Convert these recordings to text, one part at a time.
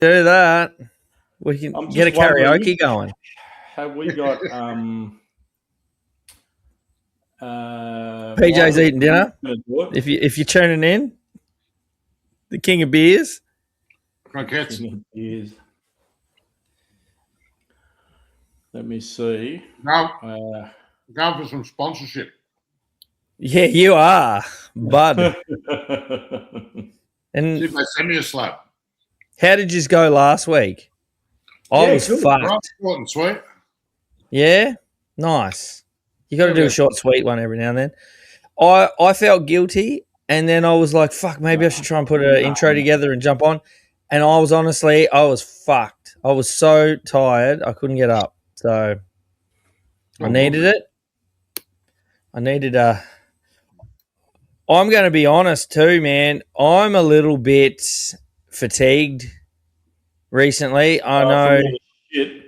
Do that. We can I'm get a just wondering, karaoke going. have we got PJ's eating dinner. gonna do it? If you're tuning in, the king of beers. Croquettes. Is. Let me see. No, going for some sponsorship. Yeah, you are, bud. And See if they send me a slab. how did you go last week? I was good, fucked. Right, short and sweet. Yeah, nice. You got to do Yeah. a short, sweet one every now and then. I felt guilty, and then I was like, "Fuck, maybe I should try and put an intro together and jump on." And I was fucked. I was so tired, I couldn't get up. So I needed it. I'm going to be honest too, man. I'm a little bit fatigued recently. I know Shit.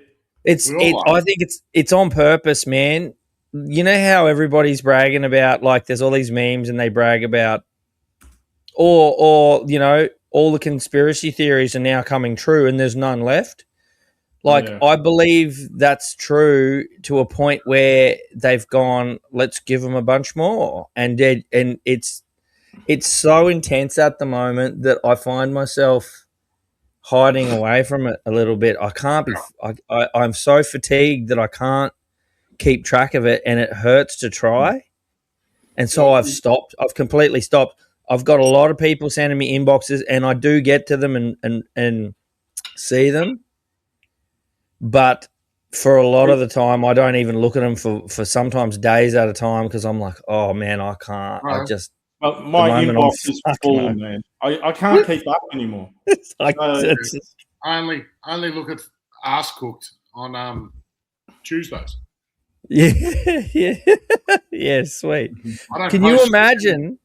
I think it's on purpose, man. You know how everybody's bragging about, like, there's all these memes and they brag about, or you know, all the conspiracy theories are now coming true and there's none left. Like, Yeah. I believe that's true to a point where they've gone, let's give them a bunch more, and it's so intense at the moment that I find myself hiding away from it a little bit. I can't be. I'm so fatigued that I can't keep track of it, and it hurts to try. And so I've stopped. I've completely stopped. I've got a lot of people sending me inboxes, and I do get to them and see them. But for a lot of the time, I don't even look at them for sometimes days at a time because I'm like, oh, man, I can't. Right. I just Well, my moment inbox I'm is fucking full, up. man. I can't keep up anymore. it's like, No, it's, I only look at Ass Cooked on Tuesdays. yeah, yeah, yeah, sweet. I don't Can you post- imagine?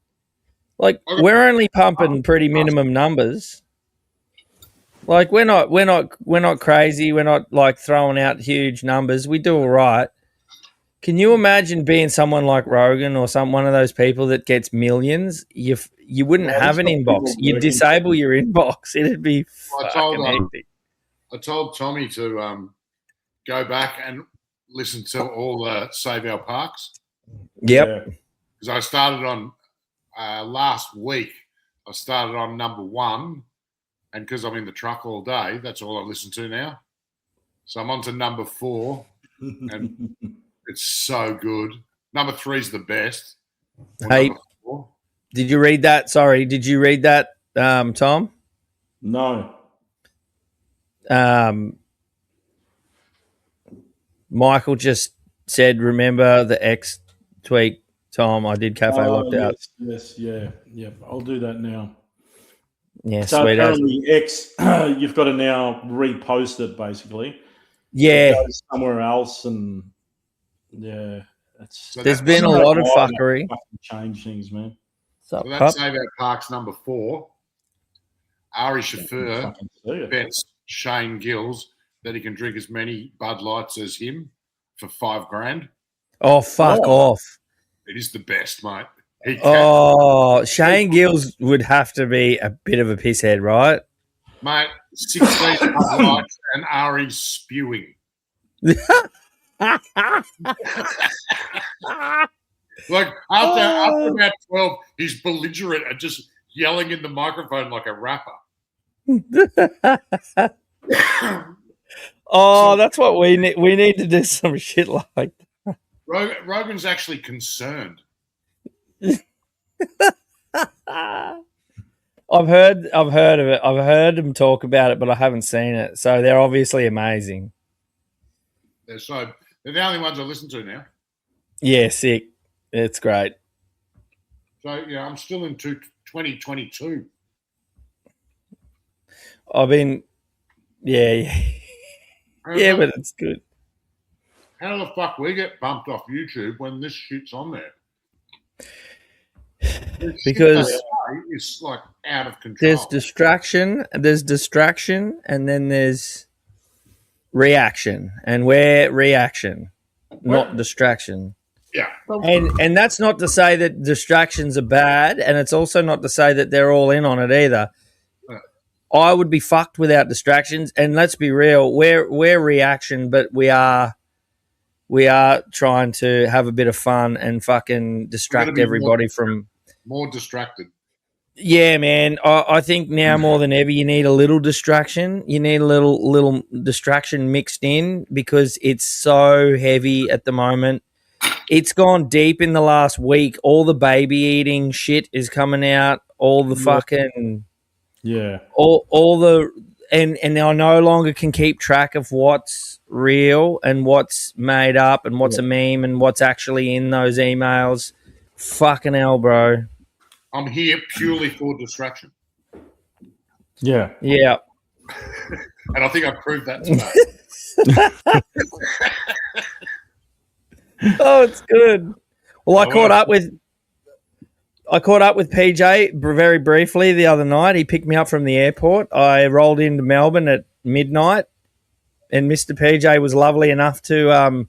Like, we're only pumping pretty minimum numbers. Like, we're not crazy. We're not like throwing out huge numbers. We do all right. Can you imagine being someone like Rogan or one of those people that gets millions? You wouldn't Yeah, have an there's got inbox. people You'd working. disable your inbox. It'd be I fucking told, hectic. I told Tommy to go back and listen to all the Save Our Parks Yep. Yeah. because I started on last week. I started on number 1, and because I'm in the truck all day, that's all I listen to now. So I'm on to number 4, and it's so good. Number 3 is the best. Or Hey, number 4. did you read that? Sorry, did you read that, Tom? No. Michael just said, remember the X tweet, Tom? I did Cafe Locked Out. Yes, yeah. I'll do that now. Yeah, So sweet as. apparently X, you've got to now repost it, basically. Yeah, It goes somewhere else, and yeah, So there's that- been a I don't lot of know why they fuckery. fucking change things, man. So, So that's Save Our Parks number 4. Ari I Chauffeur fucking see it. bets Shane Gills that he can drink as many Bud Lights as him for $5,000. oh, fuck off. It is the best, mate. He can, Oh, Shane Gills would have to be a bit of a pisshead, right? mate. 16 Bud Lights and Ari's spewing. Like after about 12, he's belligerent and just yelling in the microphone like a rapper. Oh, that's what we need. We need to do some shit like Rogan's actually concerned. I've heard of it. I've heard him talk about it, but I haven't seen it. So they're obviously amazing. They're the only ones I listen to now. Yeah, sick. It's great. So yeah, I'm still in 2022. I've been, yeah, but it's good. How the fuck we get bumped off YouTube when this shit's on there? This shit Because they say is like out of control. there's distraction, and then there's reaction, and we're reaction, not distraction. Yeah. And that's not to say that distractions are bad, and it's also not to say that they're all in on it either. I would be fucked without distractions. And let's be real, we're reaction, but we are trying to have a bit of fun and fucking distract everybody from more distracted. Yeah, man. I think now more than ever, you need a little distraction. You need a little distraction mixed in because it's so heavy at the moment. It's gone deep in the last week. All the baby eating shit is coming out. All the fucking all the and I no longer can keep track of what's real and what's made up and what's a meme and what's actually in those emails. Fucking hell, bro. I'm here purely for distraction. Yeah. Yeah. And I think I've proved that today. Oh, it's good. Well, I caught up with PJ very briefly the other night. He picked me up from the airport. I rolled into Melbourne at midnight, and Mr. PJ was lovely enough to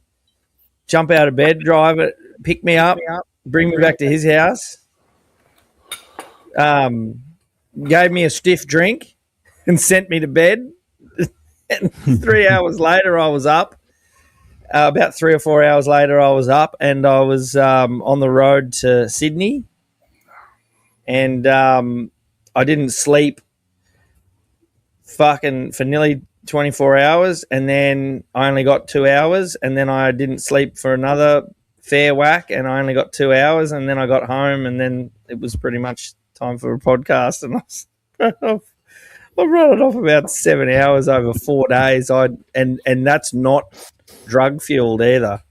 jump out of bed, drive it, pick me up, bring me back to his house. Gave me a stiff drink and sent me to bed. And 3 hours later, I was up. About 3 or 4 hours later, I was up and I was on the road to Sydney. And I didn't sleep fucking for nearly 24 hours. And then I only got 2 hours. And then I didn't sleep for another fair whack. And I only got 2 hours. And then I got home. And then it was pretty much time for a podcast. And I run it off about 7 hours over 4 days. And that's not drug fueled either.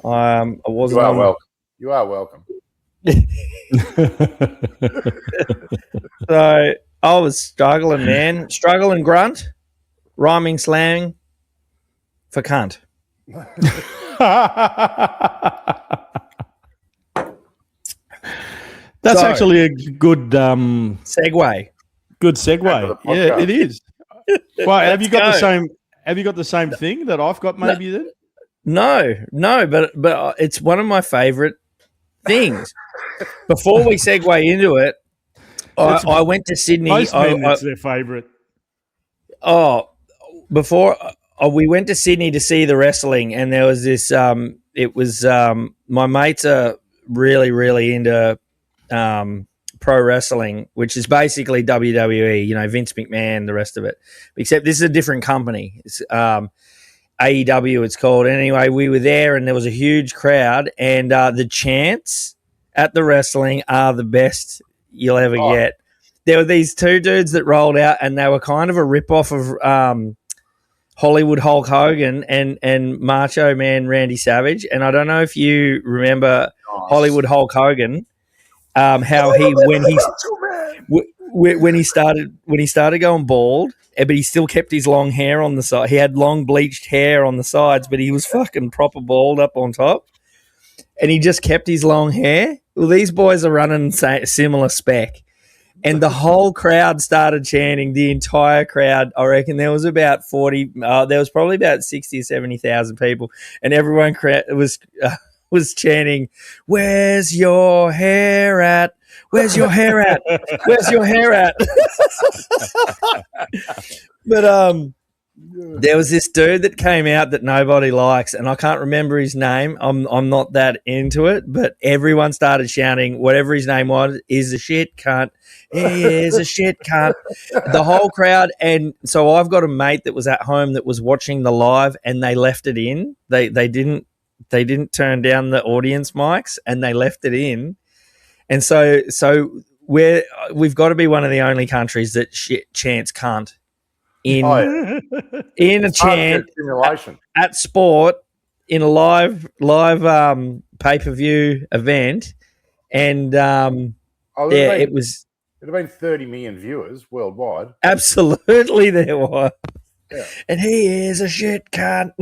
I wasn't. You are welcome. So I was struggling, man. Struggle and grunt, rhyming slang for cunt. That's actually a good segue. Good segue. Yeah, it is. Well, have you got the same? Have you got the same thing that I've got? Maybe then. No, but it's one of my favourite things. Before we segue into it, I went to Sydney. Most men, that's their favourite. Oh, before we went to Sydney to see the wrestling, and there was this. It was my mates are really, really into pro wrestling, which is basically WWE. You know, Vince McMahon, the rest of it. Except this is a different company. It's AEW, it's called. Anyway, we were there, and there was a huge crowd, and the chants at the wrestling are the best you'll ever get. There were these two dudes that rolled out, and they were kind of a rip-off of Hollywood Hulk Hogan and Macho Man Randy Savage. And I don't know if you remember Hollywood Hulk Hogan, how he when he started going bald, but he still kept his long hair on the side. He had long bleached hair on the sides, but he was fucking proper bald up on top. And he just kept his long hair. Well, these boys are running similar spec. And the whole crowd started chanting, the entire crowd. I reckon there was about 40, there was probably about 60 or 70,000 people. And everyone was chanting, "Where's your hair at? Where's your hair at? Where's your hair at?" But there was this dude that came out that nobody likes, and I can't remember his name. I'm not that into it, but everyone started shouting whatever his name was, "Is a shit cunt. He is a shit cunt." The whole crowd. And so I've got a mate that was at home that was watching the live, and they left it in. They didn't turn down the audience mics, and they left it in. And so we've got to be one of the only countries that chants cunt in a chant at sport in a live pay-per-view event. And it was. It'd have been 30 million viewers worldwide. Absolutely, there were. Yeah. And he is a shit cunt.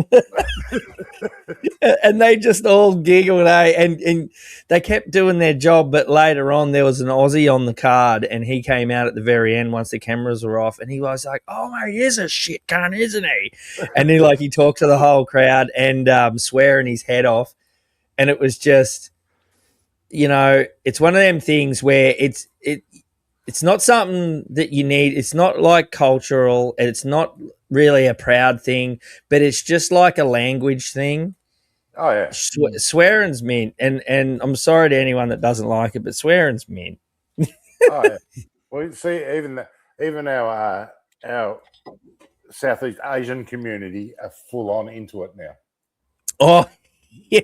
And they just all giggled, and they kept doing their job. But later on, there was an Aussie on the card, and he came out at the very end once the cameras were off, and he was like, "Oh, he is a shit cunt, isn't he?" And he talked to the whole crowd and swearing his head off. And it was just, it's one of them things where it's not something that you need. It's not like cultural. It's not really a proud thing, but it's just like a language thing. Oh yeah, swearing's mint, and I'm sorry to anyone that doesn't like it, but swearing's mint. Oh yeah. Well, see, even our Southeast Asian community are full on into it now. Oh, yeah.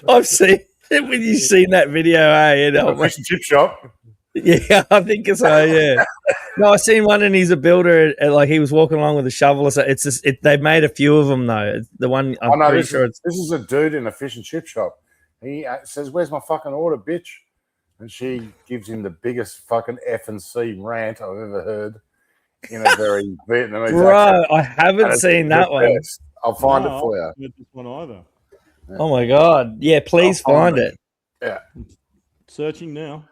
I've seen it when you've seen that video, Fish and chip shop. Yeah, I think so. Yeah. No, I seen one, and he's a builder. Like he was walking along with a shovel. So it's just they've made a few of them though. The one I'm pretty sure this is a dude in a fish and chip shop. He says, "Where's my fucking order, bitch?" And she gives him the biggest fucking F&C rant I've ever heard in a very Vietnamese accent. I haven't seen that one. I'll find it for you. Not this one either. Yeah. Oh my god! Yeah, please find it. Yeah, searching now.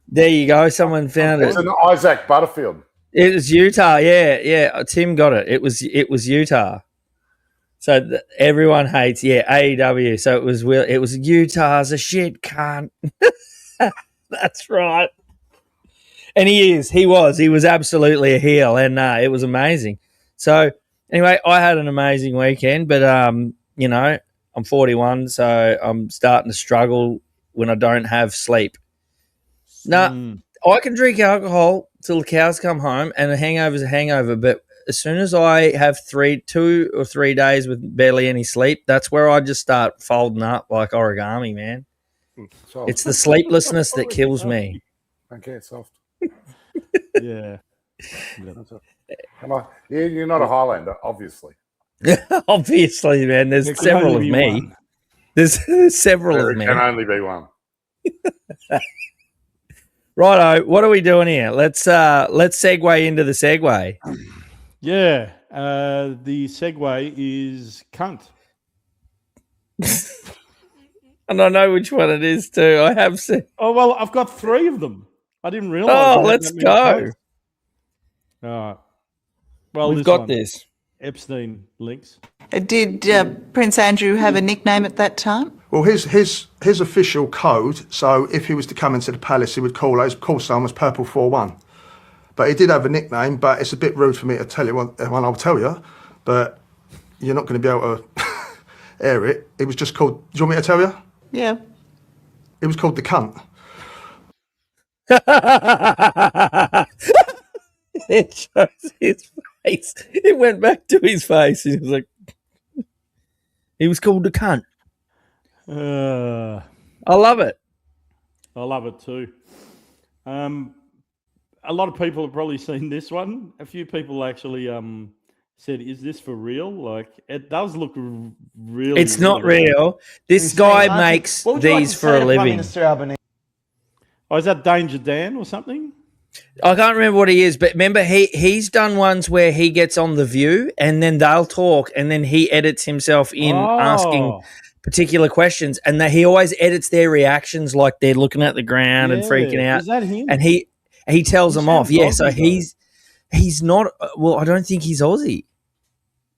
There you go. Someone found it. It's an Isaac Butterfield. It was Utah. Yeah. Tim got it. It was Utah. So everyone hates AEW. So it was Utah's a shit cunt. That's right. And he was absolutely a heel, and it was amazing. So anyway, I had an amazing weekend, but I'm 41, so I'm starting to struggle when I don't have sleep. I can drink alcohol till the cows come home, and a hangover is a hangover. But as soon as I have 2 or 3 days with barely any sleep, that's where I just start folding up like origami, man. Soft. It's the sleeplessness that kills me. Okay, it's soft. Yeah. Come on. You're not a Highlander, obviously. Obviously, man. There's several of me. One. There's several of me. There can only be one. Righto, what are we doing here? Let's segue into the segue. Yeah, the segue is cunt. And I know which one it is too. I have seen. Oh well, I've got 3 of them. I didn't realize. Oh, let's go. All right. Well, we've got this. Epstein links. Did Prince Andrew have a nickname at that time? Well, his official code, so if he was to come into the palace, he would call sign was Purple 41. But he did have a nickname, but it's a bit rude for me to tell you one I'll tell you, but you're not going to be able to air it. It was just called, do you want me to tell you? Yeah. It was called the cunt. It shows his face. It went back to his face. He was like, he was called the cunt. I love it. I love it too. A lot of people have probably seen this one. A few people actually said, "Is this for real?" Like, it does look really. It's not real. This guy makes these for a living. Oh, is that Danger Dan or something? I can't remember what he is, but remember he's done ones where he gets on The View and then they'll talk and then he edits himself in asking particular questions, and that he always edits their reactions like they're looking at the ground and freaking out. Is that him? And he tells them off. Yeah, so he's not. Well, I don't think he's Aussie.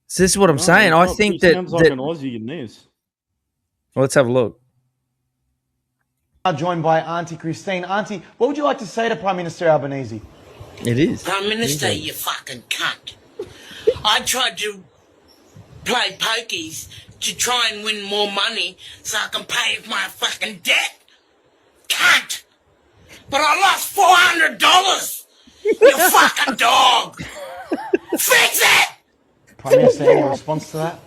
So this is what I'm saying. I think that sounds like an Aussie in this. Well, let's have a look. Joined by Auntie Christine. Auntie, what would you like to say to Prime Minister Albanese? It is. Prime Minister, you fucking cunt. I tried to play pokies to try and win more money so I can pay my fucking debt. Cunt. But I lost $400. You fucking dog. Fix it. Prime Minister, any response to that?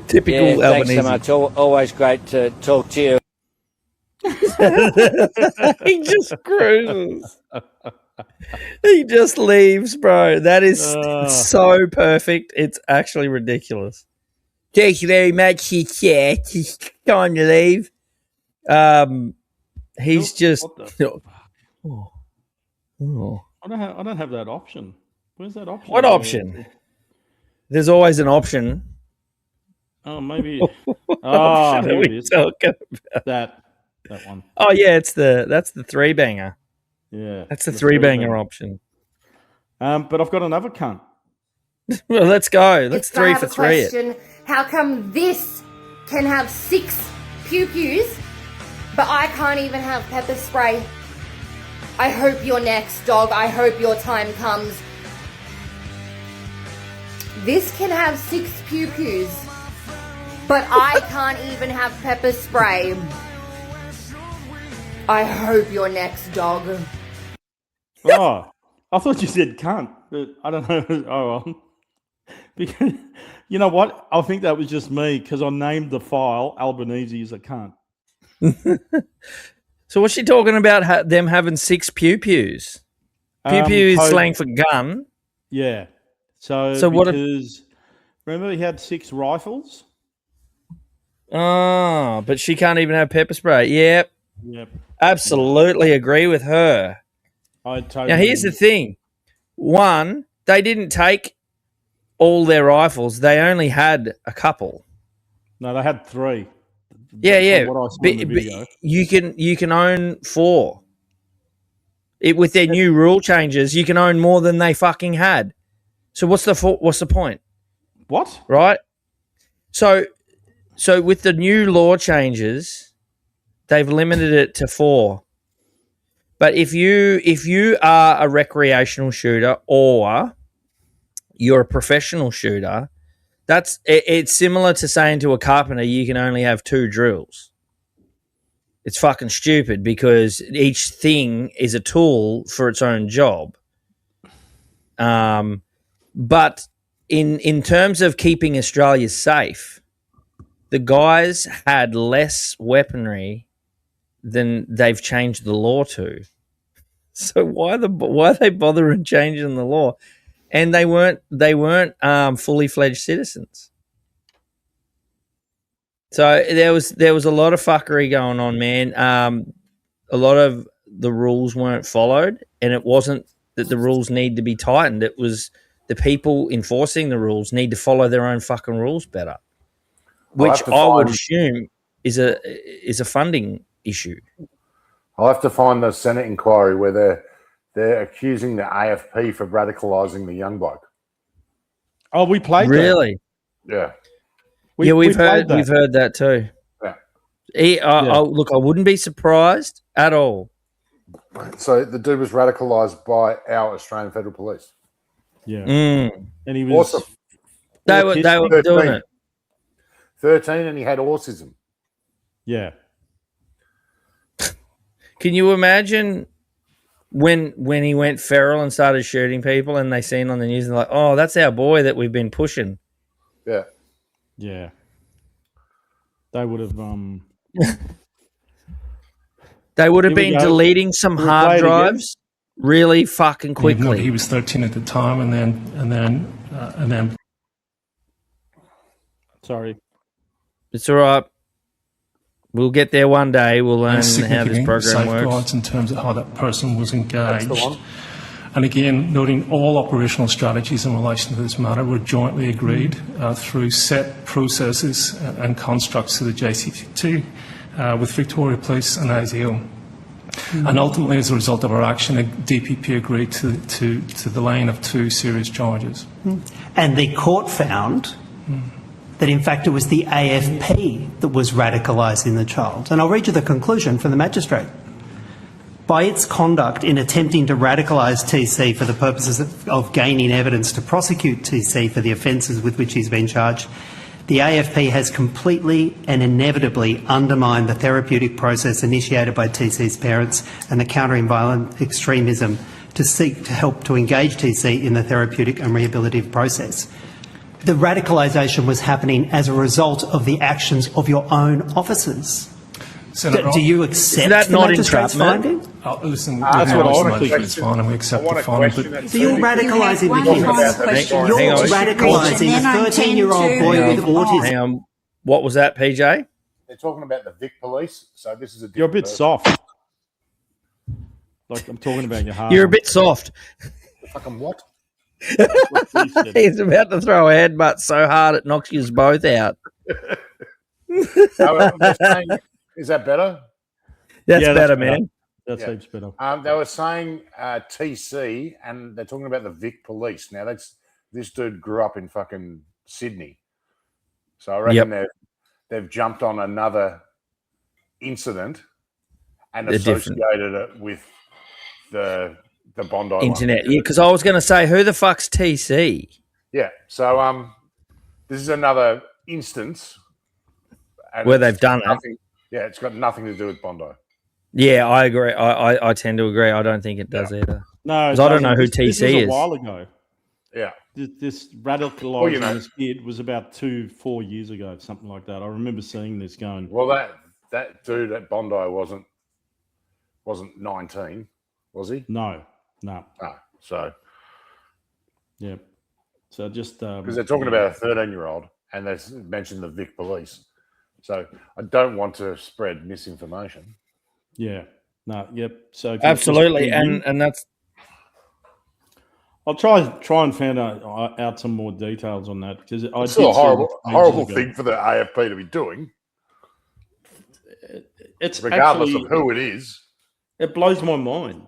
Typical Albanese. Thanks so much. Always great to talk to you. He just cruises. He just leaves, bro. That is so perfect. It's actually ridiculous. Thank you very much. It's time to leave. He's just. I don't have that option. Where's that option? What option? There's always an option. Oh, maybe. What are we talking about? That one. Oh yeah, that's the 3-banger. Yeah, that's the 3-banger option. But I've got another cunt. Well, let's go. Let's 3 for 3. Question: how come this can have 6 pew-pews, But I can't even have pepper spray. I hope you're next, dog. I hope your time comes. This can have 6 pew-pews, but I can't even have pepper spray. I hope you're next, dog. Oh, I thought you said cunt, but I don't know. Oh, well. Because, you know what? I think that was just me because I named the file Albanese as a cunt. So what's she talking about? Them having 6 pew-pews? Pew-pew is slang for gun. Yeah. So because remember he had 6 rifles? Oh, but she can't even have pepper spray. Yep. Absolutely agree with her. Now, here's the thing. One, they didn't take all their rifles. They only had a couple. No, they had 3. Yeah. What I saw in the video. You can own 4. With their new rule changes, you can own more than they fucking had. So what's the point? What? Right? So with the new law changes, they've limited it to 4. But if you are a recreational shooter or you're a professional shooter, it's similar to saying to a carpenter you can only have 2 drills. It's fucking stupid because each thing is a tool for its own job. But in terms of keeping Australia safe, the guys had less weaponry than they've changed the law to. So why are they bothering changing the law? And they weren't fully fledged citizens. So there was a lot of fuckery going on, man. A lot of the rules weren't followed, and it wasn't that the rules need to be tightened. It was the people enforcing the rules need to follow their own fucking rules better, which I would assume is a funding issue. I'll have to find the Senate inquiry where they're accusing the AFP for radicalising the young bloke. Oh, we played really? That. Yeah. We've heard that too. Yeah. Look, I wouldn't be surprised at all. So the dude was radicalised by our Australian Federal Police. Yeah. And he was awesome. They were doing it. 13 and he had autism. Yeah. Can you imagine when he went feral and started shooting people and they seen on the news and they're like, oh, that's our boy that we've been pushing. Yeah. Yeah. They would have They would have been deleting some hard drives really fucking quickly. He was 13 at the time, and then. Sorry, it's all right. We'll get there one day. We'll learn how this program works in terms of how that person was engaged. And again, noting all operational strategies in relation to this matter were jointly agreed through set processes and constructs to the JCT with Victoria Police and ASIO. And ultimately, as a result of our action, DPP agreed to the laying of 2 serious charges. And the court found that, in fact, it was the AFP that was radicalising the child. And I'll read you the conclusion from the magistrate. By its conduct in attempting to radicalise TC for the purposes of gaining evidence to prosecute TC for the offences with which he's been charged, the AFP has completely and inevitably undermined the therapeutic process initiated by TC's parents and the countering violent extremism to seek to help to engage TC in the therapeutic and rehabilitative process. The radicalisation was happening as a result of the actions of your own officers. Do you accept the magistrate's finding? Listen, that's what I think is fine, and we accept the finding. So you're radicalising the kid. You're radicalising a 13-year-old boy with autism. Hang on. What was that, PJ? They're talking about the Vic Police, so this is a. You're a bit soft. Like I'm talking about your heart. You're a bit soft. Fucking what? He's about to throw a headbutt so hard it knocks you both out. Is that better? That's better, man. That seems better. They were saying TC, and they're talking about the Vic Police. Now, this dude grew up in fucking Sydney, so I reckon they've jumped on another incident and associated it with the Bondi internet. one. Yeah, because I was going to say, who the fuck's TC? Yeah, so this is another instance where they've done it. Yeah, it's got nothing to do with Bondi. Yeah, I agree. I tend to agree. I don't think it does either. No, I don't know who TC this is. A while ago. Yeah, this radicalising this kid was about 2-4 years ago, something like that. I remember seeing this going. Well, that dude at Bondi wasn't 19, was he? No. So yeah, so just because they're talking about a 13-year-old, and they mentioned the Vic police. So I don't want to spread misinformation. Yeah. No. Yep. So absolutely, and that's. I'll try and find out some more details on that because it's still a horrible thing for the AFP to be doing. It's regardless of who it is. It blows my mind.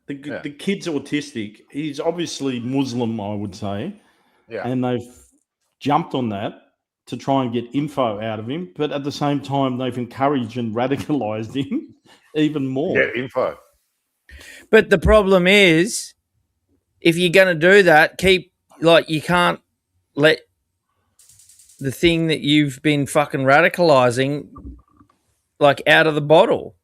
The kid's autistic. He's obviously Muslim, I would say. Yeah. And they've jumped on that to try and get info out of him, but at the same time, they've encouraged and radicalised him even more. Yeah, info. But the problem is, if you're going to do that, you can't let the thing that you've been fucking radicalising out of the bottle.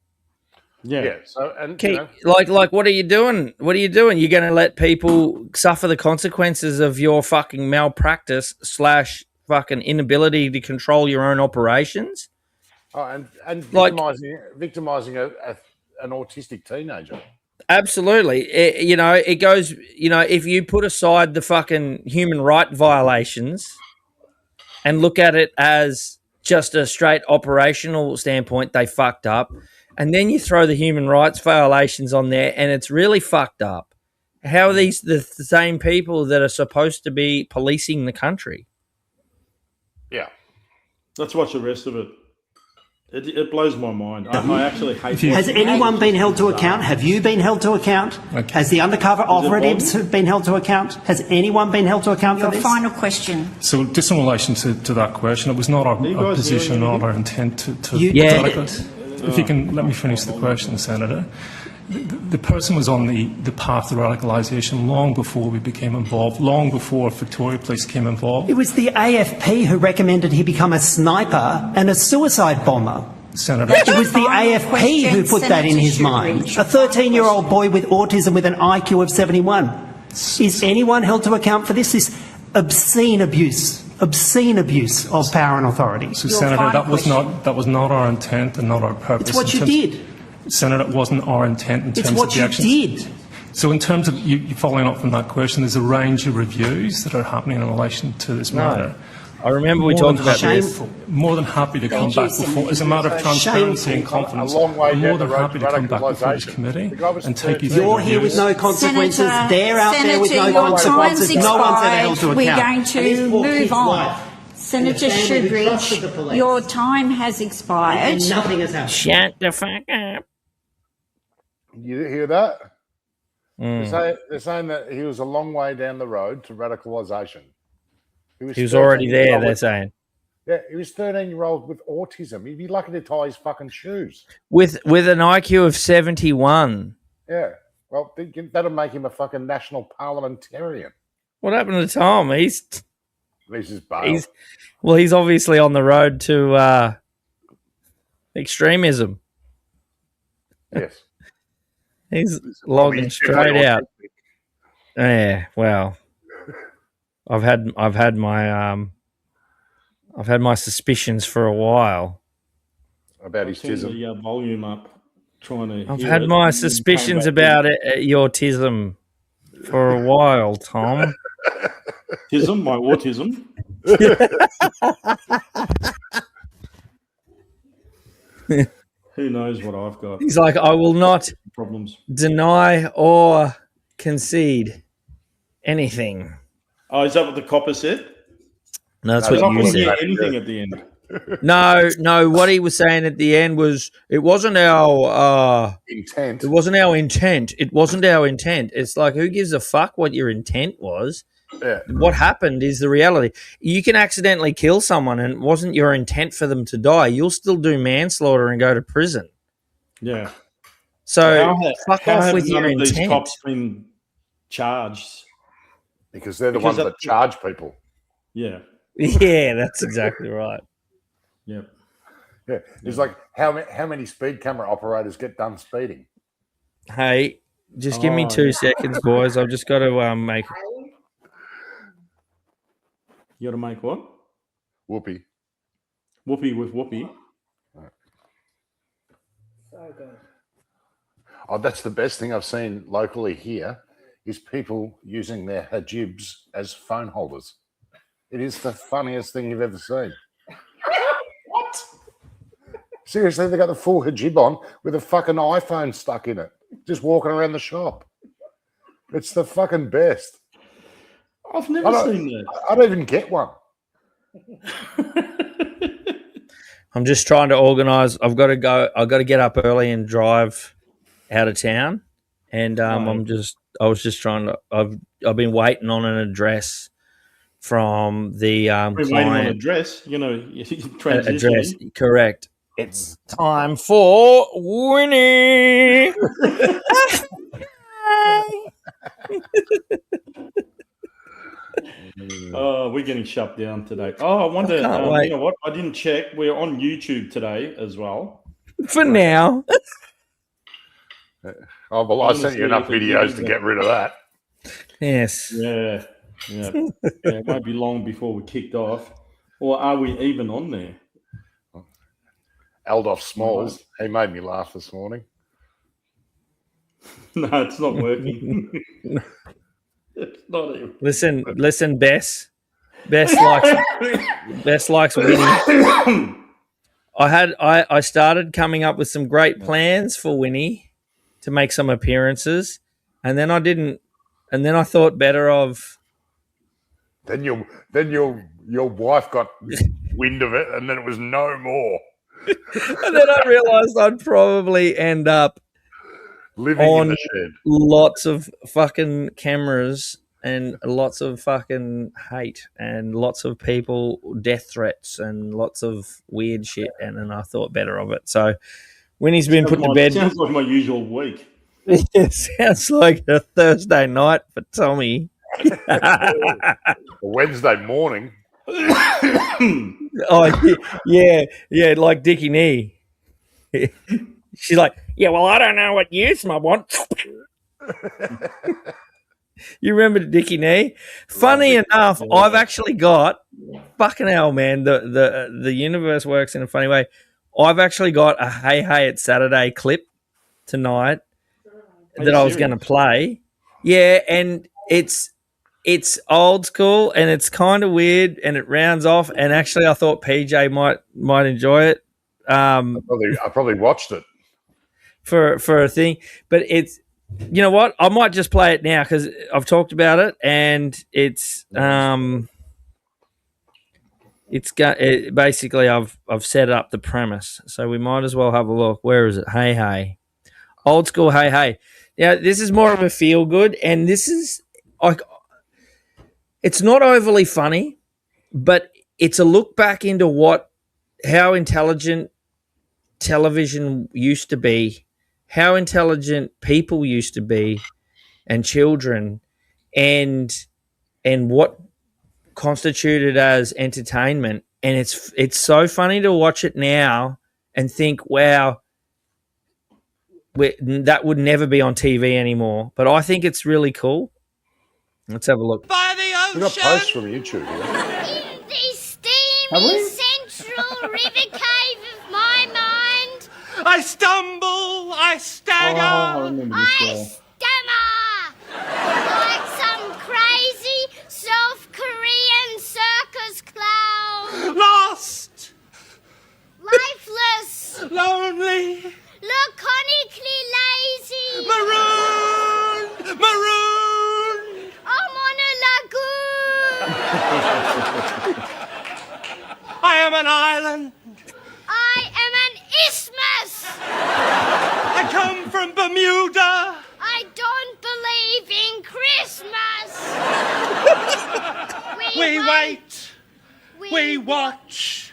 Yeah. So and what are you doing? What are you doing? You're going to let people suffer the consequences of your fucking malpractice / fucking inability to control your own operations? Oh, and victimizing an autistic teenager. Absolutely. It goes, if you put aside the fucking human right violations and look at it as just a straight operational standpoint, they fucked up. And then you throw the human rights violations on there and it's really fucked up. How are these the same people that are supposed to be policing the country? Yeah. Let's watch the rest of it. It blows my mind. I actually hate it. Has anyone been held to account? Have you been held to account? Okay. Has the undercover operatives been held to account? Has anyone been held to account for this? Your final question. So just in relation to that question, it was not our position, not our intent to if you can let me finish the question, Senator. The person was on the path to radicalisation long before we became involved, long before Victoria Police came involved. It was the AFP who recommended he become a sniper and a suicide bomber. Senator. It was the AFP who put that in his mind. A 13-year-old boy with autism with an IQ of 71. Is anyone held to account for this? This obscene abuse of power and authority. So, Senator, that was not our intent and not our purpose. It's what you did. Senator, it wasn't our intent in terms of the actions. It's what you did. So in terms of you following up from that question, there's a range of reviews that are happening in relation to this matter. I remember we talked about this. More than happy to come back before, as a matter of transparency and confidence, I'm more than happy to come back before this committee and take you through. You're here with no consequences. They're out there with no consequences. No one's ever held to account. We're going to move on. Senator Shoebridge, your time has expired. And nothing has happened. Shut the fuck up. You hear that? They're saying that he was a long way down the road to radicalisation. He was already there, they're saying. Yeah, he was 13-year-old with autism. He'd be lucky to tie his fucking shoes. With an IQ of 71. Yeah. Well, that'll make him a fucking national parliamentarian. What happened to Tom? He's just bailed. He's obviously on the road to extremism. Yes. He's logging straight out. Yeah, well, I've had my suspicions for a while about his tism. The volume up, trying to. I've had my suspicions about your tism for a while, Tom. Tism, my autism. Who knows what I've got? He's like, I will not deny or concede anything. Oh, is that what the copper said? No, that's what you said. Anything at the end. No. What he was saying at the end was, it wasn't our intent. It wasn't our intent. It wasn't our intent. It's like, who gives a fuck what your intent was? Yeah. What happened is the reality. You can accidentally kill someone and it wasn't your intent for them to die. You'll still do manslaughter and go to prison. Yeah. So fuck how off have with none your of these intent. cops been charged? Because they're the ones that charge people. Yeah. Yeah, that's exactly right. Yep. Yeah. It's like how many speed camera operators get done speeding? Hey, just give me 2 seconds, boys. I've just got to make. You got to make what? Whoopee. Whoopee with whoopee. So good. Oh, that's the best thing I've seen locally here is people using their hijabs as phone holders. It is the funniest thing you've ever seen. What? Seriously, they got the full hijab on with a fucking iPhone stuck in it, just walking around the shop. It's the fucking best. I've never seen that. I don't even get one. I'm just trying to organise. I've got to go. I've got to get up early and drive out of town, and I was just trying to. I've been waiting on an address from the client. Waiting on an address. Transition. Address, correct. It's time for Winnie. Oh, we're getting shut down today. Oh, I wonder. You know what? I didn't check. We're on YouTube today as well. For now. Oh, well, I sent you enough videos to get rid of that. Yes. Yeah. It won't be long before we're kicked off. Or are we even on there? Aldolf Smalls, he made me laugh this morning. No, it's not working. It's not even. Listen, Bess. Bess likes Winnie. I started coming up with some great plans for Winnie to make some appearances, and then I didn't. And then I thought better of. Then your wife got wind of it, and then it was no more. And then I realised I'd probably end up living in the shed. Lots of fucking cameras and lots of fucking hate and lots of people, death threats and lots of weird shit. And then I thought better of it. So Winnie's been put to bed. Sounds like my usual week. It sounds like a Thursday night for Tommy. A Wednesday morning. Oh, yeah, like Dickie Nee. She's like, yeah, well, I don't know what use I want. You remember Dickie Nee? Funny enough, I've actually got fucking hell, man. The universe works in a funny way. I've actually got a Hey Hey It's Saturday clip tonight that I was going to play. Yeah, and it's old school and it's kind of weird and it rounds off. And actually, I thought PJ might enjoy it. I probably watched it for a thing, but it's, you know what? I might just play it now because I've talked about it and it's basically I've set up the premise, so we might as well have a look. Where is it? Hey Hey, old school Hey Hey. Yeah, this is more of a feel good, and this is like, it's not overly funny, but it's a look back into how intelligent television used to be, how intelligent people used to be, and children, and what constituted as entertainment. And it's so funny to watch it now and think, wow, that would never be on TV anymore. But I think it's really cool. Let's have a look. By the ocean. We got posts from YouTube. In the steamy central river cave of my mind, I stumble, I stagger, I stammer like some crazy South Korean circus clown. Lost, lifeless, lonely, laconically lazy, marooned. I'm on a lagoon. I am an island. I am an isthmus. I come from Bermuda. I don't believe in Christmas. We wait. We watch.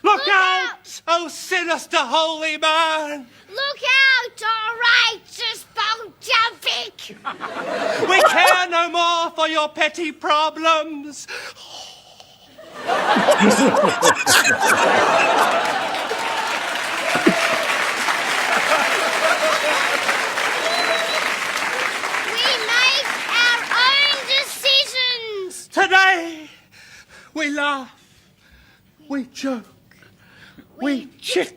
Look out, oh sinister holy man! Look out, oh righteous Bolshevik! We care no more for your petty problems. We make our own decisions! Today, we laugh, we joke, we chitter.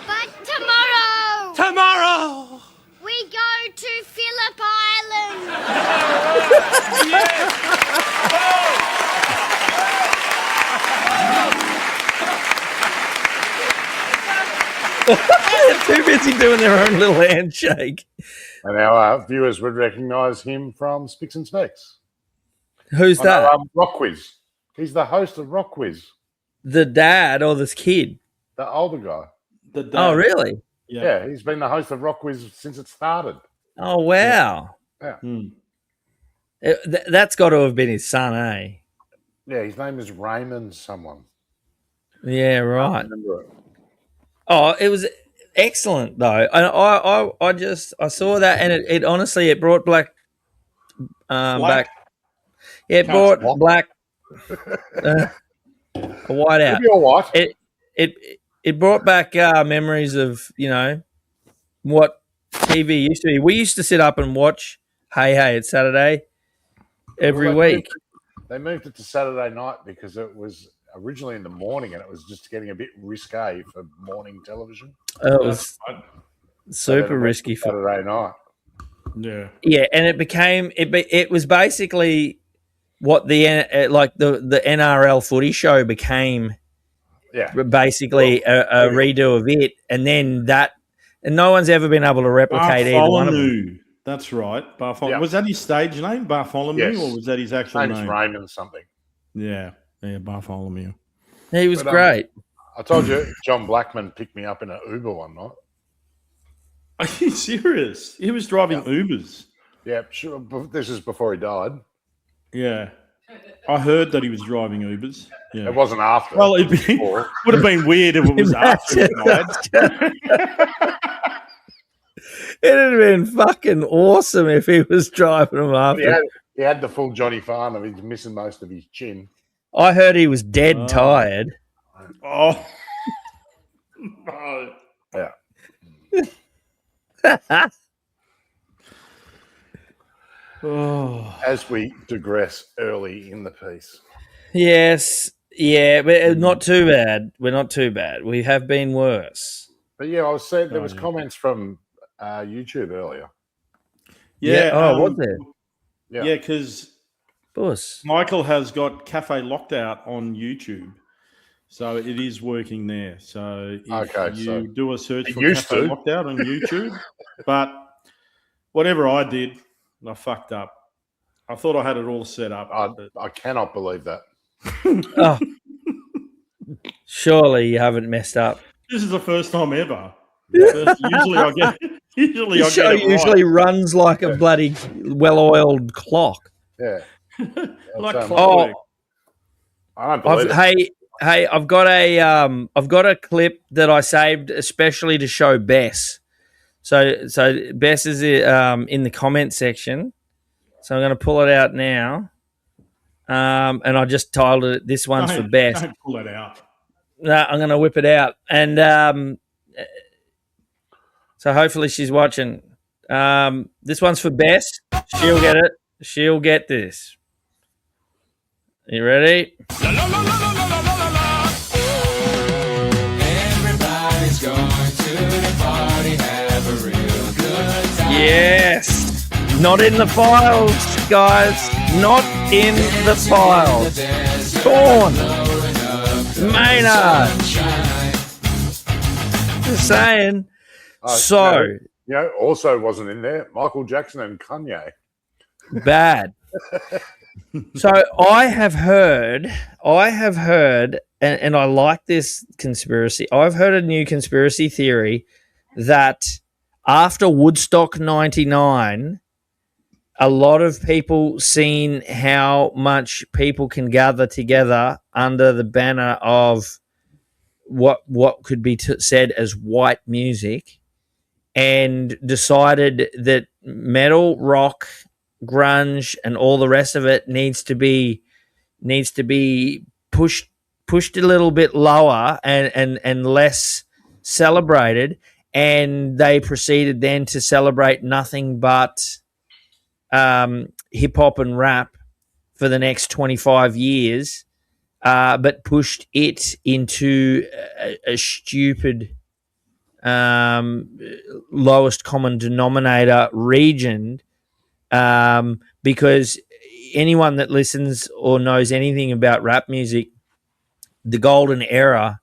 But tomorrow... Tomorrow! We go to Phillip Island! They're too busy doing their own little handshake. And our viewers would recognise him from Spicks and Specks. Who's that? Rock Quiz. He's the host of Rock Quiz. The dad or this kid? The older guy. The dad. Oh, really? Yeah, he's been the host of Rock Quiz since it started. Oh, wow. Yeah. That's got to have been his son, eh? Yeah, his name is Raymond someone. Yeah, right. I remember it. Oh, it was excellent though. I saw that, and it honestly brought back. Yeah, it brought black. A white out. Maybe a what? It brought back memories of what TV used to be. We used to sit up and watch Hey It's Saturday every week. They moved it to Saturday night because it was originally in the morning, and it was just getting a bit risque for morning television. It was super risky for Saturday night. Yeah, and it was basically what the NRL footy show became. Yeah, basically a redo of it, and then that, and no one's ever been able to replicate either one of them. That's right, Bartholomew. Was that his stage name, Bartholomew, or was that his actual name? Name's Raymond something. Yeah, Bartholomew. He was great. I told you, John Blackman picked me up in an Uber one night. Are you serious? He was driving Ubers. Yeah, sure. This is before he died. Yeah. I heard that he was driving Ubers. Yeah. It wasn't after. Well, would have been weird if it was after he died. It'd have been fucking awesome if he was driving them after. He had the full Johnny Farnham. He's missing most of his chin. I heard he was dead tired. Oh. Yeah. As we digress early in the piece. Yes. Yeah, but not too bad. We're not too bad. We have been worse. But yeah, I was saying there was comments from YouTube earlier. Yeah. Was there? Yeah, because Michael has got Cafe Locked Out on YouTube. So it is working there. So if you do a search for Cafe Locked Out on YouTube, but whatever I did, I fucked up. I thought I had it all set up. I cannot believe that. Oh. Surely you haven't messed up. This is the first time ever. Usually I get the show usually runs like a bloody well-oiled clock. Yeah. Like clockwork. I don't believe it. Hey, I've got a clip that I saved especially to show Bess. So Bess is in the comment section. So I'm going to pull it out now. And I just titled it, "This one's for Bess." Don't pull it out. No, I'm going to whip it out. And so hopefully she's watching. This one's for Bess. She'll get it. She'll get this. You ready? Everybody's going to the party, have a real good time. Yes. Not in the files, guys. Not in the files. Corn. Maynard. Just saying. Also wasn't in there. Michael Jackson and Kanye. Bad. So I have heard, and I like this conspiracy. I've heard a new conspiracy theory that after Woodstock 99, a lot of people seen how much people can gather together under the banner of what could be said as white music, and decided that metal, rock, grunge, and all the rest of it needs to be pushed a little bit lower and less celebrated. And they proceeded then to celebrate nothing but hip hop and rap for the next 25 years, but pushed it into a stupid lowest common denominator region, because anyone that listens or knows anything about rap music, the golden era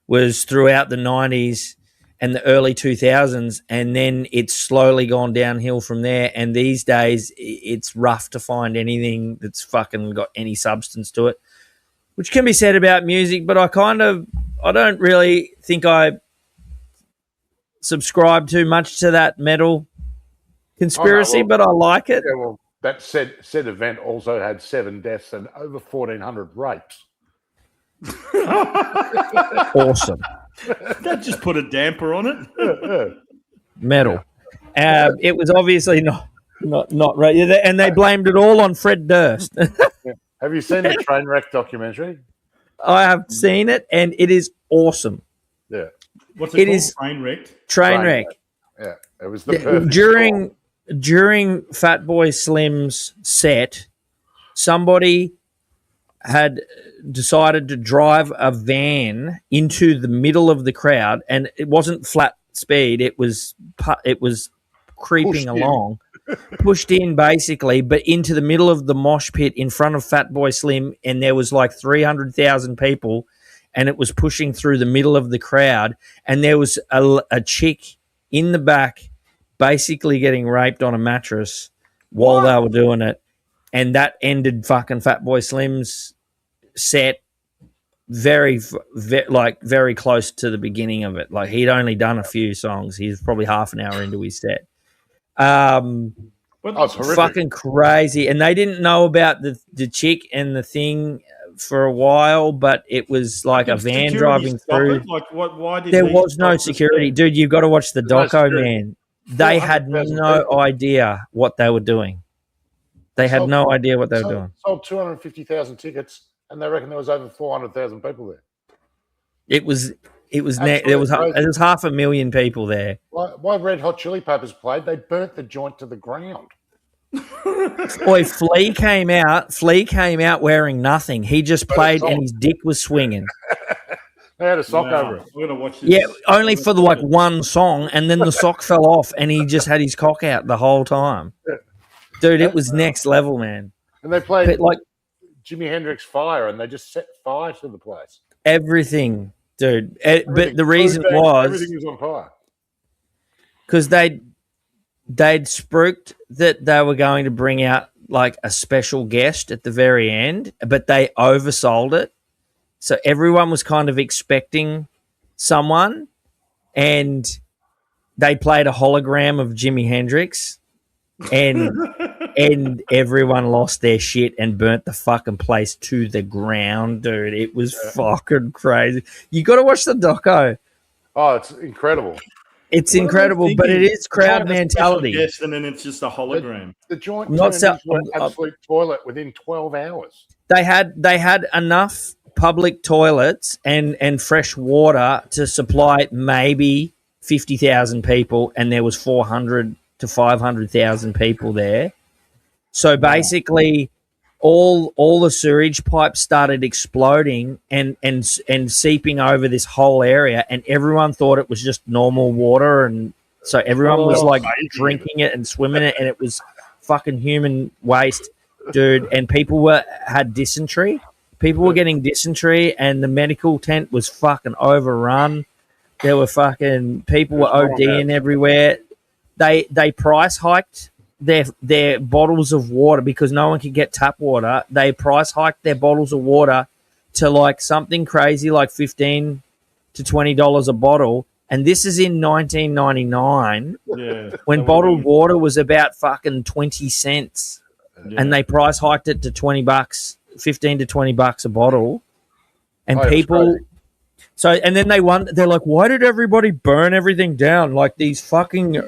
was throughout the 90s and the early 2000s, and then it's slowly gone downhill from there. And these days, it's rough to find anything that's fucking got any substance to it, which can be said about music, but I don't really think I subscribe too much to that metal conspiracy, but I like it. Yeah, well, that said event also had 7 deaths and over 1,400 rapes. Awesome. That just put a damper on it. Yeah. Metal. It was obviously not right, and they blamed it all on Fred Durst. Yeah. Have you seen the Trainwreck documentary? I have seen it, and it is awesome. Yeah. What's it called? Trainwreck. Yeah, it was the perfect during Fatboy Slim's set. Somebody had decided to drive a van into the middle of the crowd, and it wasn't flat speed. It was creeping along, pushed in basically, but into the middle of the mosh pit in front of Fatboy Slim, and there was like 300,000 people, and it was pushing through the middle of the crowd, and there was a chick in the back basically getting raped on a mattress while they were doing it, and that ended fucking Fatboy Slim's set very close to the beginning of it. Like, he'd only done a few songs. He's probably half an hour into his set. Fucking crazy. And they didn't know about the chick and the thing for a while, but it was like a van driving through. Like, why did there was no security, dude? You've got to watch the doco, man. They had no idea what they were doing. They had no idea what they were doing. Sold 250,000 tickets, and they reckon there was over 400,000 people there. There was 500,000 people there. Why Red Hot Chili Peppers played? They burnt the joint to the ground. Boy, Flea came out wearing nothing. He just played and his dick was swinging. They had a sock over it. We're gonna watch this. Yeah, only for the one song, and then the sock fell off, and he just had his cock out the whole time. Dude, it was next level, man. And they played like Jimi Hendrix Fire, and they just set fire to the place. Everything, dude. But the reason was everything was on fire because they'd spruiked that they were going to bring out like a special guest at the very end, but they oversold it. So everyone was kind of expecting someone, and they played a hologram of Jimi Hendrix, and everyone lost their shit and burnt the fucking place to the ground, dude. It was fucking crazy. You got to watch the doco. Oh, it's incredible. It's incredible, but it is crowd mentality. Yes, and then it's just a hologram. The joint turned into an absolute toilet within 12 hours. They had enough public toilets and fresh water to supply maybe 50,000 people, and there was 400 to 500,000 people there. So basically, all the sewage pipes started exploding and seeping over this whole area, and everyone thought it was just normal water, and so everyone was like drinking it and swimming it, and it was fucking human waste, dude. And people had dysentery. People were getting dysentery, and the medical tent was fucking overrun. There were fucking people were ODing everywhere. They price hiked their bottles of water because no one could get tap water. They price hiked their bottles of water to like something crazy like $15 to $20 a bottle, And this is in 1999 Yeah. when bottled water was about fucking 20 cents. Yeah. And they price hiked it to $20, 15 to $20 a bottle. And Oh, people, so, and then they're like, why did everybody burn everything down? Like these fucking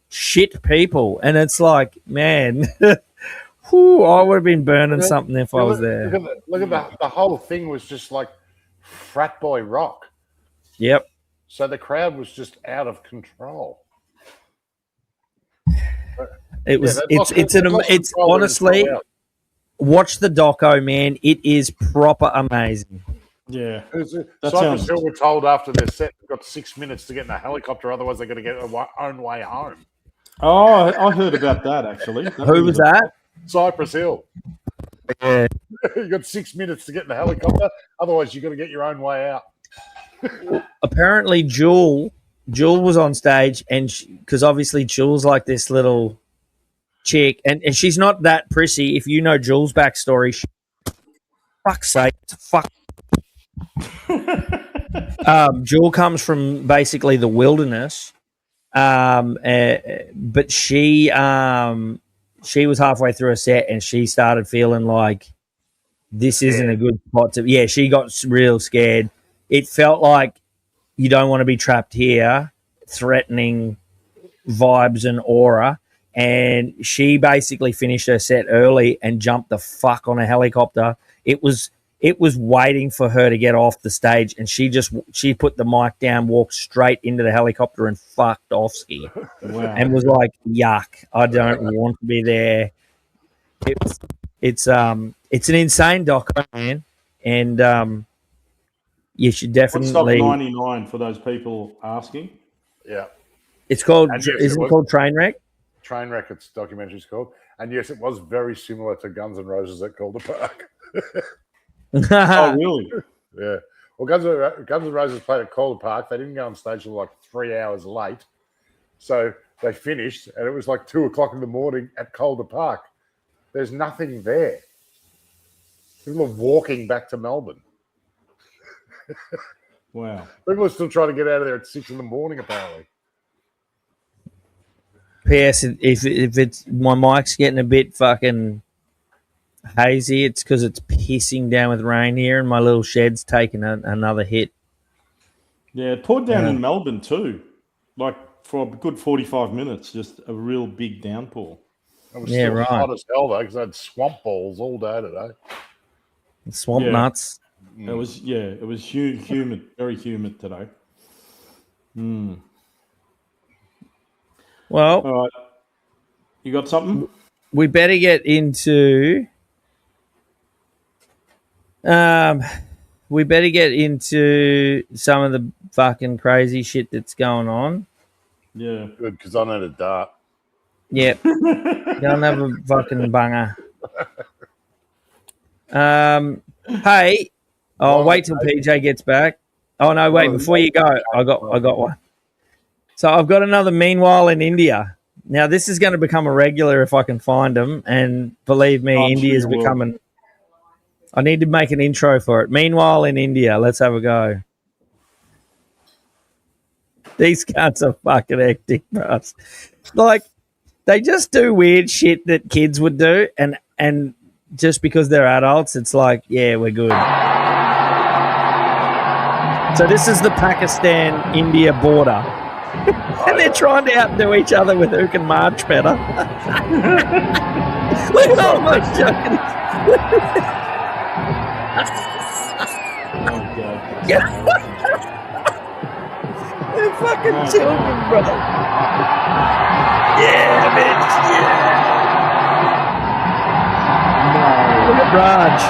shit people. And it's like, man, whew, I would have been burning something if I was there. Look at the whole thing was just like frat boy rock. Yep. So the crowd was just out of control. It was. It's honestly. Watch the doco, man. It is proper amazing. Yeah. Cypress Hill were told after their set they've got 6 minutes to get in a helicopter, otherwise they're going to get their own way home. Oh, I heard about that actually. Who was that? Cypress Hill. Yeah. You got 6 minutes to get in the helicopter, otherwise you're going to get your own way out. Apparently, Jewel was on stage, and because obviously Jewel's like this little chick, and she's not that prissy. If you know Jewel's backstory, fuck's sake, fuck. Jewel comes from basically the wilderness, but she was halfway through a set and she started feeling like this isn't a good spot to. Yeah, she got real scared. It felt like you don't want to be trapped here, threatening vibes and aura. And she basically finished her set early and jumped the fuck on a helicopter. It was waiting for her to get off the stage, and she put the mic down, walked straight into the helicopter, and fucked off ski. Wow. And was like, "Yuck! I don't want to be there." It's an insane doco, man, and you should definitely. Woodstock 99 for those people asking. Yeah, it's called. Yes, Isn't it called Trainwreck? Trainwreck, its documentary's called, and yes, it was very similar to Guns N' Roses at Calder Park. Oh, really? Yeah. Well, Guns N' Roses played at Calder Park. They didn't go on stage until like 3 hours late. So they finished, and it was like 2 o'clock in the morning at Calder Park. There's nothing there. People are walking back to Melbourne. Wow. People are still trying to get out of there at 6 in the morning, apparently. P.S. If it's my mic's getting a bit fucking hazy, it's because it's pissing down with rain here, and my little shed's taking another hit. Yeah, it poured down in Melbourne too, like for a good 45 minutes, just a real big downpour. It was still hot as hell though, because I had swamp balls all day today. Swamp nuts. It was humid, very humid today. Well, all right. You got something? We better get into. We better get into some of the fucking crazy shit that's going on. Yeah, good, because I need a dart. Yep, don't have a fucking banger. Hey, I'll wait till PJ gets back. Oh no, wait! Before you go, I got one. So I've got another Meanwhile in India. Now this is going to become a regular if I can find them, and believe me, India is becoming. I need to make an intro for it. Meanwhile in India, let's have a go. These cunts are fucking hectic, bro. Like, they just do weird shit that kids would do, and just because they're adults, it's like, yeah, we're good. So this is the Pakistan-India border. And they're trying to outdo each other with who can march better. Look at all my joking. They're fucking children, bro. Yeah, bitch. Yeah. Look at Raj.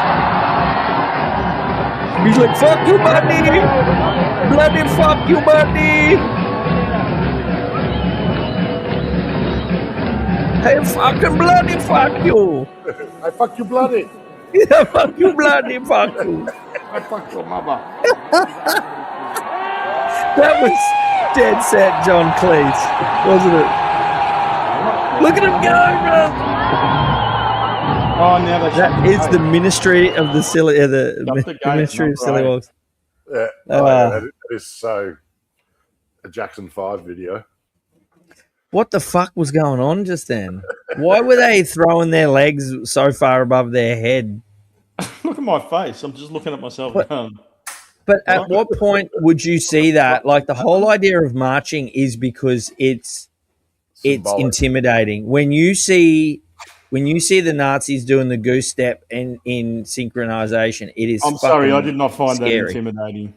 He's like, fuck you, buddy. Bloody fuck you, buddy. Hey, fucking bloody fuck you. I fuck you bloody. Yeah, fuck you bloody fuck you. I fuck your mother. That was dead set John Cleese, wasn't it? Look at him go, bro. Oh, now that is the Ministry of the Silly, the Ministry of Silly Walks. Yeah, that is so. a Jackson 5 video. What the fuck was going on just then? Why were they throwing their legs so far above their head? Look at my face. I'm just looking at myself going. But at what point would you see that? Like, the whole idea of marching is because it's intimidating. When you see the Nazis doing the goose step in synchronization, it is. I'm sorry, I did not find scary. that intimidating.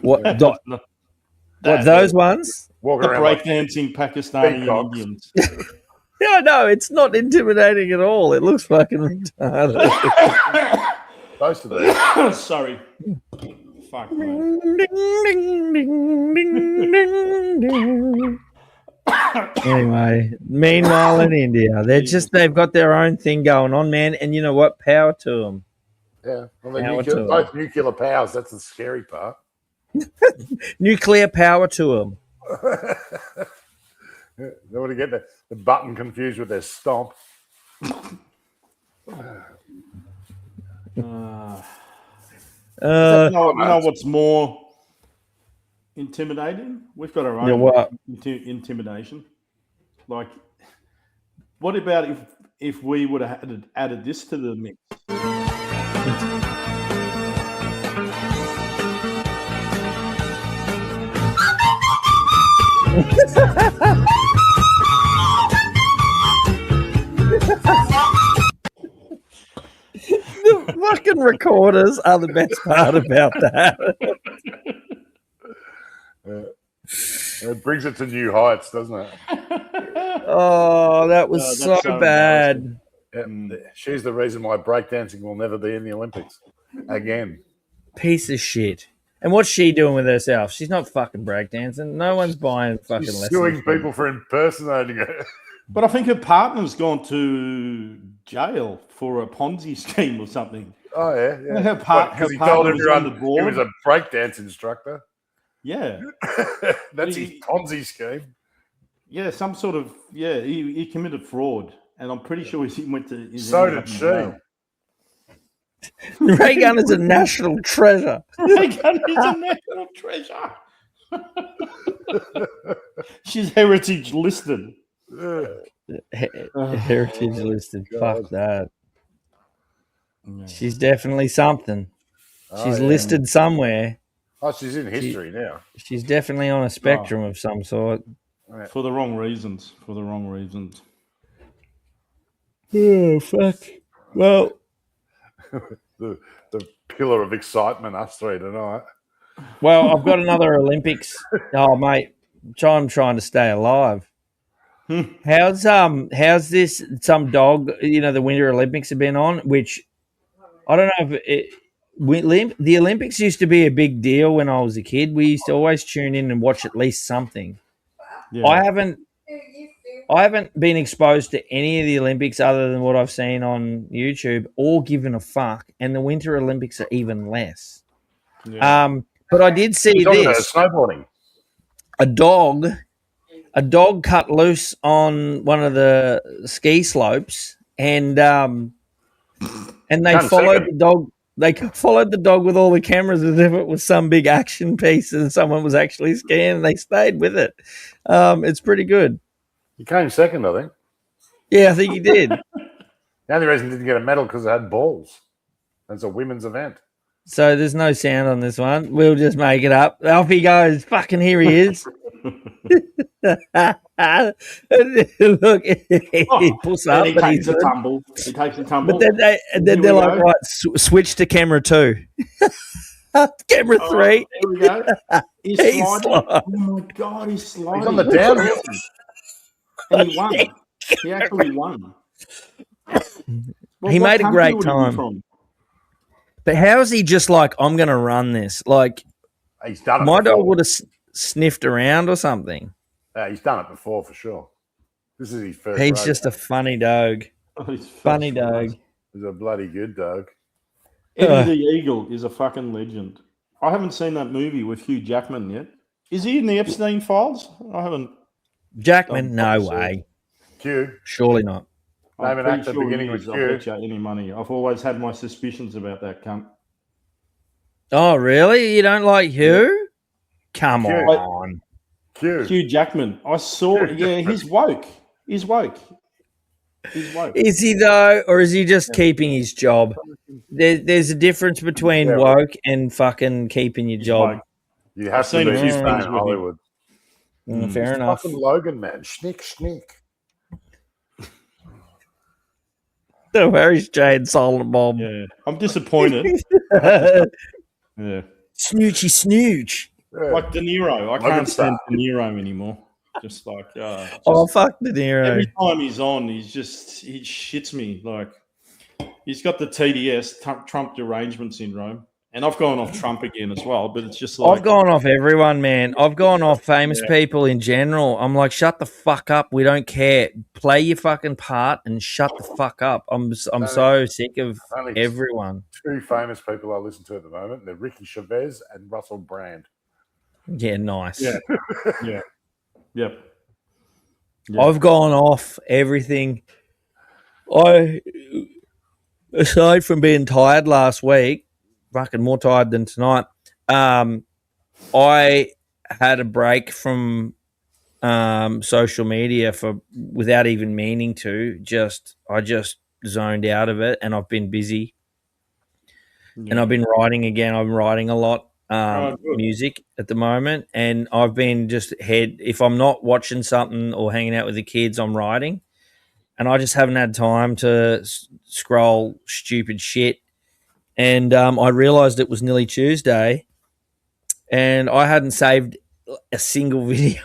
What? Those ones? The breakdancing Pakistani and Indians. Yeah, no, it's not intimidating at all. It looks fucking retarded. Most of them. Sorry. Fuck, Anyway, meanwhile in India, they've got their own thing going on, man. And you know what? Power to them. Yeah, well, both nuclear powers. That's the scary part. Nuclear power to them. They want to get the button confused with their stomp. You know what's more intimidating? We've got our own intimidation. Like, what about if we would have added this to the mix? The fucking recorders are the best part about that. It brings it to new heights, doesn't it? Oh, that was so bad. She's the reason why breakdancing will never be in the Olympics again. Piece of shit. And what's she doing with herself? She's not fucking breakdancing. No one's buying fucking lessons. Suing people for impersonating her. But I think her partner's gone to jail for a Ponzi scheme or something. Oh, yeah. Because he told everyone he was a breakdance instructor. Yeah. That's his Ponzi scheme. Yeah, some sort of, he committed fraud. And I'm pretty sure he went to... So did she. Ray Gunn is a national treasure. Ray Gunn is a national treasure. She's heritage listed. Heritage listed. Fuck that. She's definitely something. She's listed somewhere. Oh, she's in history now. She's definitely on a spectrum of some sort. For the wrong reasons. Oh, fuck. Well... the pillar of excitement, us three tonight. Well, I've got another Olympics. Oh, mate, I'm trying to stay alive. How's this? Some dog, the Winter Olympics have been on, which I don't know if the Olympics used to be a big deal when I was a kid. We used to always tune in and watch at least something. Yeah. I haven't been exposed to any of the Olympics other than what I've seen on YouTube or given a fuck. And the Winter Olympics are even less. Yeah. But I did see this. Snowboarding. A dog cut loose on one of the ski slopes and they followed the dog. They followed the dog with all the cameras as if it was some big action piece and someone was actually skiing, and they stayed with it. It's pretty good. He came second, I think. Yeah, I think he did. The only reason he didn't get a medal because it had balls. It's a women's event. So there's no sound on this one. We'll just make it up. Off he goes. Fucking here he is. Look, he pulls up. He takes a tumble. But then they're like, right, switch to camera 2. Camera 3. Here we go. He's sliding. Oh my God, he's sliding. He's on the downhill. And he won. He actually won. Well, he made a great time. But how is he just like, I'm going to run this? Like, he's done it. My dog would have sniffed around or something. He's done it before for sure. This is his first. He's just a funny dog. Funny dog. He's a bloody good dog. Eddie the Eagle is a fucking legend. I haven't seen that movie with Hugh Jackman yet. Is he in the Epstein files? I haven't. Jackman? No way. Q? Surely not. Name an actor beginning with Q. I'll bet you any money. I've always had my suspicions about that cunt. Oh, really? You don't like Hugh? Come on. Hugh Jackman. I saw. Yeah, he's woke. He's woke. He's woke. Is he though, or is he just keeping his job? There's a difference between woke and fucking keeping your job. Woke. You have to be to stay in Hollywood. Fair enough. Fucking Logan, man. Schnick. No worries, Jane Silent Bomb. Yeah, I'm disappointed. Yeah. Snooch. Like De Niro. I can't stand De Niro anymore. Just like, fuck De Niro. Every time he's on, he shits me. Like, he's got the TDS, Trump derangement syndrome. And I've gone off Trump again as well, but it's just like... I've gone off everyone, man. I've gone off famous people in general. I'm like, shut the fuck up. We don't care. Play your fucking part and shut the fuck up. I'm so sick of everyone. Two famous people I listen to at the moment. They're Ricky Chavez and Russell Brand. Yeah, nice. Yeah. Yep. I've gone off everything. Aside from being tired last week, fucking more tired than tonight, I had a break from social media without even meaning to. I just zoned out of it, and I've been busy. And I've been writing again. I'm writing a lot. Music at the moment, and I've been if I'm not watching something or hanging out with the kids, I'm writing, and I just haven't had time to scroll stupid shit. And I realized it was nearly Tuesday, and I hadn't saved a single video,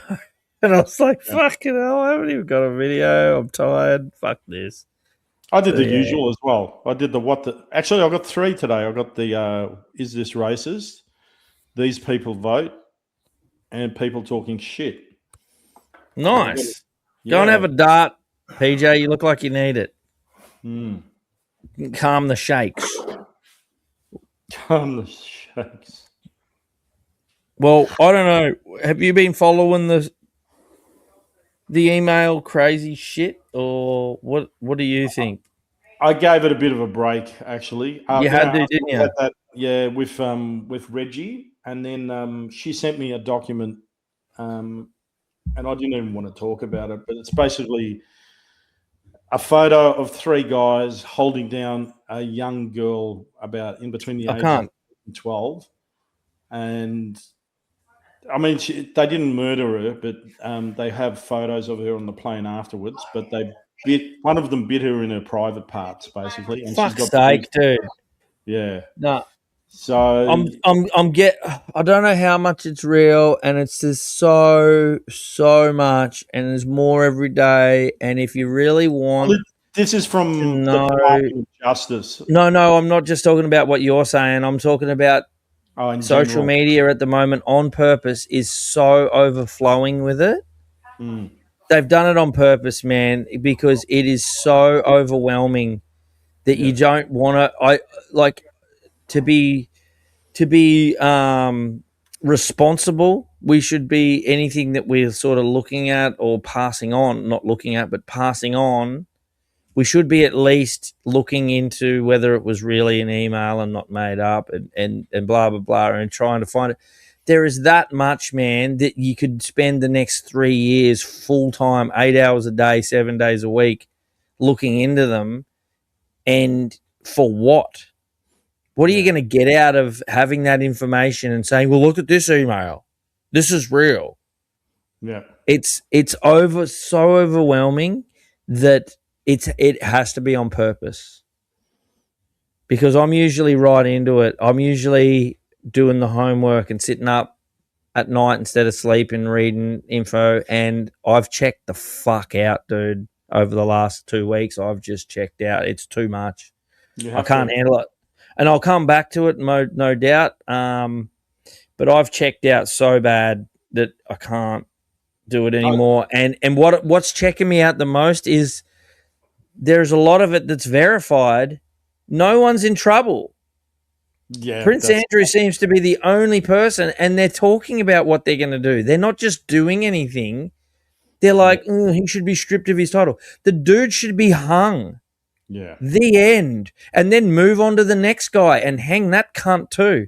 and I was like, fucking hell, I haven't even got a video. I'm tired. Fuck this. I did the usual as well. I did actually I got 3 today. I got the is this racist? These people vote, and people talking shit. Nice. Go and have a dart, PJ. You look like you need it. Calm the shakes. Calm the shakes. Well, I don't know. Have you been following the email crazy shit, or what? What do you think? I gave it a bit of a break, actually. You had to, didn't you? With Reggie. And then she sent me a document, and I didn't even want to talk about it, but it's basically a photo of 3 guys holding down a young girl about in between the ages of 12. And, I mean, they didn't murder her, but they have photos of her on the plane afterwards, but one of them bit her in her private parts, basically. And fuck's sake, dude. Yeah. No. So I don't know how much it's real, and it's just so much, and there's more every day. And if you really want, this is from the Department of Justice. No, I'm not just talking about what you're saying. I'm talking about social media at the moment on purpose is so overflowing with it. They've done it on purpose, man, because it is so overwhelming that you don't want to be responsible. We should be anything that we're sort of looking at or passing on, not looking at, but passing on. We should be at least looking into whether it was really an email and not made up and blah, blah, blah, and trying to find it. There is that much, man, that you could spend the next 3 years full time, 8 hours a day, 7 days a week, looking into them. And for what? What are you going to get out of having that information and saying, well, look at this email. This is real. Yeah. It's so overwhelming that it has to be on purpose. Because I'm usually right into it. I'm usually doing the homework and sitting up at night instead of sleeping, reading info. And I've checked the fuck out, dude. Over the last 2 weeks, I've just checked out. It's too much. I can't handle it. And I'll come back to it, no doubt. But I've checked out so bad that I can't do it anymore. And what's checking me out the most is there's a lot of it that's verified. No one's in trouble. Yeah, Prince Andrew seems to be the only person, and they're talking about what they're going to do. They're not just doing anything. They're like, he should be stripped of his title. The dude should be hung. Yeah. The end. And then move on to the next guy and hang that cunt too.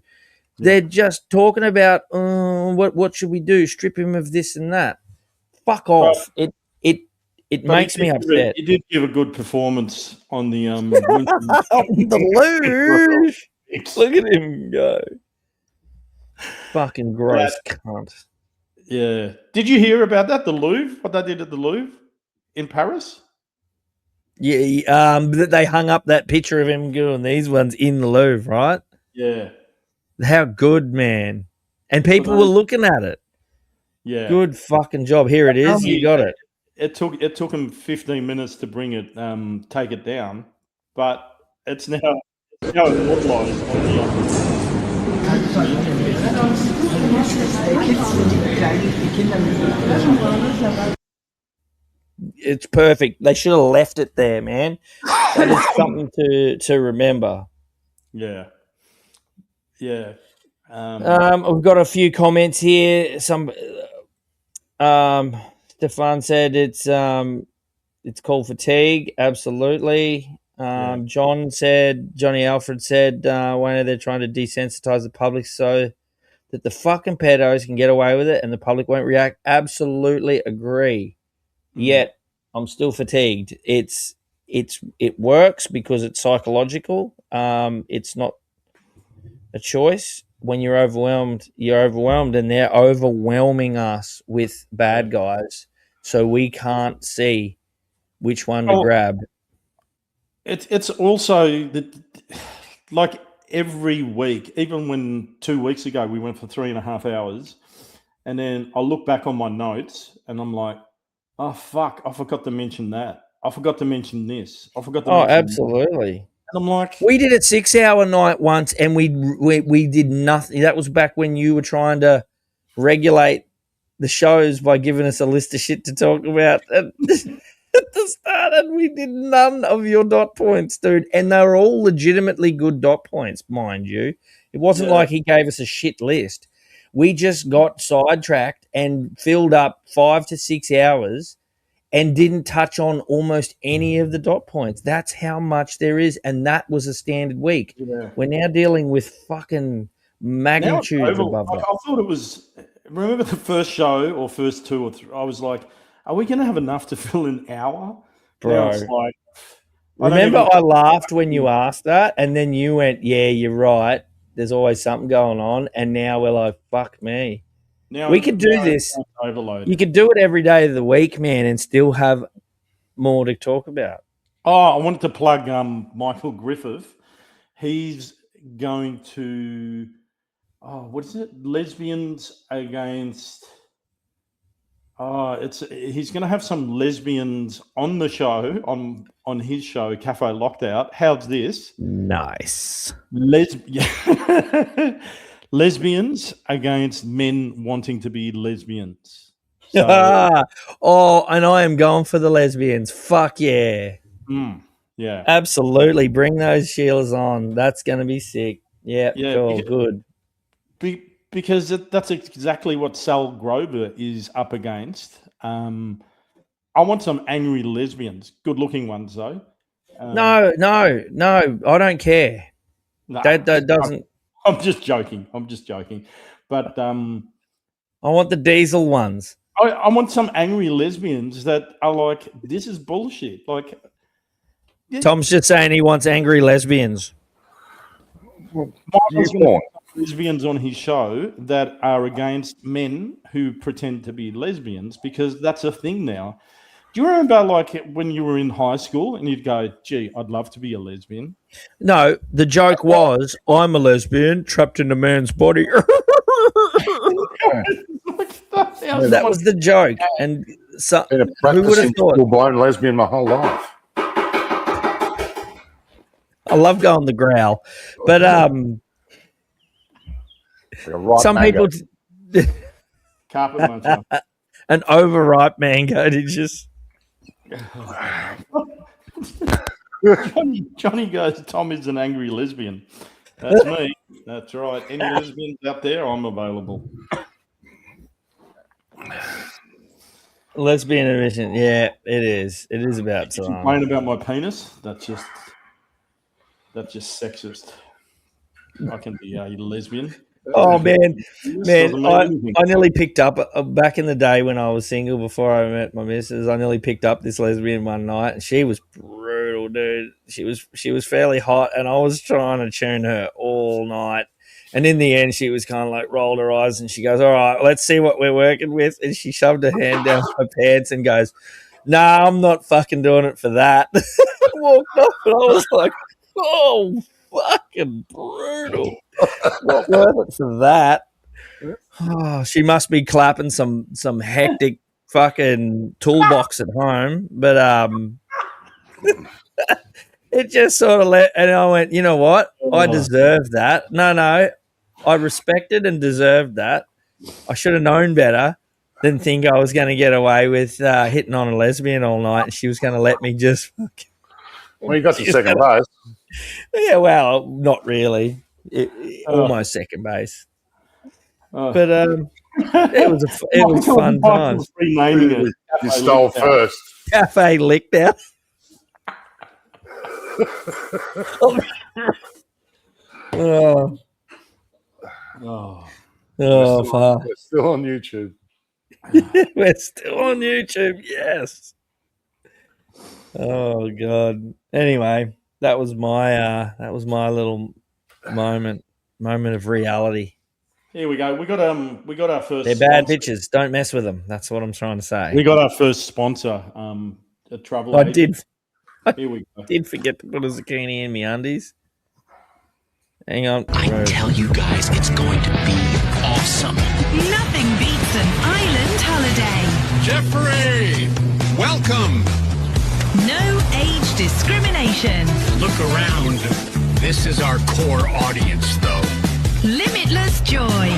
They're just talking about what should we do? Strip him of this and that. Fuck off! It makes me upset. He did give a good performance on the the Louvre. Look at him go! Fucking gross cunt. Yeah. Did you hear about that? The Louvre? What they did at the Louvre in Paris? Yeah. They hung up that picture of him doing these ones in the Louvre, right? Yeah. How good, man! And people were looking at it. Yeah. Good fucking job. Here it is. You got it. It took him 15 minutes to bring it, take it down, but it's now immortalised on the. It's perfect. They should have left it there, man. That is something to remember. Yeah. Yeah. We've got a few comments here. Stefan said it's called fatigue. Absolutely. Johnny Alfred said, when they're trying to desensitize the public so that the fucking pedos can get away with it and the public won't react. Absolutely agree. Yet I'm still fatigued. It works because it's psychological. It's not a choice. When you're overwhelmed, and they're overwhelming us with bad guys, so we can't see which one to grab. It's also that, like every week, even when 2 weeks ago we went for 3.5 hours, and then I look back on my notes and I'm like, oh fuck, I forgot to mention that. I forgot to mention this. I forgot to mention absolutely. That. And I'm like, we did a 6-hour night once, and we did nothing. That was back when you were trying to regulate the shows by giving us a list of shit to talk about at the start, and we did none of your dot points, dude. And they were all legitimately good dot points, mind you. It wasn't like he gave us a shit list. We just got sidetracked and filled up 5 to 6 hours and didn't touch on almost any of the dot points. That's how much there is, and that was a standard week. Yeah. We're now dealing with fucking magnitudes above that. I thought it was. Remember the first show or first 2 or 3? I was like, "Are we going to have enough to fill an hour?" Bro, now it's like, remember I laughed when you asked that, and then you went, "Yeah, you're right. There's always something going on," and now we're like, "Fuck me." Now we could do this. Overload. You could do it every day of the week, man, and still have more to talk about. Oh, I wanted to plug Michael Griffith. He's going to, what is it? Lesbians against. He's going to have some lesbians on the show, on his show, Cafe Locked-Out. How's this? Nice. Lesbians against men wanting to be lesbians. So, and I am going for the lesbians. Fuck yeah. Yeah. Absolutely. Bring those shields on. That's going to be sick. Yeah, cool. Good. Because that's exactly what Sal Grover is up against. I want some angry lesbians. Good-looking ones, though. No. I don't care. No, that doesn't... I'm just joking. But I want the diesel ones. I want some angry lesbians that are like, this is bullshit. Like, Tom's just saying he wants angry lesbians. Michael's going to have lesbians on his show that are against men who pretend to be lesbians, because that's a thing now. Do you remember, like, when you were in high school and you'd go, gee, I'd love to be a lesbian? No, the joke was, I'm a lesbian trapped in a man's body. That was the joke. And so, been a practicing full-blown lesbian my whole life. I love going the growl. But some people... Carpet muncher. An overripe mango to just... Johnny goes, Tom is an angry lesbian. That's me. That's right. Any lesbians out there, I'm available. Lesbian admission. Yeah, it is. It is about time. Complain about my penis? That's just sexist. I can be a lesbian. Oh man, I anything. nearly picked up back in the day when I was single before I met my missus. I nearly picked up this lesbian one night, and she was brutal, dude. She was fairly hot, and I was trying to tune her all night. And in the end, she was kind of like rolled her eyes, and she goes, "All right, let's see what we're working with." And she shoved her hand down my pants and goes, "Nah, I'm not fucking doing it for that." Walked off, and I was like, "Oh, fucking brutal." Not worth it for that. Oh, she must be clapping some hectic fucking toolbox at home, but it just sort of and I went, you know what? I deserve that. No, I respected and deserved that. I should have known better than think I was going to get away with hitting on a lesbian all night, and she was going to let me just. Well, you got to second base. Yeah, well, not really. Almost second base. But it was fun times. Renaming it. You stole first. Cafe licked out. Oh, fuck. We're still on YouTube. We're still on YouTube. Yes. Oh God. Anyway, that was my little moment of reality. Here we go. We got our first. They're bad bitches. Don't mess with them. That's what I'm trying to say. We got our first sponsor. A trouble. I did forget to put a zucchini in my undies. Hang on. I tell you guys, it's going to be awesome. Nothing beats an island holiday. Jeffrey, welcome. No age discrimination. Look around. This is our core audience, though. Limitless joy.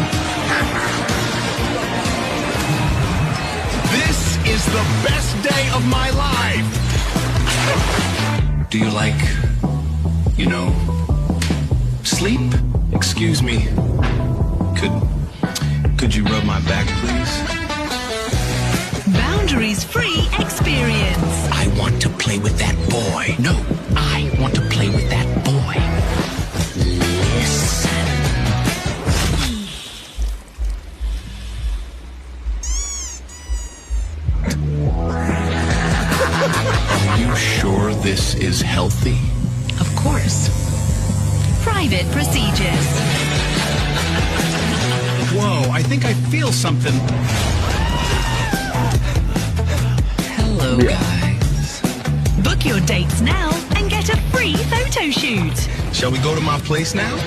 This is the best day of my life. Do you like, sleep? Excuse me. Could you rub my back, please? Boundaries-free experience. I want to play with that boy. No, I want to play with that boy. Listen. Are you sure this is healthy? Of course. Private procedures. Whoa, I think I feel something. Hello, guys. Book your dates now and get a free photo shoot. Shall we go to my place now?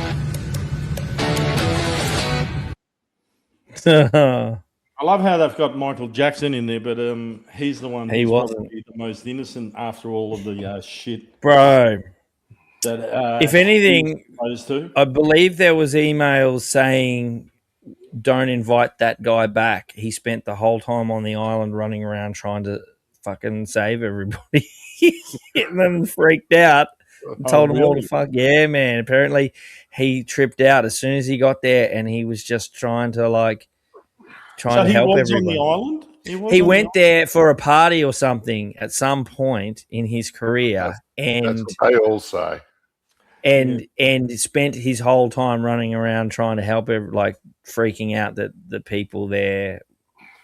I love how they've got Michael Jackson in there, but he's the one who's probably the most innocent after all of the shit. Bro. That, if anything, I believe there was emails saying don't invite that guy back. He spent the whole time on the island running around trying to fucking save everybody. And then freaked out and told them all to fuck. Yeah, man. Apparently he tripped out as soon as he got there, and he was just trying to help everyone. On the island? He went there for a party or something at some point in his career, that's what they all say. And spent his whole time running around trying to help, freaking out that the people there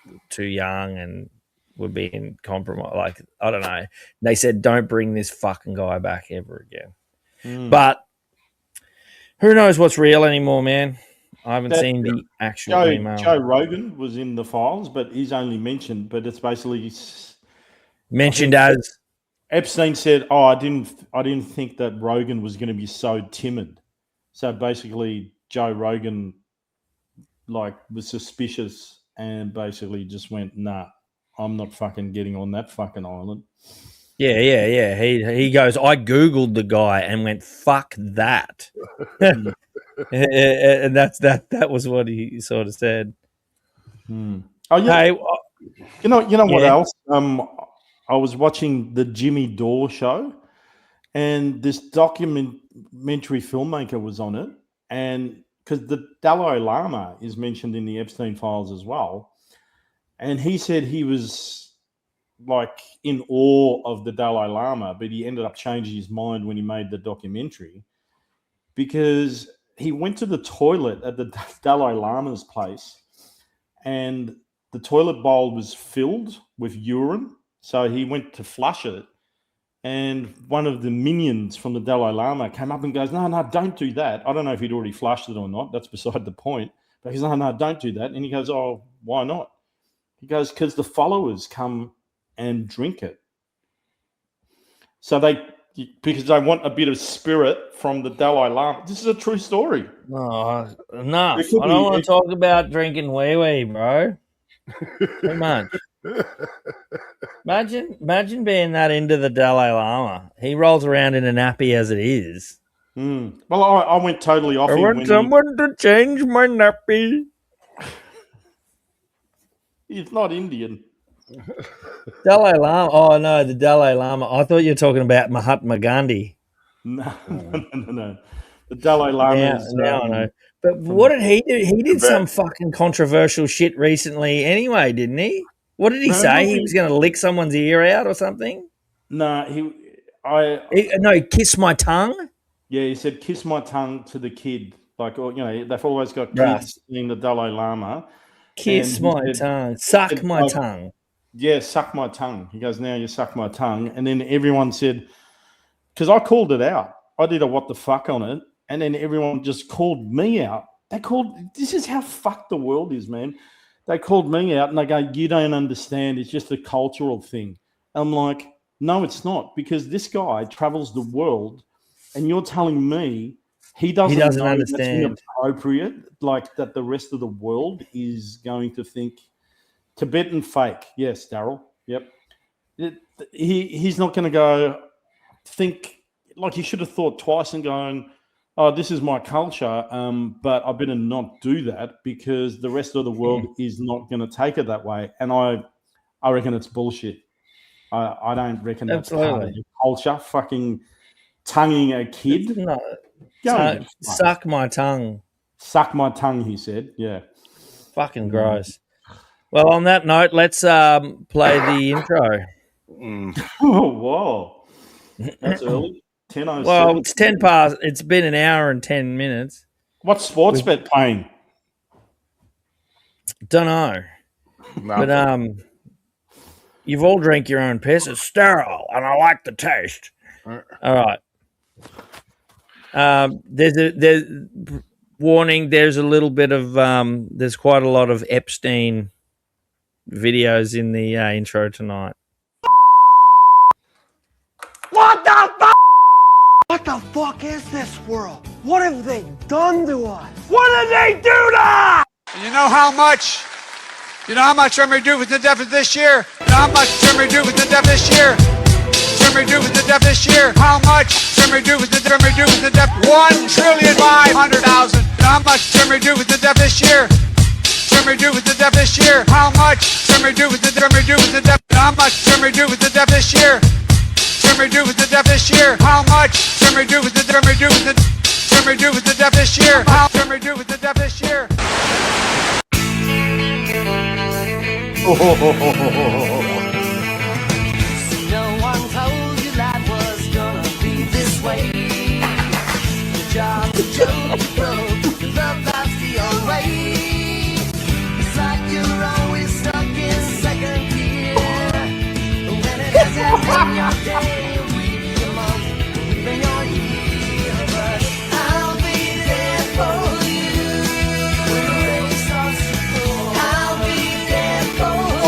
were too young and were being compromised. I don't know. They said, don't bring this fucking guy back ever again. But who knows what's real anymore, man? I haven't seen the actual email. Joe Rogan was in the files, but he's only mentioned, but it's basically mentioned as Epstein said, I didn't think that Rogan was going to be so timid. So basically Joe Rogan was suspicious and basically just went, nah, I'm not fucking getting on that fucking island. Yeah. He goes, I Googled the guy and went, fuck that. And that was what he sort of said. Oh yeah. Hey, you know what else? I was watching the Jimmy Dore show, and this documentary filmmaker was on it, and because the Dalai Lama is mentioned in the Epstein files as well, and he said he was in awe of the Dalai Lama, but he ended up changing his mind when he made the documentary because he went to the toilet at the Dalai Lama's place, and the toilet bowl was filled with urine. So he went to flush it, and one of the minions from the Dalai Lama came up and goes, no, don't do that. I don't know if he'd already flushed it or not. That's beside the point. But he goes, no, don't do that. And he goes, oh, why not? He goes, because the followers come and drink it. So because they want a bit of spirit from the Dalai Lama. This is a true story. Oh, enough. I don't want to talk about drinking wee-wee, bro. Too much. Imagine being that into the Dalai Lama. He rolls around in a nappy as it is. Well, I went totally off. I want someone to change my nappy. He's not Indian. Dalai Lama. Oh no, the Dalai Lama. I thought you were talking about Mahatma Gandhi. No. The Dalai Lama. Now I know. But what did he do? He did some fucking controversial shit recently anyway, didn't he? What did he say? He was going to lick someone's ear out or something? No, kiss my tongue? Yeah, he said, kiss my tongue to the kid. Like, they've always got kids in the Dalai Lama. Kiss my tongue. Suck my tongue. Yeah, suck my tongue. He goes, now you suck my tongue. And then everyone said, because I called it out. I did a what the fuck on it. And then everyone just called me out. This is how fucked the world is, man. They called me out and they go, you don't understand. It's just a cultural thing. I'm like, no, it's not. Because this guy travels the world and you're telling me he doesn't know understand. That's inappropriate, like that the rest of the world is going to think Tibetan fake. Yes, Daryl. Yep. He's not going to go think, like he should have thought twice and going, oh, this is my culture, but I better not do that because the rest of the world is not going to take it that way. And I reckon it's bullshit. I don't reckon that's part of the culture. Fucking tonguing a kid. No. Suck my tongue. Suck my tongue, he said. Yeah. Fucking gross. Well, on that note, let's play the intro. Oh, whoa. That's early. 10:07. Well, it's 10 past. It's been an hour and 10 minutes. What's Sportsbet playing? Don't know. But you've all drank your own piss. It's sterile, and I like the taste. All right. There's warning. There's a little bit of there's quite a lot of Epstein videos in the intro tonight. What the fuck? What the fuck is this world? What have they done to us? What did they do to us? You know how much Trump reduced with the deficit this year? You know how much Trump reduced with the deficit this year? Trump reduced with the deficit this year? How much Trump reduced with the deficit? $1,500,000,000. You know how much Trump reduced with the deficit this year? Trump reduced with the deficit this year? How much Trump reduced with the deficit? You know how much Trump reduced with the deficit this year? Trump reduced with the deficit this year? How much Trump reduced with the Trump reduced with the Trump reduced with the deficit this year? How Trump reduced with the deficit this year? No one told you life was gonna be this way. Your job's a joke, you broke. Love life's the old way. It's like you're always stuck in second gear. When it hasn't been your day, week, your month, even your year. But I'll be there for you when the rain starts to pour. I'll be there for you.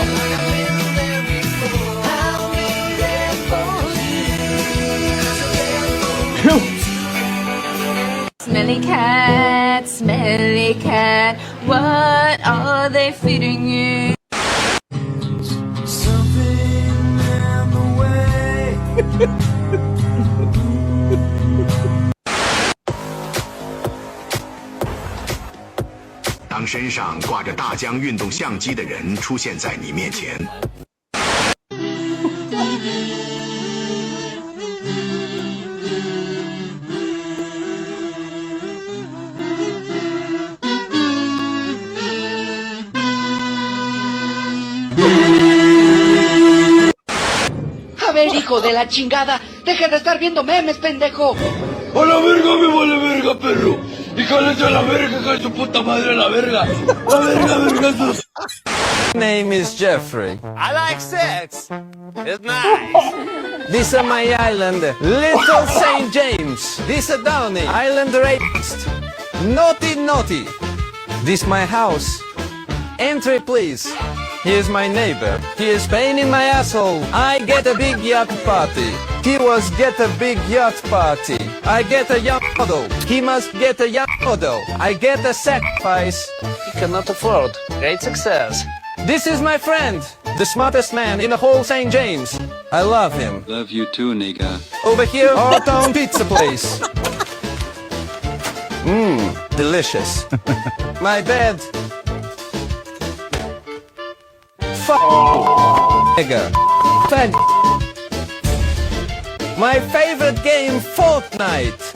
Like I've been there before. I'll be there for you. Smelly cat, what are they feeding you? Something in the way. 当身上挂着大疆运动相机的人出现在你面前。A ver, hijo de la chingada, deja de estar viendo memes, pendejo. ¡A la verga, me vale verga, perro! ¡Y cálate a la verga, con su puta madre, la verga! ¡La verga, verga! Name is Jeffrey. I like sex. It's nice. This is my island, Little St. James. This is Downey, Island Rapist. Naughty, naughty. This my house. Entry, please. Here's my neighbor. He is pain in my asshole. I get a big yacht party. He was get a big yacht party. I get a yacht model. He must get a yacht model. I get a sacrifice. He cannot afford. Great success. This is my friend, the smartest man in the whole St. James. I love him. Love you too, nigga. Over here, our town pizza place. Mmm, delicious. My bed. Fuck. Nigga. Fag. My favorite game, Fortnite.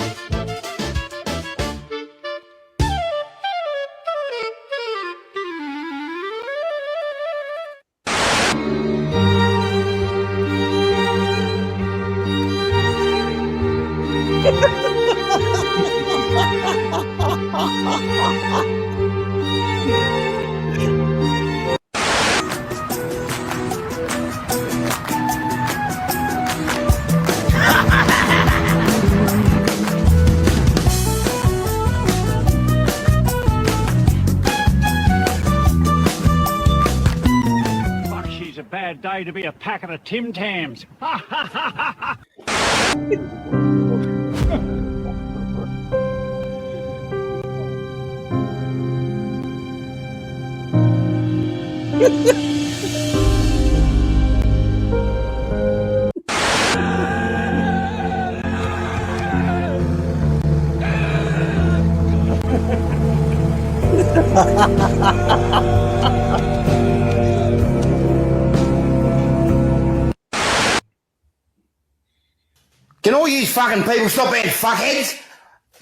She's a bad day to be a packet of Tim Tams. Can all you fucking people stop being fuckheads?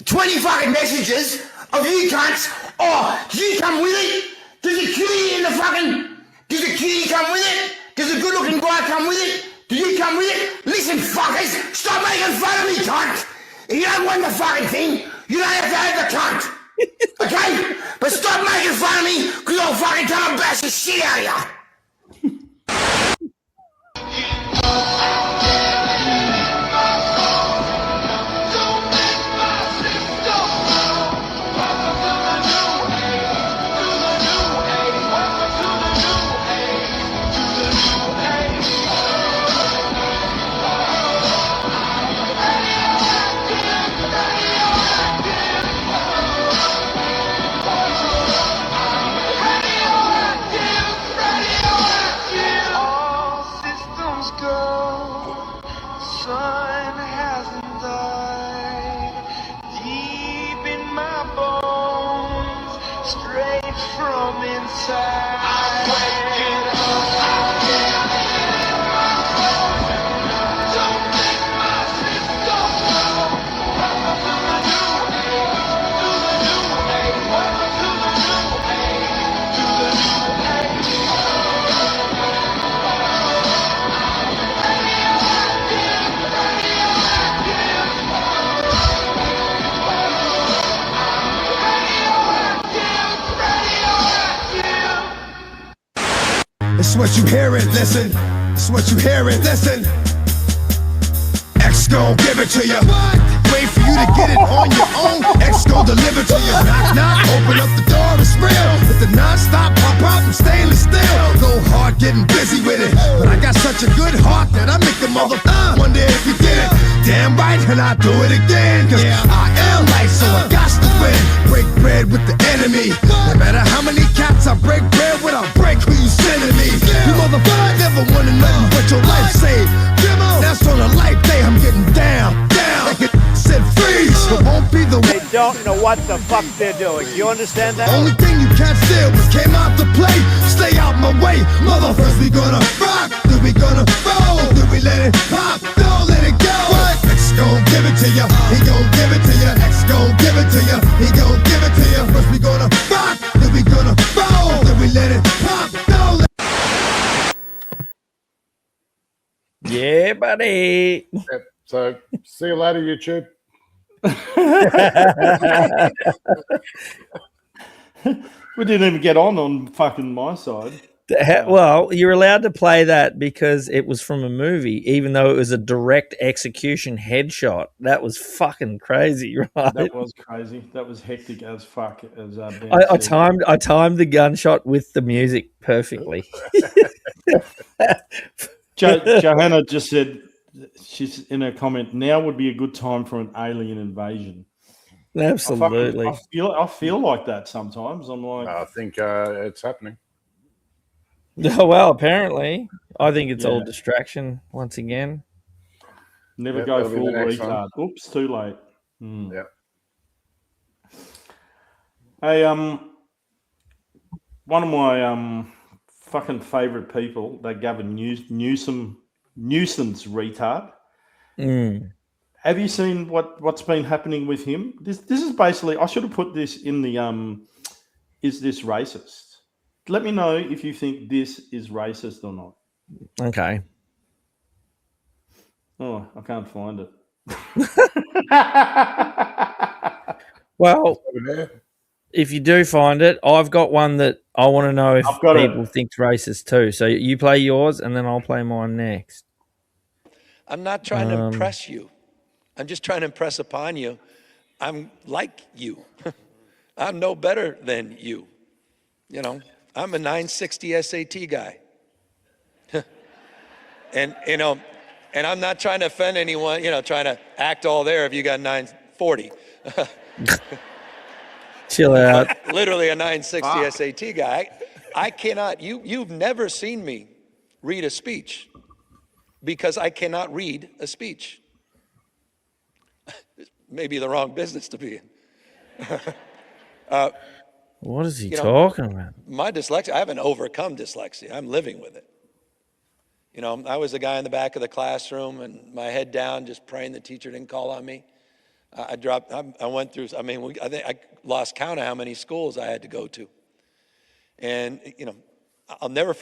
20 fucking messages of you cunts. Oh, you come with it? Does the cutie in the fucking... Does the cutie come with it? Does the good looking guy come with it? Do you come with it? Listen, fuckers, stop making fun of me, cunt. If you don't want the fucking thing, you don't have to have the cunt. Okay? But stop making fun of me, because I'll fucking come and bash the shit out of you. It's what you hearing, listen. It's what you hearing, listen. X gon' give it to you. Wait for you to get it on your own. X gon' deliver to you. Knock, knock, open up the door, it's real. With the non-stop pop out from stainless steel. Go hard, getting busy with it. But I got such a good heart that I make the mother wonder if you did it. Damn right, and I do it again. Cause I am light, so I got to win. Break bread with the enemy. No matter how many cats I break bread with, I'll break who you sending me. You motherfucker never wanted nothing but your life saved. That's on a life day, I'm getting down, down. Like it said freeze, it won't be the way. They don't know what the fuck they're doing. You understand that? Only thing you can't steal was came out to play. Stay out my way, motherfuckers. We gonna rock, then we gonna roll, then we let it pop, don't let it go. What? X gon' give it to ya, he gon' give it to ya. X gon' give it to ya, he gon' give it to ya. First we gonna rock, then we gonna roll, then we let it pop, don't let. Yeah, buddy. Yep. So see you later, YouTube. We didn't even get on fucking my side. Well, you're allowed to play that because it was from a movie, even though it was a direct execution headshot. That was fucking crazy, right? That was crazy. That was hectic as fuck. As Ben I said. timed the gunshot with the music perfectly. Johanna just said, she's in her comment, now would be a good time for an alien invasion. Absolutely. I feel like that sometimes. I'm like, I think it's happening. Oh, well, apparently. I think it's all distraction once again. Never go full retard. Oops, too late. Yeah. Hey, one of my fucking favourite people, that Gavin Newsom's retard. Have you seen what's been happening with him? This is basically, I should have put this in the is this racist? Let me know if you think this is racist or not. Okay. Oh, I can't find it. Well, if you do find it, I've got one that I want to know if people think racist too. So you play yours and then I'll play mine next. I'm not trying to impress you. I'm just trying to impress upon you. I'm like you. I'm no better than you. You know, I'm a 960 SAT guy. And, you know, and I'm not trying to offend anyone, you know, trying to act all there if you got 940. Chill out. Literally a 960 SAT guy. I cannot, you've never seen me read a speech because I cannot read a speech. Maybe the wrong business to be in. What is he talking about? My dyslexia, I haven't overcome dyslexia. I'm living with it. You know, I was the guy in the back of the classroom and my head down, just praying the teacher didn't call on me. I went through, I mean, I think I lost count of how many schools I had to go to. And, you know, I'll never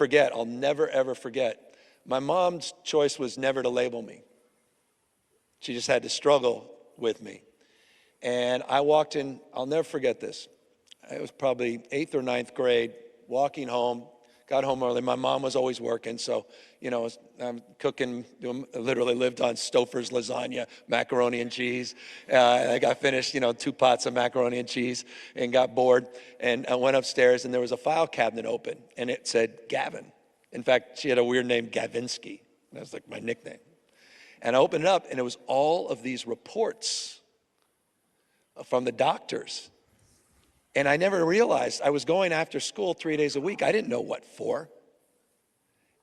ever forget. My mom's choice was never to label me. She just had to struggle with me. And I walked in, I'll never forget this. It was probably 8th or 9th grade, walking home, got home early. My mom was always working, so, you know, I'm cooking, literally lived on Stouffer's lasagna, macaroni and cheese. I got finished, you know, 2 pots of macaroni and cheese and got bored. And I went upstairs and there was a file cabinet open and it said Gavin. In fact, she had a weird name, Gavinsky. That was like my nickname. And I opened it up and it was all of these reports from the doctors. And I never realized I was going after school 3 days a week. I didn't know what for.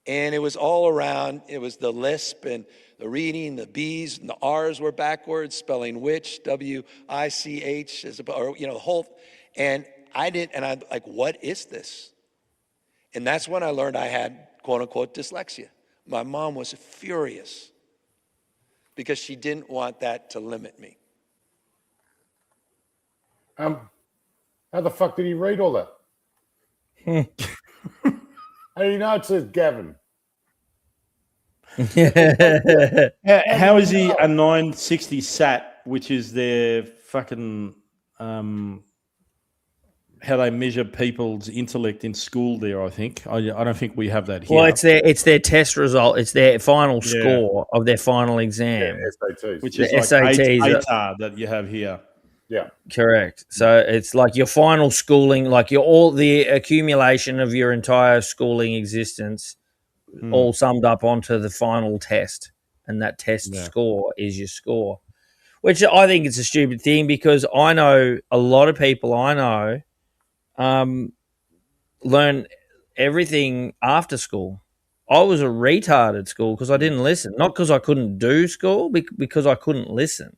And it was all around, it was the lisp and the reading, the B's and the R's were backwards, spelling which, W-I-C-H, or, you know, the whole, and I'm like, what is this? And that's when I learned I had, quote unquote, dyslexia. My mom was furious because she didn't want that to limit me. How the fuck did he read all that? How do you know it says Gavin? How is he a 960 SAT, which is their fucking how they measure people's intellect in school there, I think. I don't think we have that here. Well, it's their test result. It's their final score of their final exam. Yeah, SATs. Which is like ATAR that you have here. Yeah. Correct. So it's like your final schooling, like all the accumulation of your entire schooling existence all summed up onto the final test. And that test score is your score, which I think is a stupid thing because I know a lot of people learn everything after school. I was a retard at school because I didn't listen, not because I couldn't do school, because I couldn't listen.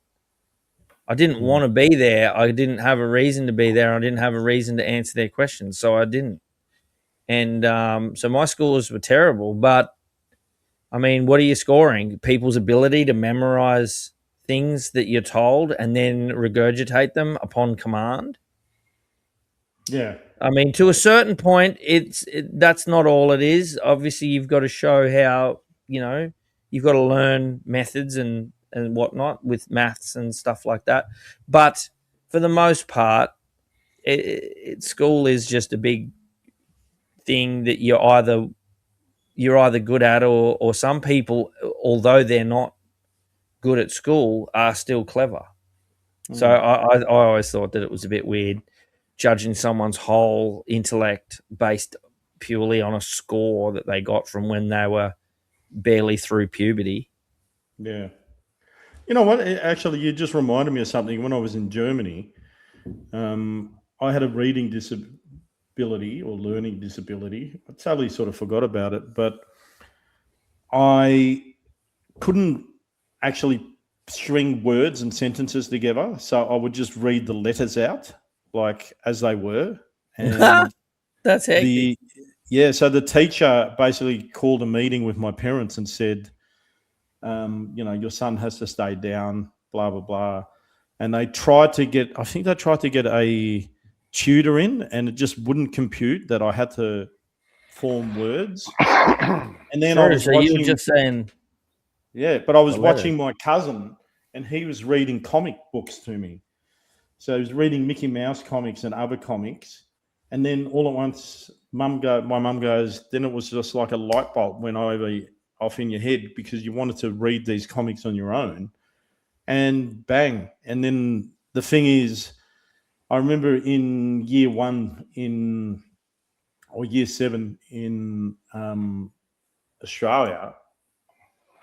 I didn't want to be there. I didn't have a reason to be there. I didn't have a reason to answer their questions, so I didn't. And so my scores were terrible. But, I mean, what are you scoring? People's ability to memorize things that you're told and then regurgitate them upon command? Yeah. I mean, to a certain point, that's not all it is. Obviously, you've got to show how, you know, you've got to learn methods and and whatnot with maths and stuff like that. But for the most part, school is just a big thing that you're either good at, or some people, although they're not good at school, are still clever. So I always thought that it was a bit weird judging someone's whole intellect based purely on a score that they got from when they were barely through puberty. Yeah. You know what? Actually, you just reminded me of something. When I was in Germany, I had a reading disability or learning disability. I totally sort of forgot about it, but I couldn't actually string words and sentences together. So I would just read the letters out like as they were. And that's hectic. So the teacher basically called a meeting with my parents and said, your son has to stay down, blah, blah, blah. And I think they tried to get a tutor in, and it just wouldn't compute that I had to form words. And then I was so you were just saying... Yeah, but I was watching my cousin, and he was reading comic books to me. So he was reading Mickey Mouse comics and other comics. And then all at once, my mum goes, then it was just like a light bulb went off in your head because you wanted to read these comics on your own. And bang. And then the thing is, I remember in year 1 or year 7 in Australia,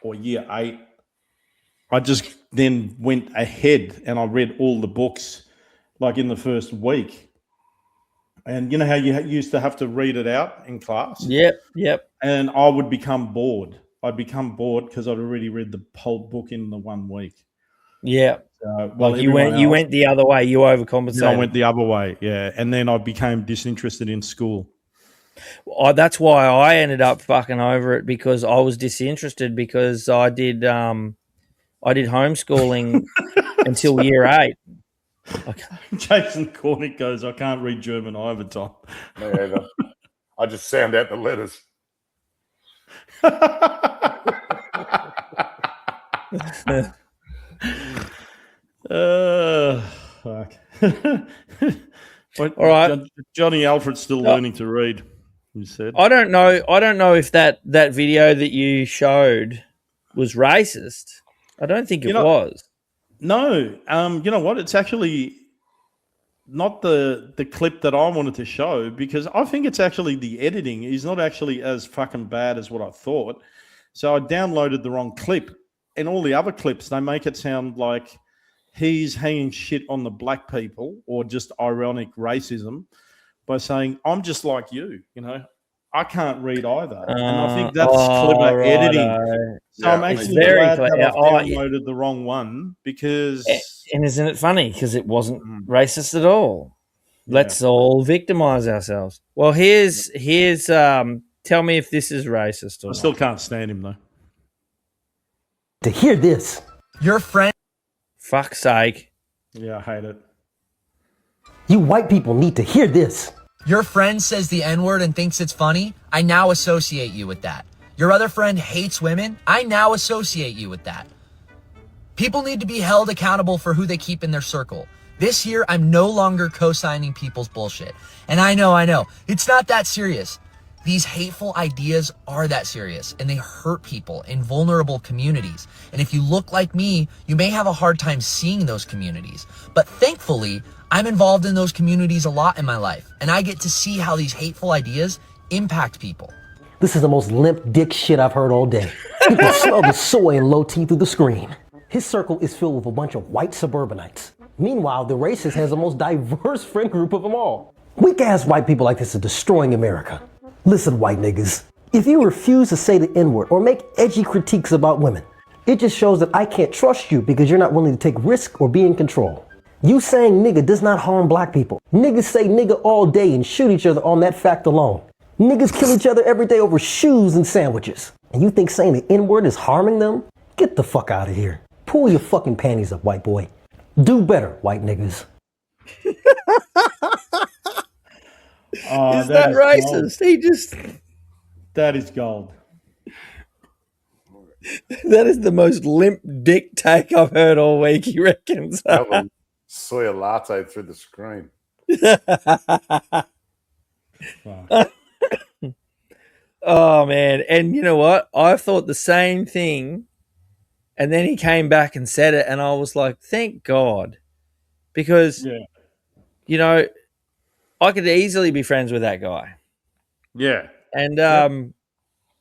or year 8, I just then went ahead and I read all the books like in the first week. And you know how you used to have to read it out in class? Yep. And I would become bored. I'd become bored because I'd already read the whole book in the 1 week. Yeah. Well, you went the other way. You overcompensated. I went the other way, yeah. And then I became disinterested in school. That's why I ended up fucking over it, because I was disinterested, because I did homeschooling until year 8. Jason Cornick goes, I can't read German either, Tom. Me either. I just sound out the letters. Fuck. All right. Johnny Alfred's still learning to read, you said. I don't know if that video that you showed was racist. I don't think it was. No. You know what? It's actually not the clip that I wanted to show, because I think it's actually the editing is not actually as fucking bad as what I thought. So I downloaded the wrong clip, and all the other clips, they make it sound like he's hanging shit on the black people or just ironic racism by saying, I'm just like you, I can't read either. And I think that's clever editing. So I'm actually glad that I've downloaded the wrong one, because... And isn't it funny? Because it wasn't racist at all. Yeah. Let's all victimize ourselves. Well, here's tell me if this is racist or not. I still can't stand him, though. To hear this, your friend... Fuck's sake. Yeah, I hate it. You white people need to hear this. Your friend says the N-word and thinks it's funny. I now associate you with that. Your other friend hates women. I now associate you with that. People need to be held accountable for who they keep in their circle. This year, I'm no longer co-signing people's bullshit. And I know, it's not that serious. These hateful ideas are that serious, and they hurt people in vulnerable communities. And if you look like me, you may have a hard time seeing those communities. But thankfully, I'm involved in those communities a lot in my life, and I get to see how these hateful ideas impact people. This is the most limp dick shit I've heard all day. You can smell the soy and low tea through the screen. His circle is filled with a bunch of white suburbanites. Meanwhile, the racist has the most diverse friend group of them all. Weak-ass white people like this are destroying America. Listen, white niggas, if you refuse to say the N-word or make edgy critiques about women, it just shows that I can't trust you because you're not willing to take risk or be in control. You saying nigga does not harm black people. Niggas say nigga all day and shoot each other on that fact alone. Niggas kill each other every day over shoes and sandwiches. And you think saying the N-word is harming them? Get the fuck out of here. Pull your fucking panties up, white boy. Do better, white niggas. Is that racist? Gold. That is gold. That is the most limp dick take I've heard all week, he reckons. That one soy latte through the screen. Oh, man. And you know what? I thought the same thing. And then he came back and said it. And I was like, thank God. Because, you know, I could easily be friends with that guy. Yeah. And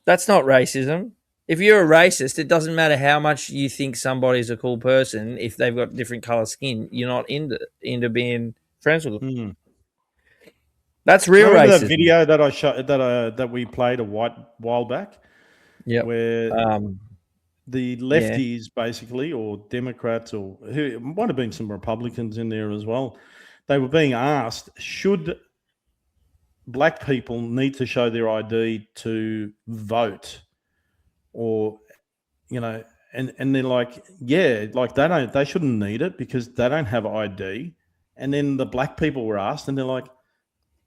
that's not racism. If you're a racist, it doesn't matter how much you think somebody's a cool person. If they've got different color skin, you're not into being friends with them. That's real Remember racism. that video that I shot that we played a while back? Yeah. Where the lefties basically, or Democrats, or who might have been some Republicans in there as well, they were being asked, should black people need to show their ID to vote? Or, you know, and they're like, yeah, like they shouldn't need it because they don't have ID. And then the black people were asked, and they're like,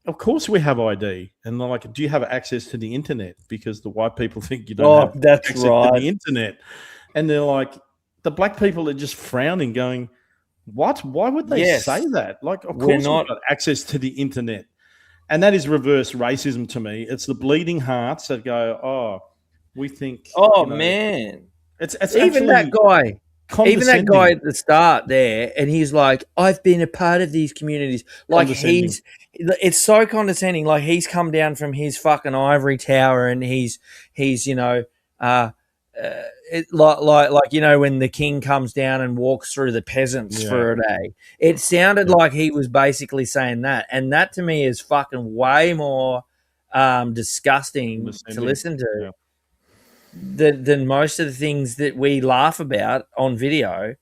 of course we have ID. And they're like, do you have access to the internet? Because the white people think you don't have access to the internet. And they're like, the black people are just frowning, going, what? Why would they say that? Like, of course we've got access to the internet. And that is reverse racism to me. It's the bleeding hearts that go, oh, we think. Oh, you know, man. It's even that guy. Even that condescending. guy at the start there, and he's like, I've been a part of these communities. Like it's so condescending. Like he's come down from his fucking ivory tower, and he's you know, like you know when the king comes down and walks through the peasants for a day. It sounded like he was basically saying that, and that to me is fucking way more disgusting to listen to. Than most of the things that we laugh about on video,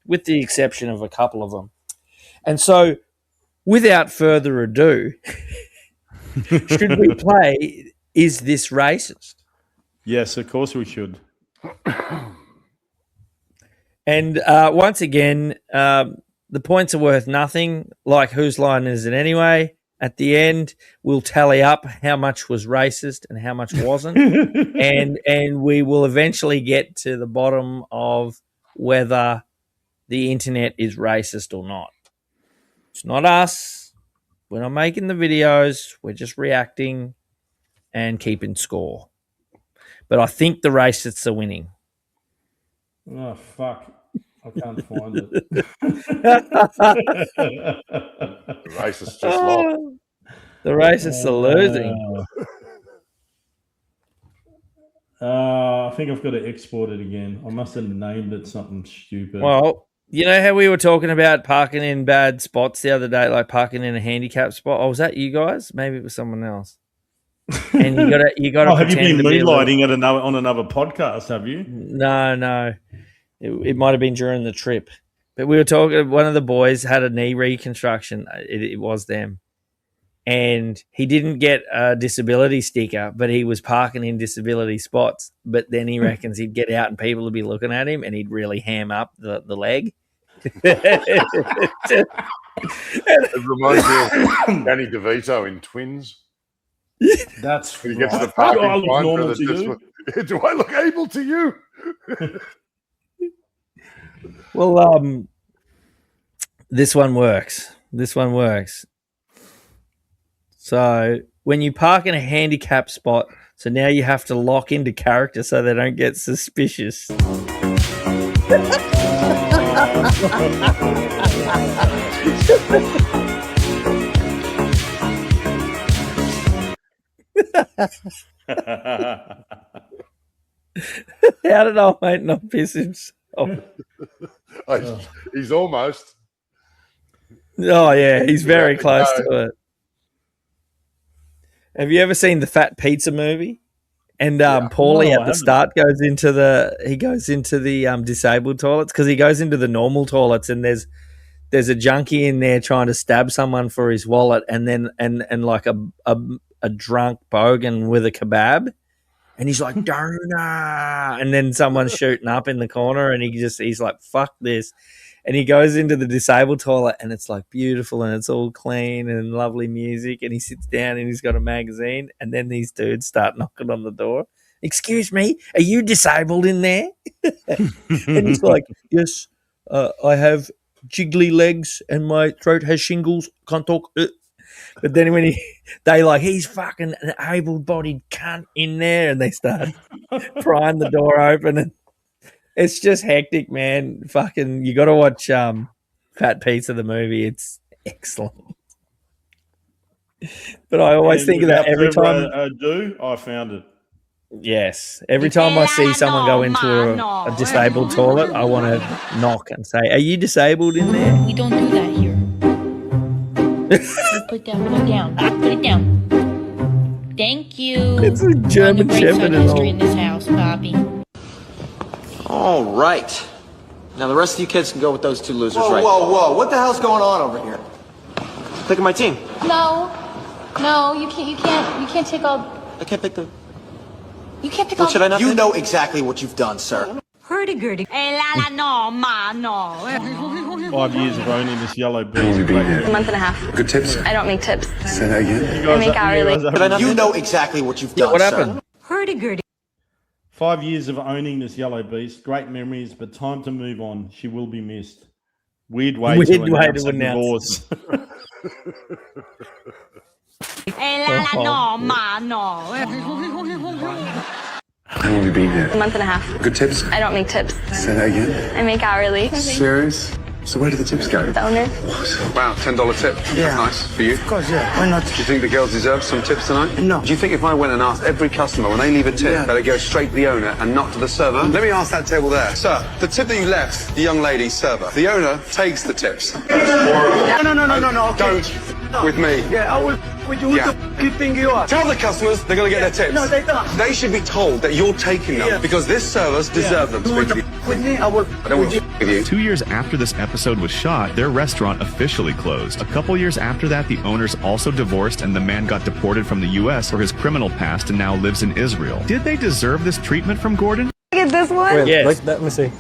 with the exception of a couple of them. And so, without further ado, should we play Is This Racist? Yes, of course we should. And once again, the points are worth nothing. Like, whose line is it anyway? At the end, we'll tally up how much was racist and how much wasn't, and we will eventually get to the bottom of whether the internet is racist or not. It's not us. We're not making the videos. We're just reacting and keeping score. But I think the racists are winning. Oh, fuck. I can't find it. The racists just lost. The racists are losing. I think I've got to export it again. I must have named it something stupid. Well, you know how we were talking about parking in bad spots the other day, like parking in a handicap spot? Oh, was that you guys? Maybe it was someone else. And you got to have you been moonlighting on another podcast, have you? No. It might have been during the trip. But we were talking, one of the boys had a knee reconstruction. It was them. And he didn't get a disability sticker, but he was parking in disability spots. But then he reckons he'd get out and people would be looking at him and he'd really ham up the leg. It reminds me of Danny DeVito in Twins. That's he gets the parking fine for the do I look able to you? Well, this one works. So when you park in a handicap spot, so now you have to lock into character so they don't get suspicious. How did old mate not piss himself? He's almost. Oh, yeah, he's very close to it. Have you ever seen the Fat Pizza movie? And Paulie at the start goes into the disabled toilets because he goes into the normal toilets and there's a junkie in there trying to stab someone for his wallet and then and like a drunk bogan with a kebab. And he's like, donor. And then someone's shooting up in the corner and he's like, fuck this. And he goes into the disabled toilet and it's like beautiful and it's all clean and lovely music. And he sits down and he's got a magazine. And then these dudes start knocking on the door. excuse me, are you disabled in there? And he's like, yes, I have jiggly legs and my throat has shingles, can't talk. But then when he's fucking an able-bodied cunt in there, and they start prying the door open, and it's just hectic, man. Fucking, you got to watch Fat Piece of the movie. It's excellent. But I always think of that every time. I found it. Yes, every time I see someone go into a disabled toilet, I want to knock and say, "Are you disabled in there?" We don't do that here. Put it down. Put it down. Thank you. It's a German Shepherd and all. In this house, Bobby. All right. Now the rest of you kids can go with those two losers, Whoa, right? whoa! What the hell's going on over here? Pick my team. No, you can't take all. I can't pick the. You can't pick What all. should I not? You pick? know exactly what you've done, sir. Hurdy-gurdy. no, ma, no. 5 years of owning this yellow beast. A month and a half. Good tips? I don't make tips. Say that again. I make hourly. You know exactly what you've done, what sir. happened? Hurdy-gurdy. 5 years of owning this yellow beast. Great memories, but time to move on. She will be missed. Weird way to announce a divorce. no, ma, no. How long have you been here? A month and a half. Good tips? I don't make tips. Say that again. I make hourly. Serious? So where do the tips go? The owner. Wow, $10 tip. Yeah. That's nice for you. Of course, yeah. Why not? Do you think the girls deserve some tips tonight? No. Do you think if I went and asked every customer when they leave a tip, that it goes straight to the owner and not to the server? Let me ask that table there. Sir, the tip that you left, the young lady server, the owner takes the tips. No. Okay. Don't with me. Yeah, I will. With you, Yeah. who do you think you are? Tell the customers they're going to get their tips. No, they don't. They should be told that you're taking them because this servers deserve them. With me, I will. I don't want to with you. 2 years after this episode was shot, their restaurant officially closed. A couple years after that, the owners also divorced and the man got deported from the U.S. for his criminal past and now lives in Israel. Did they deserve this treatment from Gordon? Get this one? Wait, yes. Let me see.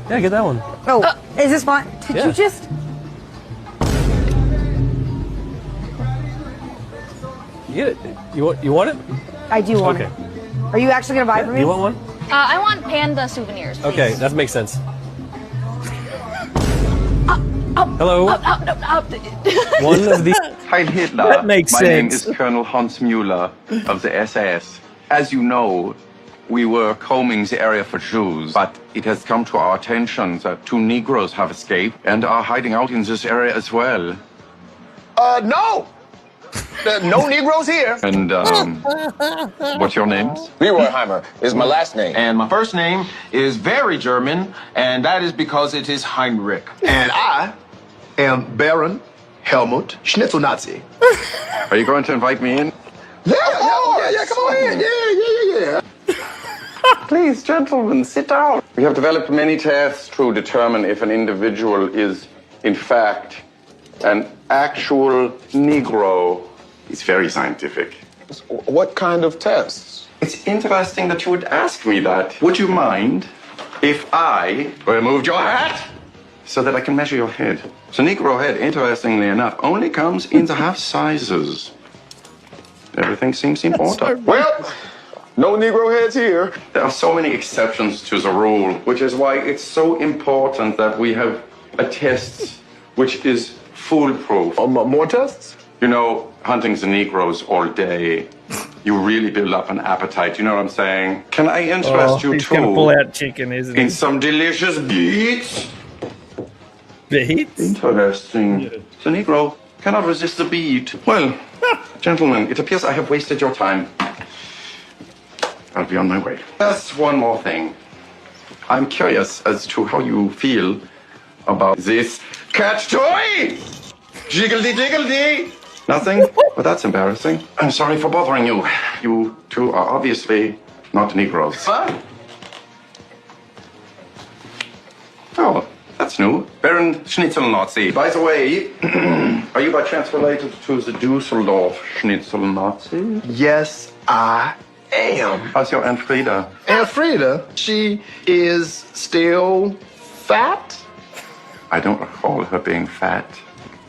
Yeah, get that one. Oh, is this fine? Did you just... You get it. You want it? I do want it. Are you actually going to buy it for me? You want one? I want panda souvenirs, please. Okay, that makes sense. Hello? One of the... Heil Hitler. That makes My sense. name is Colonel Hans Müller of the SAS. As you know, we were combing the area for Jews, but it has come to our attention that 2 Negroes have escaped and are hiding out in this area as well. No! No Negroes here. And, what's your name? Leroyheimer is my last name. And my first name is very German, and that is because it is Heinrich. And I am Baron Helmut Schnitzelnazi. Are you going to invite me in? Yeah, come on in. Yeah. Please, gentlemen, sit down. We have developed many tests to determine if an individual is, in fact, an actual Negro. It's very scientific. What kind of tests? It's interesting that you would ask me that. Would you mind if I removed your hat so that I can measure your head? The Negro head, interestingly enough, only comes in the half sizes. Everything seems important. Well, no Negro heads here. There are so many exceptions to the rule, which is why it's so important that we have a test which is foolproof. More tests? You know, hunting the Negroes all day, you really build up an appetite. You know what I'm saying? Can I interest you he's too? gonna pull out chicken, isn't he? In some delicious beets. Beets? Interesting. The Negro cannot resist the beet. Well, gentlemen, it appears I have wasted your time. I'll be on my way. Just one more thing. I'm curious as to how you feel about this cat toy. Jiggledy. Nothing? Well, that's embarrassing. I'm sorry for bothering you. You two are obviously not Negroes. Huh? Oh, that's new. Baron Schnitzelnazi. By the way, are you by chance related to the Dusseldorf Schnitzelnazi? Yes, I am. How's your Aunt Frida? Aunt Frida, she is still fat? I don't recall her being fat.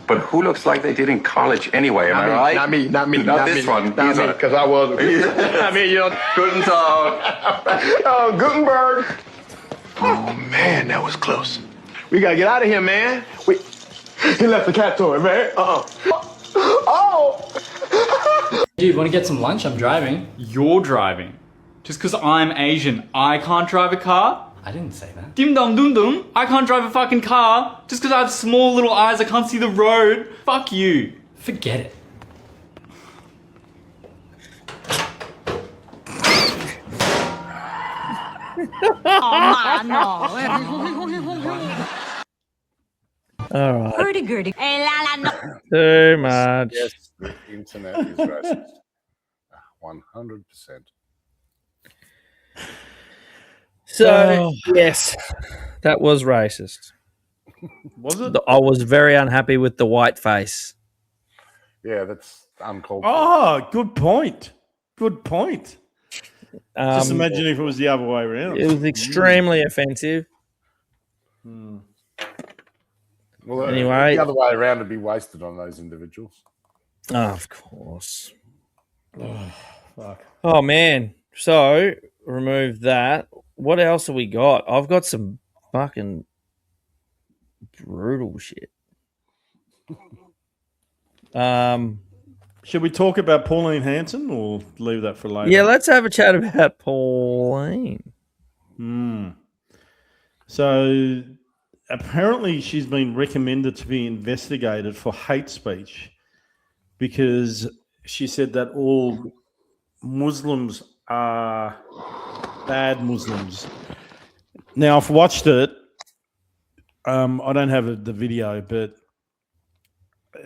But who looks like they did in college anyway? Am I right? Not me. Not this one. Not me, because I was. I mean, you know. Guten Tag. Oh, Gutenberg. Oh, man, that was close. We got to get out of here, man. He left the cat toy, man. Oh. Dude, want to get some lunch? I'm driving. You're driving. Just because I'm Asian, I can't drive a car? I didn't say that. Dim dum dum dum. I can't drive a fucking car. Just because I have small little eyes, I can't see the road. Fuck you. Forget it. Oh, no. All right. Hurdy-gurdy. Too much. Yes, the internet is racist. 100%. So, yes, that was racist. Was it? I was very unhappy with the white face. Yeah, that's uncalled for. Oh, good point. Good point. Just Um, imagine if it was the other way around. It was extremely offensive. Well, Anyway. the other way around would be wasted on those individuals. Oh, of course. Oh, fuck. Oh, man. So, remove that. What else have we got? I've got some fucking brutal shit. Should we talk about Pauline Hanson or leave that for later? Yeah, let's have a chat about Pauline. So apparently she's been recommended to be investigated for hate speech because she said that all Muslims are bad Muslims. Now, I've watched it. I don't have the video, but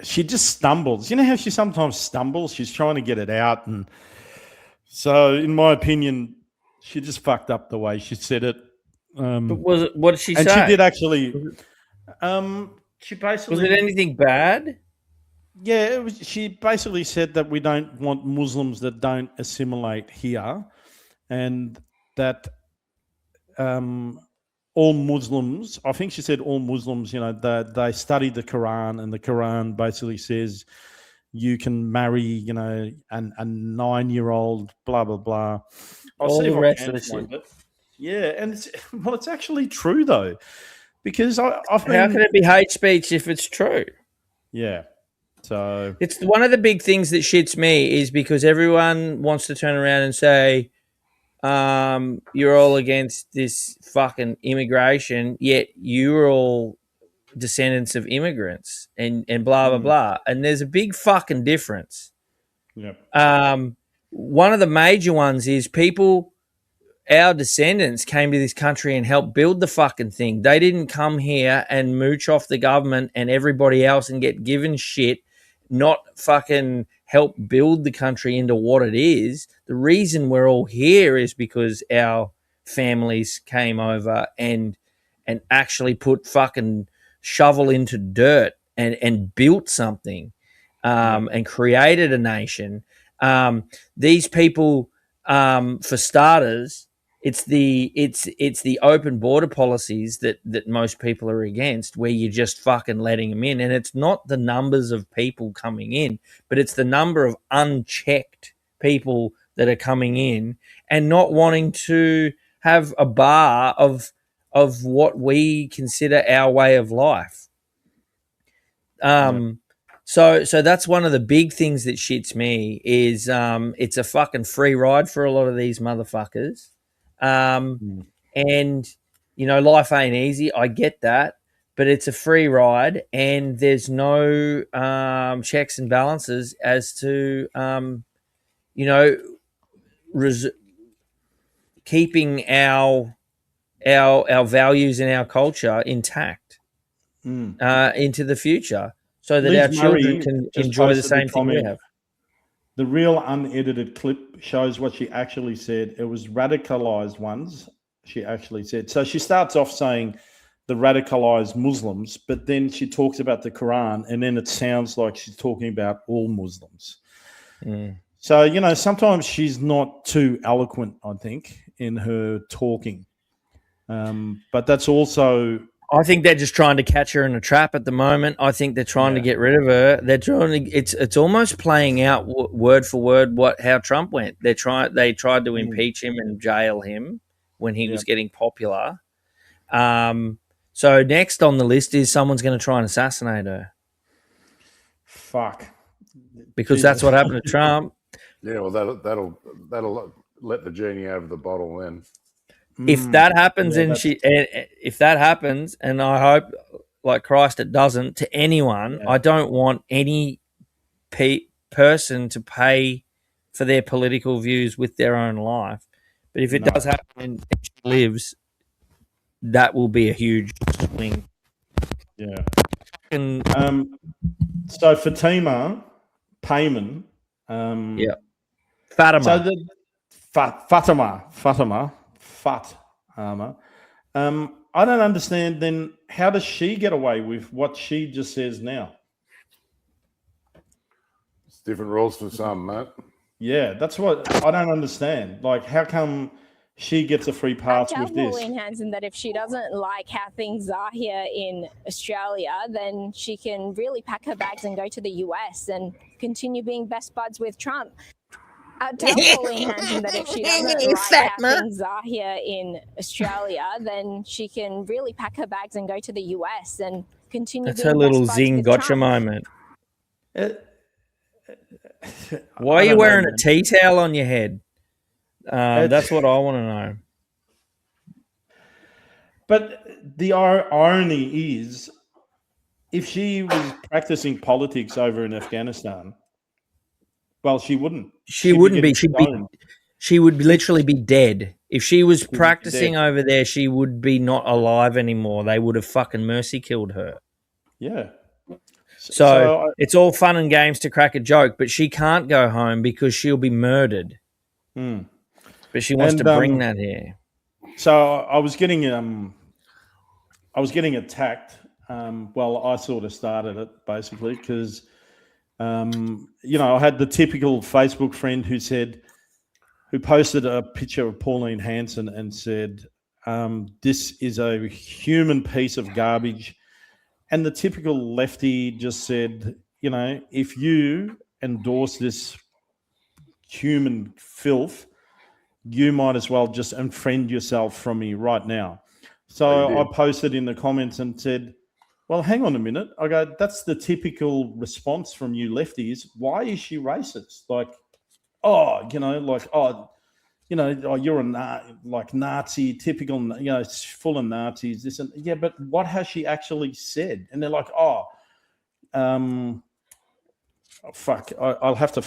she just stumbles. You know how she sometimes stumbles? She's trying to get it out. And so, in my opinion, she just fucked up the way she said it. But what did she say? And she did actually. She basically. Was it anything bad? Yeah, she basically said that we don't want Muslims that don't assimilate here, and that all Muslims, I think she said all Muslims, you know, they study the Quran, and the Quran basically says you can marry, you know, a 9-year-old, blah, blah, blah. All the rest of the shit. Yeah, and it's actually true, though, because I've been... How can it be hate speech if it's true? Yeah. So it's one of the big things that shits me is because everyone wants to turn around and say, you're all against this fucking immigration, yet you're all descendants of immigrants and blah, blah, blah. And there's a big fucking difference. Yeah. One of the major ones is our descendants came to this country and helped build the fucking thing. They didn't come here and mooch off the government and everybody else and get given shit, not fucking help build the country into what it is. The reason we're all here is because our families came over and actually put fucking shovel into dirt and built something and created a nation. These people, for starters, it's the open border policies that most people are against, where you're just fucking letting them in. And it's not the numbers of people coming in, but it's the number of unchecked people that are coming in and not wanting to have a bar of what we consider our way of life. So that's one of the big things that shits me is it's a fucking free ride for a lot of these motherfuckers. And, you know, life ain't easy. I get that. But it's a free ride and there's no checks and balances as to, you know, keeping our values and our culture intact into the future so that Liz our children Murray can just enjoy the posted same the thing we comment. have. The real unedited clip shows what she actually said. It was radicalized ones, she actually said. So she starts off saying the radicalized Muslims, but then she talks about the Quran, and then it sounds like she's talking about all Muslims. So, you know, sometimes she's not too eloquent, I think, in her talking. But that's also I think they're just trying to catch her in a trap at the moment. I think they're trying to get rid of her. They're trying to. It's almost playing out word for word how Trump went. They tried to impeach him and jail him when he was getting popular. So next on the list is someone's going to try and assassinate her. Fuck. Because that's what happened to Trump. Yeah, well, that'll let the genie out of the bottle then. If that happens, if that happens, and I hope, like Christ, it doesn't to anyone. I don't want any person to pay for their political views with their own life. But if it does happen and she lives, that will be a huge swing. Yeah. So Fatima Payman. Fatima. So Fatima. I don't understand then, how does she get away with what she just says now? It's different rules for some, mate. Yeah, that's what I don't understand. Like, how come she gets a free pass with this? Pauline Hanson that if she doesn't like how things are here in Australia, then she can really pack her bags and go to the US and continue being best buds with Trump. Tell Pauline Hanson that if she doesn't like how things are here in Australia, then she can really pack her bags and go to the US and continue. That's being her little best buds zing with gotcha Trump. moment. Why are you wearing a tea towel on your head? That's what I want to know. But the irony is, if she was practicing politics over in Afghanistan, well, she wouldn't. She wouldn't be. She would literally be dead. If she was practicing over there, she would be not alive anymore. They would have fucking mercy killed her. Yeah. So it's all fun and games to crack a joke, but she can't go home because she'll be murdered. But she wants to bring that here. So I was getting attacked. Well, I sort of started it basically because, I had the typical Facebook friend who posted a picture of Pauline Hanson and said, "This is a human piece of garbage." And the typical lefty just said, if you endorse this human filth, you might as well just unfriend yourself from me right now. So I posted in the comments and said, well, hang on a minute. I go, that's the typical response from you lefties. Why is she racist? Like, you're a Nazi, typical, it's full of Nazis. This and yeah, but what has she actually said? And they're like, fuck, I'll have to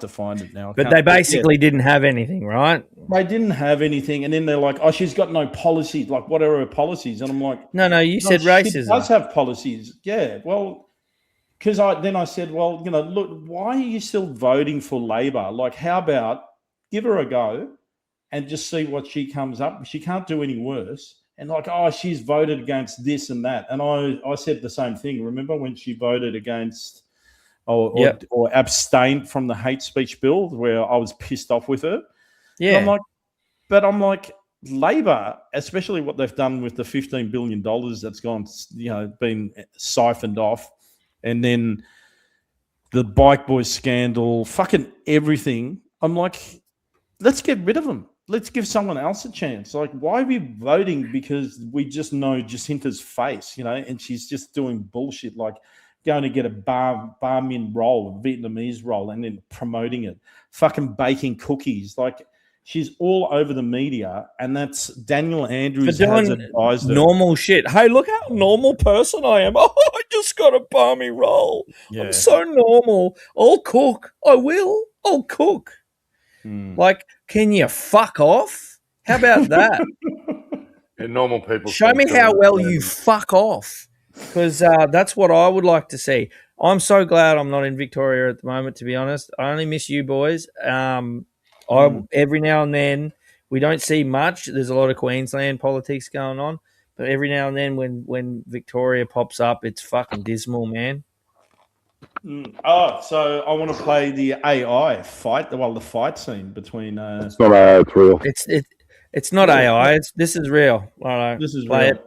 find it now. But they basically didn't have anything, right? They didn't have anything, and then they're like, she's got no policies. Like, what are her policies? And I'm like, no, you said racism. She does have policies. Yeah, well, because I said, well, look, why are you still voting for Labor? Like, how about give her a go and just see what she comes up with. She can't do any worse. And like, she's voted against this and that. And I said the same thing. Remember when she voted against or abstained from the hate speech bill where I was pissed off with her? Yeah. And I'm like, Labor, especially what they've done with the $15 billion that's gone, been siphoned off. And then the Bike Boys scandal, fucking everything. I'm like, let's get rid of them. Let's give someone else a chance. Like, why are we voting because we just know Jacinta's face, and she's just doing bullshit, like going to get a bar min roll, a Vietnamese roll, and then promoting it, fucking baking cookies. Like, she's all over the media, and that's Daniel Andrews has advised her. Normal shit. Hey, look how normal person I am. Oh, I just got a barmy roll. Yeah. I'm so normal. I'll cook. I will. I'll cook. Like, can you fuck off? How about that? And normal people. Show me how well you fuck off, because that's what I would like to see. I'm so glad I'm not in Victoria at the moment, to be honest. I only miss you boys. Every now and then, we don't see much. There's a lot of Queensland politics going on, but every now and then when Victoria pops up, it's fucking dismal, man. So I want to play the AI fight. Well, the fight scene between. It's not AI. It's real. It's not AI. This is real. This is play real. it.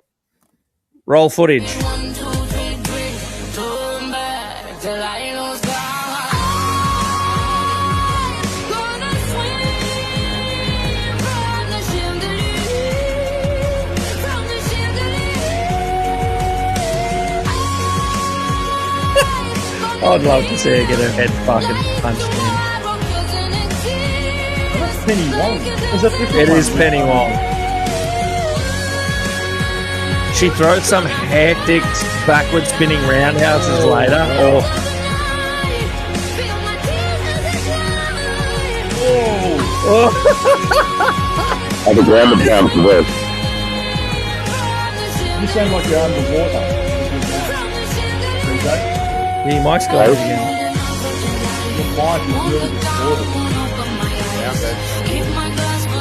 Roll footage. I'd love to see her get her head fucking punched in. That's Penny Wong. Is that different? It is Penny Wong. She throws some hectic backward spinning roundhouses later. Or I'll be ground and pound for this. You sound like you're underwater. yeah, Mike's got it again. Your mic is really distorted.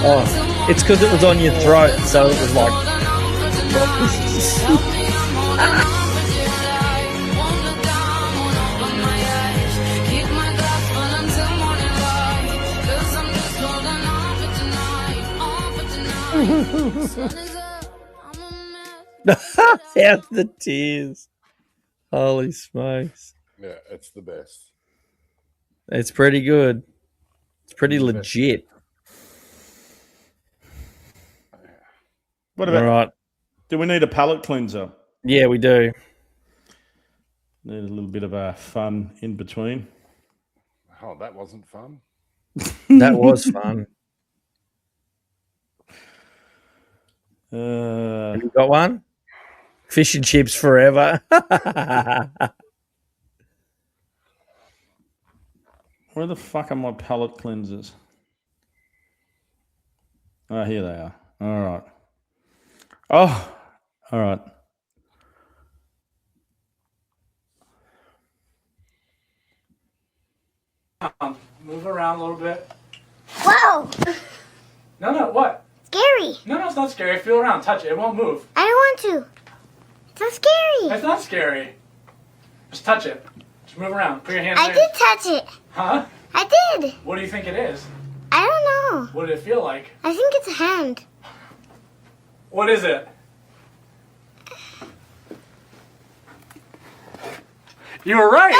Oh, it's because it was on your throat, so it was like. Out the tears. Holy smokes. Yeah, it's the best. It's pretty good. It's pretty legit. What about? All right. Do we need a palate cleanser? Yeah, we do. Need a little bit of fun in between. Oh, that wasn't fun. That was fun. Have you got one? Fish and chips forever. Where the fuck are my palate cleansers? Oh, here they are. All right. Oh, all right. Move around a little bit. Whoa! No, what? Scary. No, it's not scary. Feel around. Touch it. It won't move. I don't want to. It's not scary. It's not scary. Just touch it. Just move around. Put your hand I there. did touch it. Huh? I did. What do you think it is? I don't know. What did it feel like? I think it's a hand. What is it? You were right.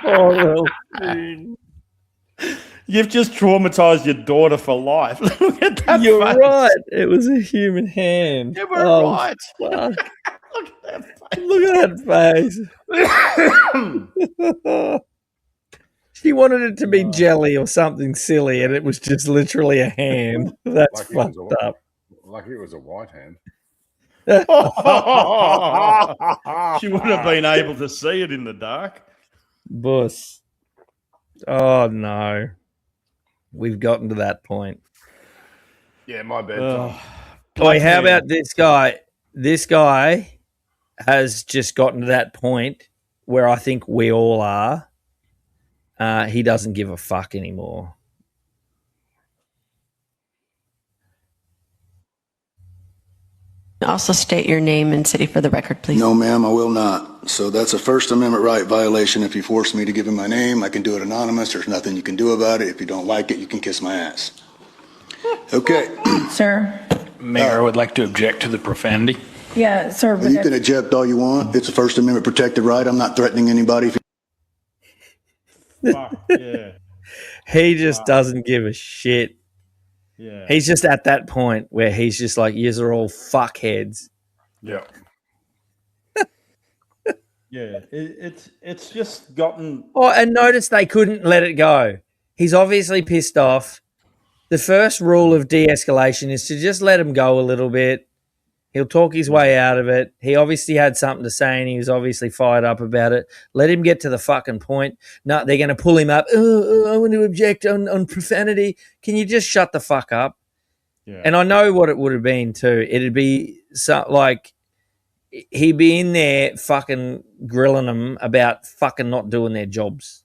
Oh, You've just traumatized your daughter for life. Look at that. You're face. right. It was a human hand. You were right. Fuck. Look at that face. She wanted it to be jelly or something silly, and it was just literally a hand. That's fucked up. Like it was a white hand. She wouldn't have been able to see it in the dark. Bus. Oh, no. We've gotten to that point. Yeah, my bad. Tom. Boy, how about this guy? This guy has just gotten to that point where I think we all are. He doesn't give a fuck anymore. Also state your name and city for the record, please. No, ma'am, I will not. So that's a First Amendment right violation. If you force me to give him my name, I can do it anonymous. There's nothing you can do about it. If you don't like it, you can kiss my ass. Okay. Sir? Mayor, I would like to object to the profanity. Yeah, sir. Well, you can object all you want. It's a First Amendment protected right. I'm not threatening anybody. Yeah. He just doesn't give a shit. Yeah. He's just at that point where he's just like, yous are all fuckheads. Yeah. Yeah. It's just gotten. Oh, and notice they couldn't let it go. He's obviously pissed off. The first rule of de-escalation is to just let him go a little bit. He'll talk his way out of it. He obviously had something to say and he was obviously fired up about it. Let him get to the fucking point. No, they're going to pull him up. I want to object on profanity. Can you just shut the fuck up? Yeah. And I know what it would have been too. It'd be like he'd be in there fucking grilling them about fucking not doing their jobs.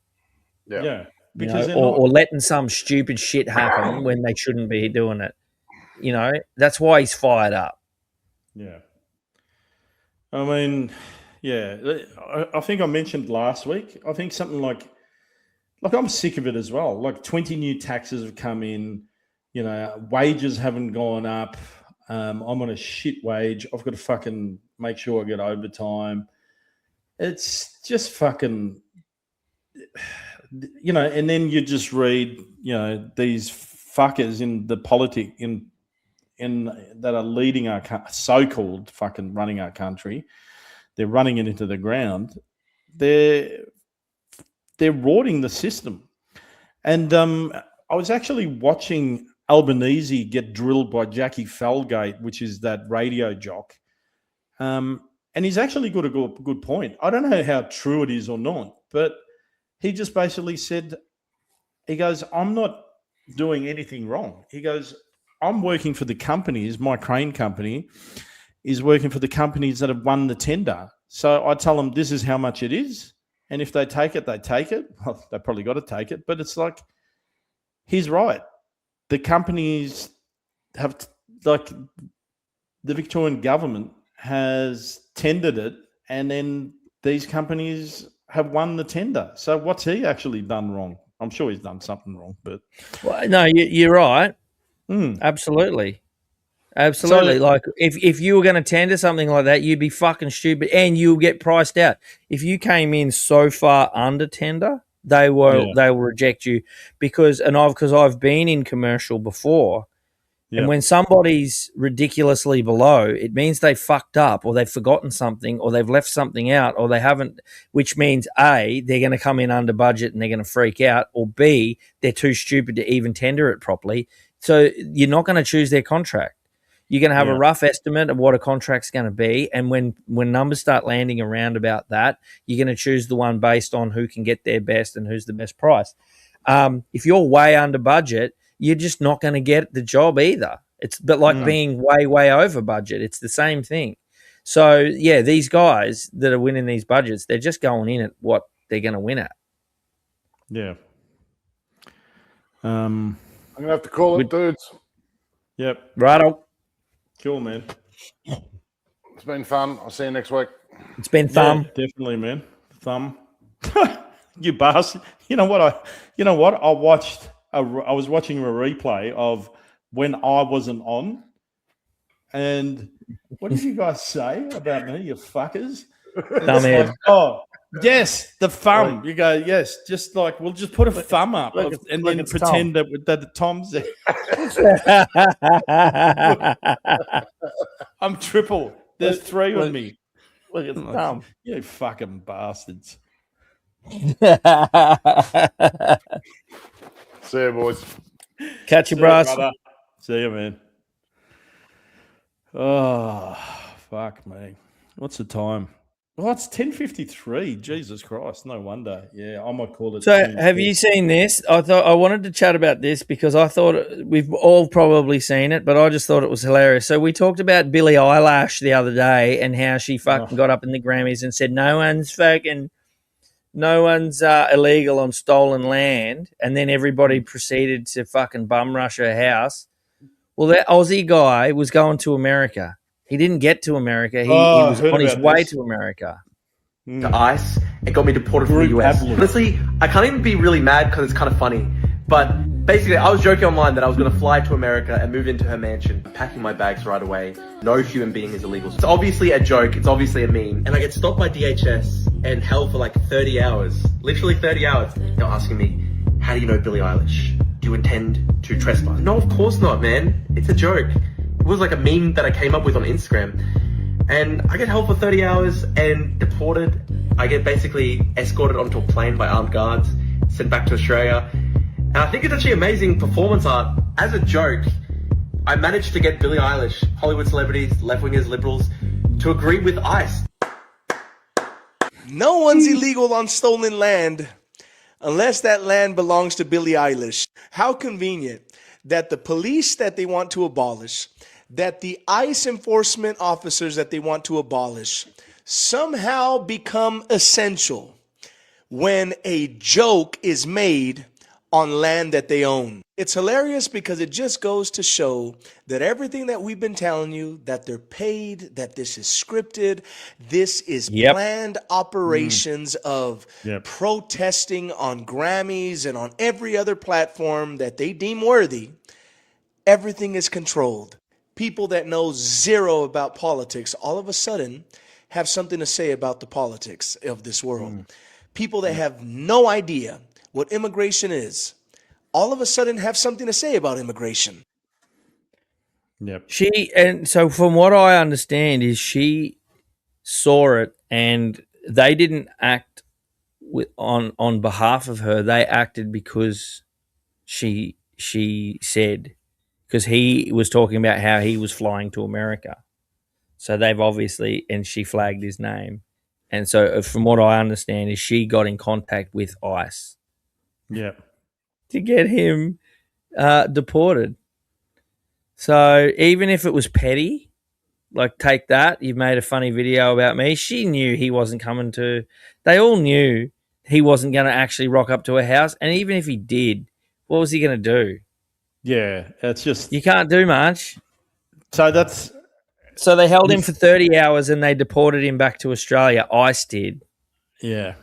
Yeah. Because or letting some stupid shit happen when they shouldn't be doing it. You know, that's why he's fired up. Yeah. I mean, yeah. I think I mentioned last week, I think something like I'm sick of it as well. Like 20 new taxes have come in, wages haven't gone up. I'm on a shit wage. I've got to fucking make sure I get overtime. It's just fucking, and then you just read, these fuckers in the politic in that are leading our so-called fucking running our country. They're running it into the ground. They're rorting the system. And I was actually watching Albanese get drilled by Jackie Felgate, which is that radio jock. And he's actually got a good point. I don't know how true it is or not, but he just basically said, he goes, I'm not doing anything wrong. He goes, I'm working for the companies, my crane company is working for the companies that have won the tender. So I tell them this is how much it is. And if they take it, they take it. Well, they probably got to take it. But it's like, he's right. The companies have, like, the Victorian government has tendered it, and then these companies have won the tender. So what's he actually done wrong? I'm sure he's done something wrong, but no, you're right. Absolutely. So, like, if you were going to tender something like that, you'd be fucking stupid, and you'll get priced out. If you came in so far under tender, they will reject you because I've been in commercial before. And when somebody's ridiculously below, it means they fucked up or they've forgotten something or they've left something out or they haven't, which means A, they're going to come in under budget and they're going to freak out, or B, they're too stupid to even tender it properly. So you're not going to choose their contract. You're going to have a rough estimate of what a contract's going to be. And when numbers start landing around about that, you're going to choose the one based on who can get their best and who's the best price. If you're way under budget, you're just not going to get the job either. It's being way, way over budget. It's the same thing. So, yeah, these guys that are winning these budgets, they're just going in at what they're going to win at. Yeah. I'm going to have to call it, dudes. Yep. Righto. Cool, man. It's been fun. I'll see you next week. It's been fun. Yeah, definitely, man. Thumb. You bastard. You know what? I was watching a replay of when I wasn't on. And what did you guys say about me, you fuckers? Like, oh, yes, the thumb. You go, yes, just like, we'll just put a thumb up and then pretend that the Tom's there. I'm triple. There's three on me. Look at the thumb. You fucking bastards. See you, boys. Catch you, bros. See you, man. Oh, fuck me. What's the time? Oh, it's 10:53. Jesus Christ. No wonder. Yeah, I might call it. So have you seen this? I wanted to chat about this because I thought we've all probably seen it, but I just thought it was hilarious. So we talked about Billie Eilish the other day and how she fucking got up in the Grammys and said no one's illegal on stolen land, and then everybody proceeded to fucking bum rush her house. Well, that Aussie guy was going to America. He didn't get to America. He was on his way to America. To ICE and got me deported from the US. Honestly, I can't even be really mad because it's kind of funny. But basically, I was joking online that I was going to fly to America and move into her mansion, packing my bags right away. No human being is illegal. It's obviously a joke. It's obviously a meme. And I get stopped by DHS and held for like 30 hours. Literally 30 hours. They're asking me, how do you know Billie Eilish? Do you intend to trespass? No, of course not, man. It's a joke. It was like a meme that I came up with on Instagram. And I get held for 30 hours and deported. I get basically escorted onto a plane by armed guards, sent back to Australia. And I think it's actually amazing performance art. As a joke, I managed to get Billie Eilish, Hollywood celebrities, left-wingers, liberals, to agree with ICE. No one's illegal on stolen land unless that land belongs to Billie Eilish. How convenient that the police that they want to abolish, that the ICE enforcement officers that they want to abolish somehow become essential when a joke is made on land that they own. It's hilarious because it just goes to show that everything that we've been telling you, that they're paid, that this is scripted, this is planned operations of protesting on Grammys and on every other platform that they deem worthy. Everything is controlled. people that know zero about politics all of a sudden have something to say about the politics of this world. People that have no idea what immigration is all of a sudden have something to say about immigration. Yep. And so from what I understand is she saw it and they didn't act on behalf of her. They acted because she said, because he was talking about how he was flying to America. So they've obviously, and she flagged his name. And so from what I understand is she got in contact with ICE. Yeah. To get him deported. So even if it was petty, like take that, you've made a funny video about me. She knew he wasn't coming to. They all knew he wasn't going to actually rock up to a house. And even if he did, what was he going to do? Yeah, it's just you can't do much. So they held him for 30 hours and they deported him back to Australia. ICE did. Yeah.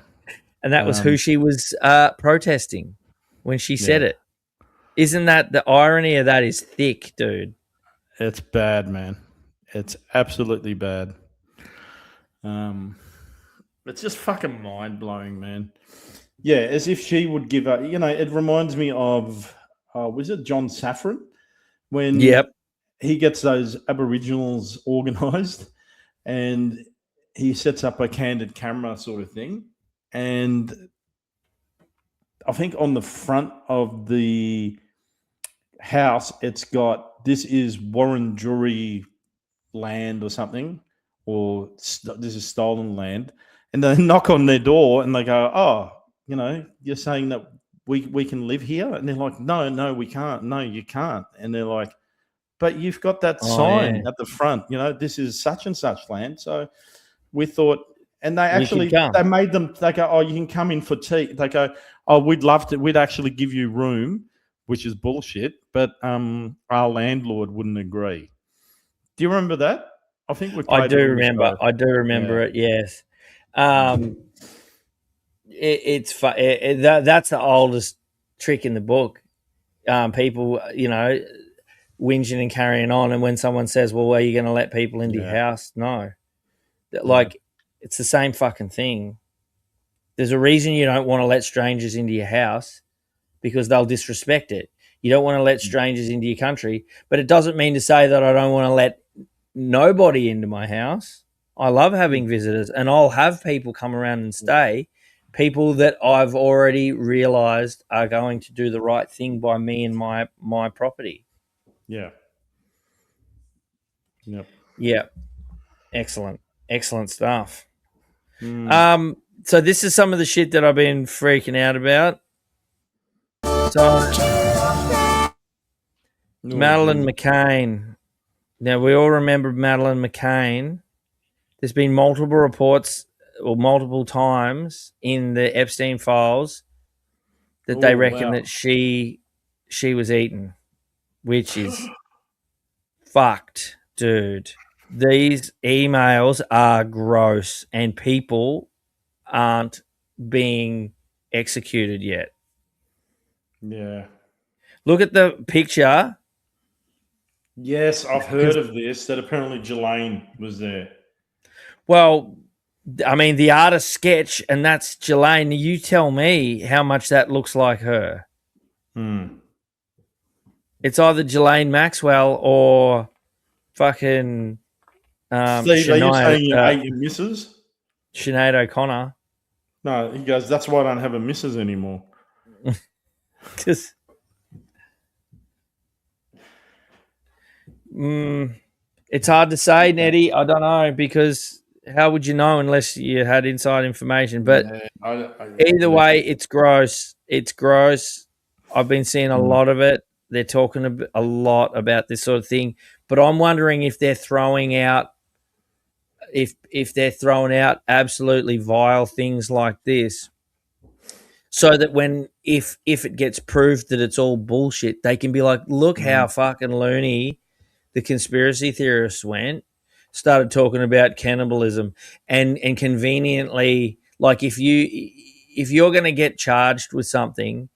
And that was who she was protesting when she said it. Isn't that the irony of that is thick, dude? It's bad, man. It's absolutely bad. It's just fucking mind blowing, man. Yeah, as if she would give up. You know, it reminds me of was it John Safran when he gets those Aboriginals organised and he sets up a candid camera sort of thing, and I think on the front of the house it's got "This is Wurundjeri land" or something, or "This is stolen land," and they knock on their door and they go, "Oh, you know, you're saying that we can live here?" And they're like, no, we can't. No, you can't. And they're like, "But you've got that sign at the front, you know, this is such and such land." So we thought, and they made them, they go, "Oh, you can come in for tea." They go, "Oh, we'd love to, we'd actually give you room," which is bullshit, but our landlord wouldn't agree. Do you remember that? I think we played I do remember. I do remember it, yes. That's the oldest trick in the book. People, you know, whinging and carrying on, and when someone says, "Well, are you going to let people into your house?" No. Like, it's the same fucking thing. There's a reason you don't want to let strangers into your house, because they'll disrespect it. You don't want to let strangers into your country, but it doesn't mean to say that I don't want to let nobody into my house. I love having visitors, and I'll have people come around and stay, people that I've already realized are going to do the right thing by me and my property. Yeah. Yep. Yeah. Excellent stuff. So this is some of the shit that I've been freaking out about. So Madeleine McCann. Now, we all remember Madeleine McCann. There's been multiple reports or multiple times in the Epstein files that they reckon that she was eaten, which is fucked, dude. These emails are gross and people aren't being executed yet. Yeah. Look at the picture. Yes, I've heard of this, that apparently Ghislaine was there. Well, I mean, the artist sketch, and that's Ghislaine. You tell me how much that looks like her. It's either Ghislaine Maxwell or fucking Steve, are you saying you ate your missus? Sinead O'Connor. No, he goes, "That's why I don't have a missus anymore." Because it's hard to say, Nettie. I don't know, because how would you know unless you had inside information? But either way, it's gross. It's gross. I've been seeing a lot of it. They're talking a lot about this sort of thing. But I'm wondering if they're throwing out, if they're throwing out absolutely vile things like this, so that if it gets proved that it's all bullshit, they can be like, look how fucking loony the conspiracy theorists started talking about cannibalism, and conveniently, like, if you're going to get charged with something,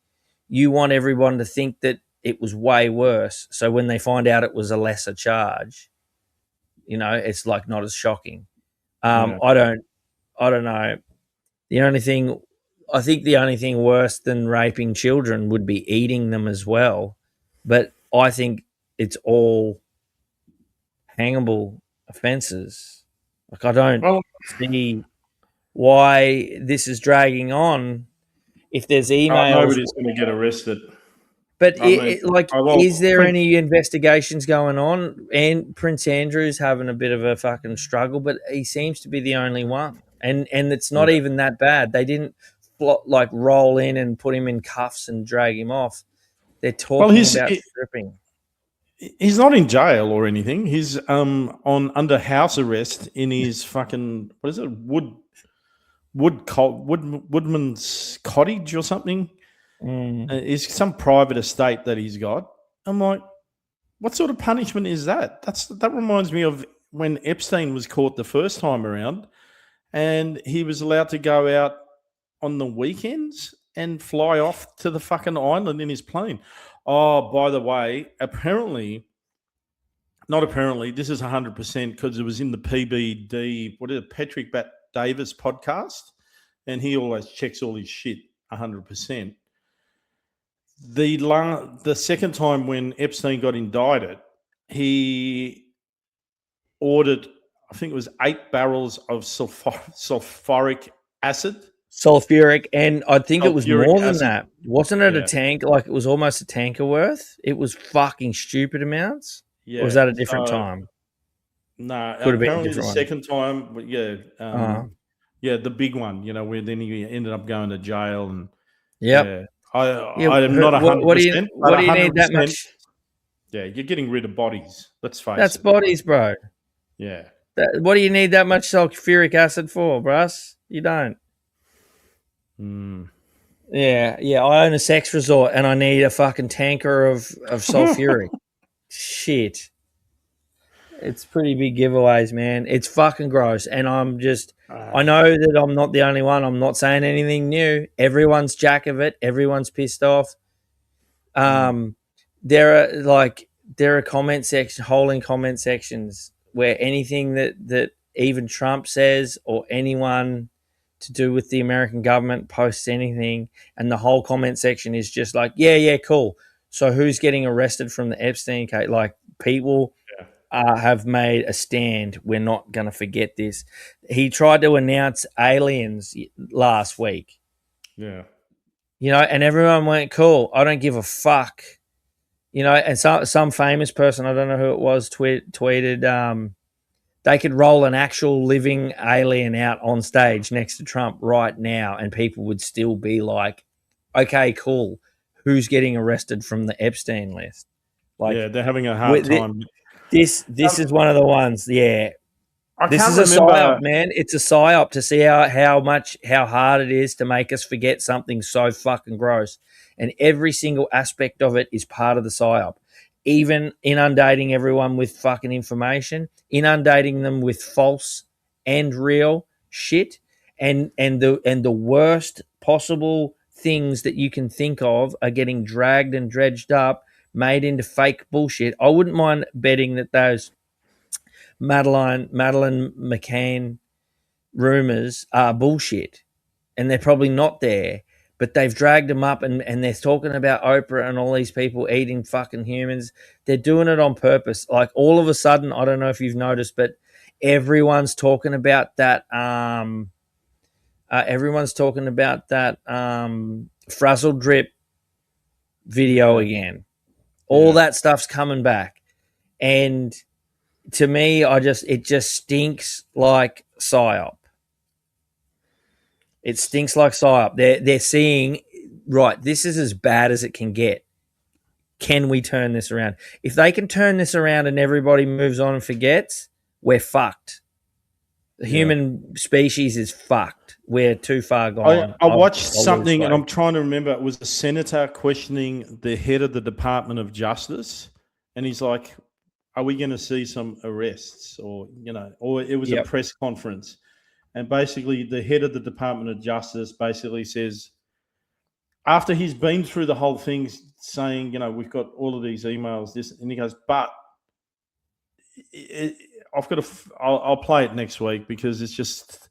you want everyone to think that it was way worse. So when they find out it was a lesser charge, it's like not as shocking. I don't know. I think the only thing worse than raping children would be eating them as well. But I think it's all hangable offences. Like, I don't see why this is dragging on. If there's emails, nobody's going to get arrested. But is there any investigations going on? And Prince Andrew's having a bit of a fucking struggle, but he seems to be the only one. And it's not even that bad. They didn't roll in and put him in cuffs and drag him off. They're talking about stripping. He's not in jail or anything. He's under house arrest in his fucking, what is it, Woodman's Cottage or something. It's some private estate that he's got. I'm like, what sort of punishment is that? That reminds me of when Epstein was caught the first time around, and he was allowed to go out on the weekends and fly off to the fucking island in his plane. Oh, by the way, not apparently, this is 100% because it was in the PBD, Patrick Bat-Davis podcast, and he always checks all his shit 100%. The second time when Epstein got indicted, he ordered, I think it was 8 barrels of sulfuric acid. Sulfuric, and I think it was more than that. Wasn't it a tank? Like, it was almost a tanker worth? It was fucking stupid amounts? Yeah. Or was that a different time? No, apparently the second time, the big one, where then he ended up going to jail. And I am not 100%. What do you need that much? Yeah, you're getting rid of bodies. Let's face it. That's bodies, bro. Yeah. What do you need that much sulfuric acid for, bruss? You don't. Yeah. I own a sex resort and I need a fucking tanker of sulfuric. Shit. It's pretty big giveaways, man. It's fucking gross. And I know that I'm not the only one. I'm not saying anything new. Everyone's jack of it. Everyone's pissed off. There are comment sections, holding comment sections where anything that even Trump says or anyone to do with the American government posts anything, and the whole comment section is just like, yeah, cool. So who's getting arrested from the Epstein case? Like, people have made a stand. We're not going to forget this. He tried to announce aliens last week. Yeah. And everyone went, cool, I don't give a fuck. And some famous person, I don't know who it was, tweeted, they could roll an actual living alien out on stage next to Trump right now, and people would still be like, okay, cool. Who's getting arrested from the Epstein list? They're having a hard time. This is one of the ones, This is a psyop, man. It's a psyop to see how hard it is to make us forget something so fucking gross. And every single aspect of it is part of the psyop. Even inundating everyone with fucking information, inundating them with false and real shit, and the worst possible things that you can think of are getting dragged and dredged up, made into fake bullshit. I wouldn't mind betting that those Madeleine McCann rumors are bullshit, and they're probably not there. But they've dragged them up, and they're talking about Oprah and all these people eating fucking humans. They're doing it on purpose. Like, all of a sudden, I don't know if you've noticed, but everyone's talking about that. Frazzle drip video again. All that stuff's coming back, and to me, it just stinks like psyop. It stinks like psyop. They're seeing, right, this is as bad as it can get. Can we turn this around? If they can turn this around and everybody moves on and forgets, we're fucked. The human species is fucked. We're too far gone. I watched something, and I'm trying to remember. It was a senator questioning the head of the Department of Justice, and he's like, are we going to see some arrests? Or it was a press conference. And basically, the head of the Department of Justice basically says, after he's been through the whole thing, saying, you know, we've got all of these emails, this, and he goes, but I'll play it next week because it's just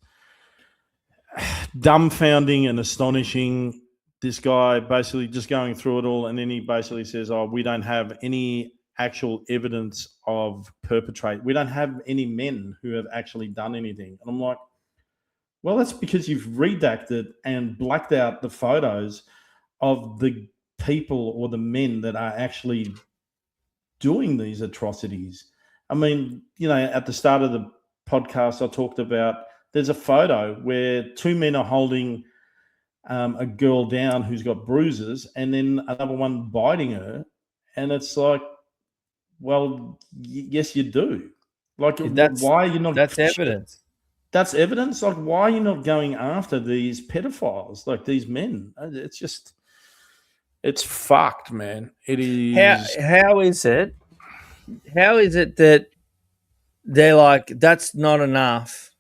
dumbfounding and astonishing. This guy basically just going through it all, and then he basically says, oh, we don't have any actual evidence of perpetrate. We don't have any men who have actually done anything. And I'm like, well, that's because you've redacted and blacked out the photos of the people or the men that are actually doing these atrocities. I mean, you know, at the start of the podcast, I talked about there's a photo where two men are holding a girl down who's got bruises, and then another one biting her, and it's like, well, yes, you do. Like, why are you not? That's evidence. That's evidence. Like, why are you not going after these pedophiles, like these men? It's just, it's fucked, man. It is. How is it? How is it that they're like, that's not enough?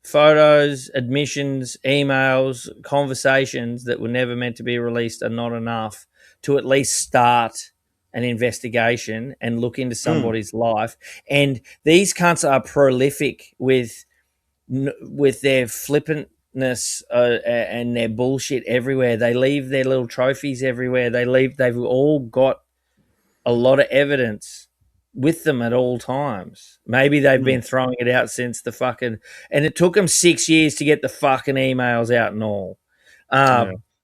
Photos, admissions, emails, conversations that were never meant to be released are not enough to at least start an investigation and look into somebody's life. And these cunts are prolific with their flippantness and their bullshit everywhere. They leave their little trophies everywhere. They've all got a lot of evidence with them at all times. Maybe they've been throwing it out since the fucking, and it took them 6 years to get the fucking emails out and all.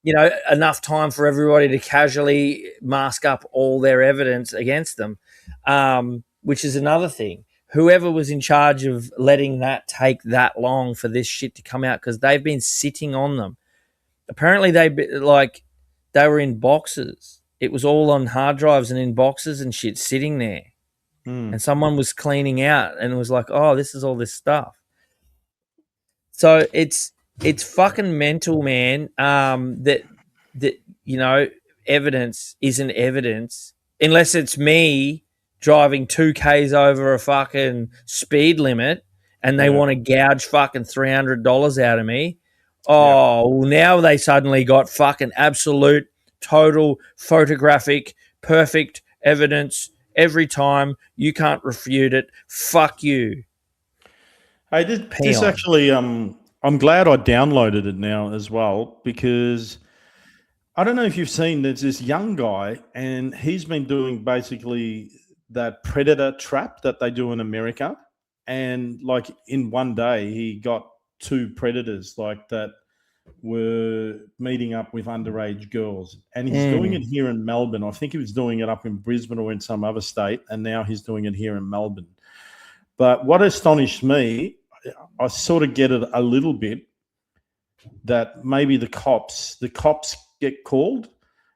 You know, enough time for everybody to casually mask up all their evidence against them, which is another thing. Whoever was in charge of letting that take that long for this shit to come out, because they've been sitting on them. Apparently they were in boxes. It was all on hard drives and in boxes and shit sitting there. And someone was cleaning out and it was like, oh, this is all this stuff. So it's fucking mental, man. That you know, evidence isn't evidence unless it's me driving 2Ks over a fucking speed limit and they want to gouge fucking $300 out of me. Oh, well, now they suddenly got fucking absolute, total, photographic, perfect evidence every time. You can't refute it. Fuck you. Hey, this actually, I'm glad I downloaded it now as well, because I don't know if you've seen, there's this young guy and he's been doing basically that predator trap that they do in America. And like in one day, he got 2 predators like that were meeting up with underage girls. And he's doing it here in Melbourne. I think he was doing it up in Brisbane or in some other state. And now he's doing it here in Melbourne. But what astonished me, I sort of get it a little bit, that maybe the cops get called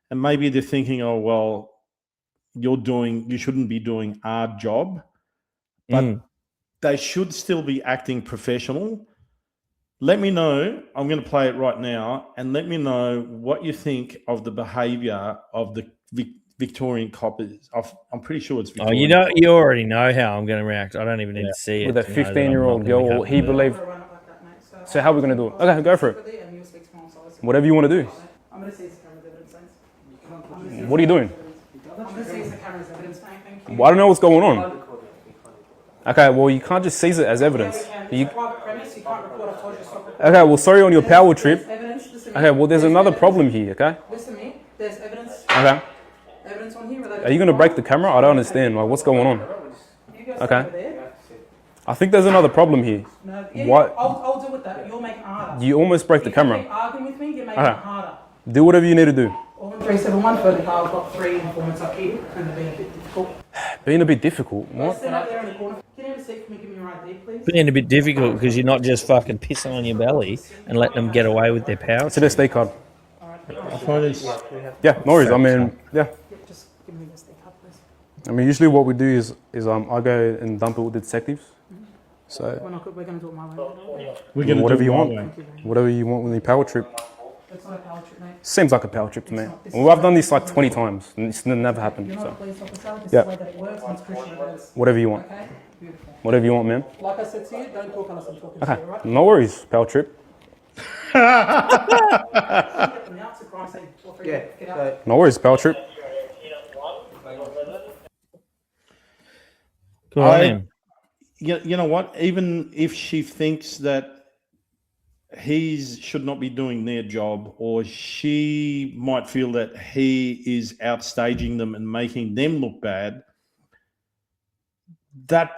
and maybe they're thinking, oh, well, you shouldn't be doing our job, but they should still be acting professional. Let me know. I'm going to play it right now, and let me know what you think of the behaviour of the Victorian coppers. I'm pretty sure it's Victorian. Oh, you already know how I'm going to react. I don't even need to see it. With a 15-year-old girl, he believed. So how are we going to do it? Okay, go for it. Whatever you want to do. What are you doing? Well, I don't know what's going on. Okay, well, you can't just seize it as evidence. Okay, well, sorry on your power trip. Okay, well, there's another problem here, okay? Listen to me. There's evidence. Okay. Evidence on here. Are you going to break the camera? I don't understand. Like, what's going on? Okay. I think there's another problem here. No, yeah, What? I'll deal with that. You'll make it harder. You almost break the If camera. you keep arguing with me, you're making it harder. Do whatever you need to do. 371 for the car. I've got 3 informants up here, and they're being a bit difficult. Being a bit difficult? What? Stand up there in the corner. Can you have a seat for me? Give me your ID, please. Being a bit difficult because you're not just fucking pissing on your belly and letting them get away with their power. It's an SD card. Yeah, no worries. I mean, yeah. Just give me the SD card, please. I mean, usually what we do is I go and dump it with the detectives. So We're going to do it my way. We're going to whatever do it you my want. way. Whatever you want with your power trip. It's not a power trip, mate. Seems like a power trip to me. Well, I've done this like 20 times and it's never happened. You're not a So. police officer. This is Yeah. the way that it works, and it's Christian words. Whatever you want. Okay? Beautiful. Whatever you want, man. Like I said to you, don't talk unless I'm talking to Okay. you, right? No worries, power trip. No worries, Power Trip. Good on him. You know what? Even if she thinks that he should not be doing their job, or she might feel that he is outstaging them and making them look bad, there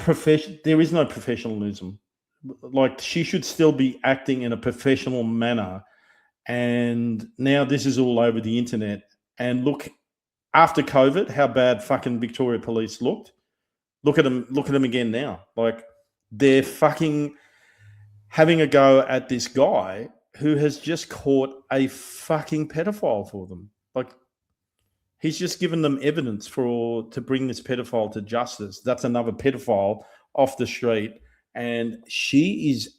is no professionalism. Like, she should still be acting in a professional manner. And now this is all over the internet. And look, after COVID, how bad fucking Victoria Police looked. Look at them again now. Like, they're fucking having a go at this guy who has just caught a fucking pedophile for them. Like, he's just given them evidence to bring this pedophile to justice. That's another pedophile off the street. And she's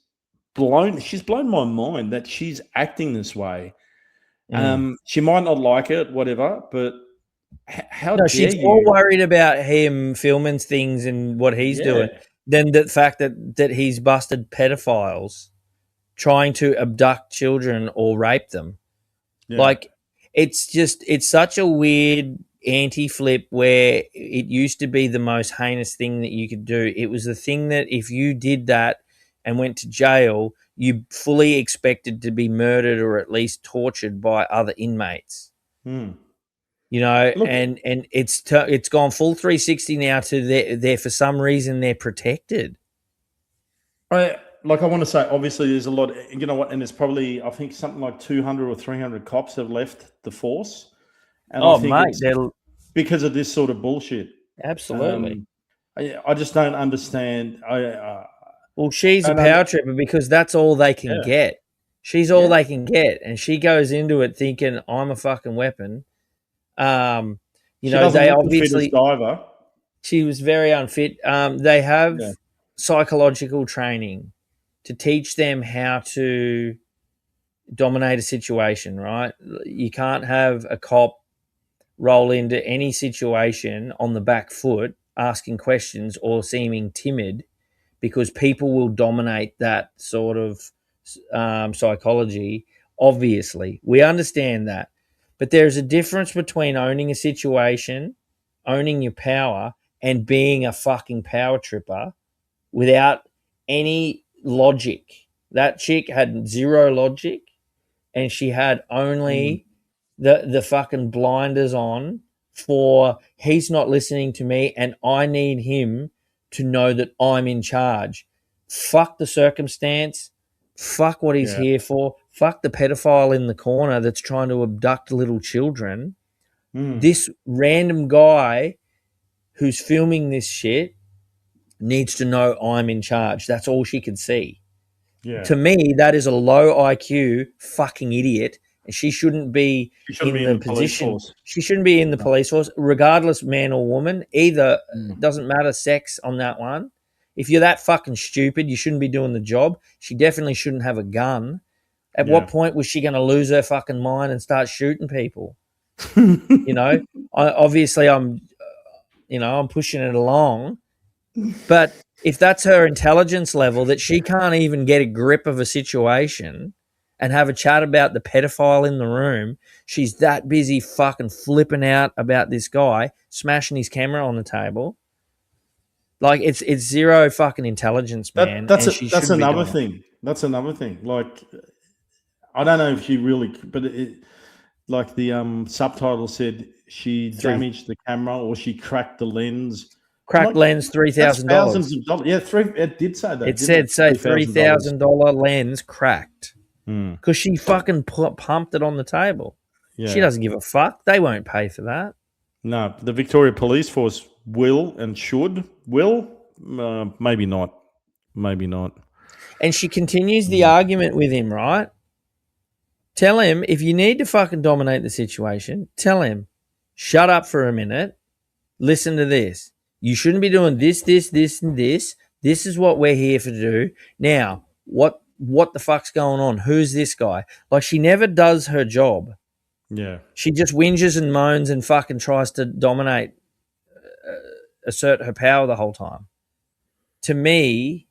blown my mind that she's acting this way. She might not like it, whatever, but how dare she's you? more worried about him filming things and what he's doing than the fact that he's busted pedophiles trying to abduct children or rape them. Yeah. Like, it's such a weird anti-flip where it used to be the most heinous thing that you could do. It was the thing that if you did that and went to jail, you fully expected to be murdered or at least tortured by other inmates. You know, Look, and it's gone full 360 now to they're for some reason they're protected. I want to say, obviously, there's a lot. You know what? And there's probably, I think, something like 200 or 300 cops have left the force. And I think it's because of this sort of bullshit. Absolutely. I just don't understand. Well, she's a power tripper because that's all they can get. She's all they can get, and she goes into it thinking, "I'm a fucking weapon." You know, they obviously diver. She was very unfit. They have psychological training to teach them how to dominate a situation, right? You can't have a cop roll into any situation on the back foot asking questions or seeming timid, because people will dominate that sort of psychology. Obviously, we understand that. But there's a difference between owning a situation, owning your power, and being a fucking power tripper without any logic. That chick had zero logic, and she had only the fucking blinders on for he's not listening to me and I need him to know that I'm in charge. Fuck the circumstance. Fuck what he's here for. Fuck the pedophile in the corner that's trying to abduct little children. This random guy who's filming this shit needs to know I'm in charge. That's all she can see. To me, that is a low IQ fucking idiot. And she shouldn't be in the position. She shouldn't be in the police force, regardless, man or woman. Either doesn't matter sex on that one. If you're that fucking stupid, you shouldn't be doing the job. She definitely shouldn't have a gun. At what point was she going to lose her fucking mind and start shooting people? You know, I'm pushing it along. But if that's her intelligence level, that she can't even get a grip of a situation and have a chat about the pedophile in the room, she's that busy fucking flipping out about this guy smashing his camera on the table. Like, it's zero fucking intelligence, man. That's another thing. That's another thing. Like, I don't know if she really, but like the subtitle said, she damaged the camera or she cracked the lens. Cracked lens, $3,000. Thousands of dollars. Yeah, it did say that. It said $3,000 lens cracked because she fucking pumped it on the table. Yeah. She doesn't give a fuck. They won't pay for that. No, the Victoria Police Force will and should. Maybe not. Maybe not. And she continues the argument with him, right? Tell him, if you need to fucking dominate the situation, tell him, shut up for a minute, listen to this. You shouldn't be doing this, this, this, and this. This is what we're here to do. Now, what the fuck's going on? Who's this guy? Like, she never does her job. Yeah. She just whinges and moans and fucking tries to dominate, assert her power the whole time. To me,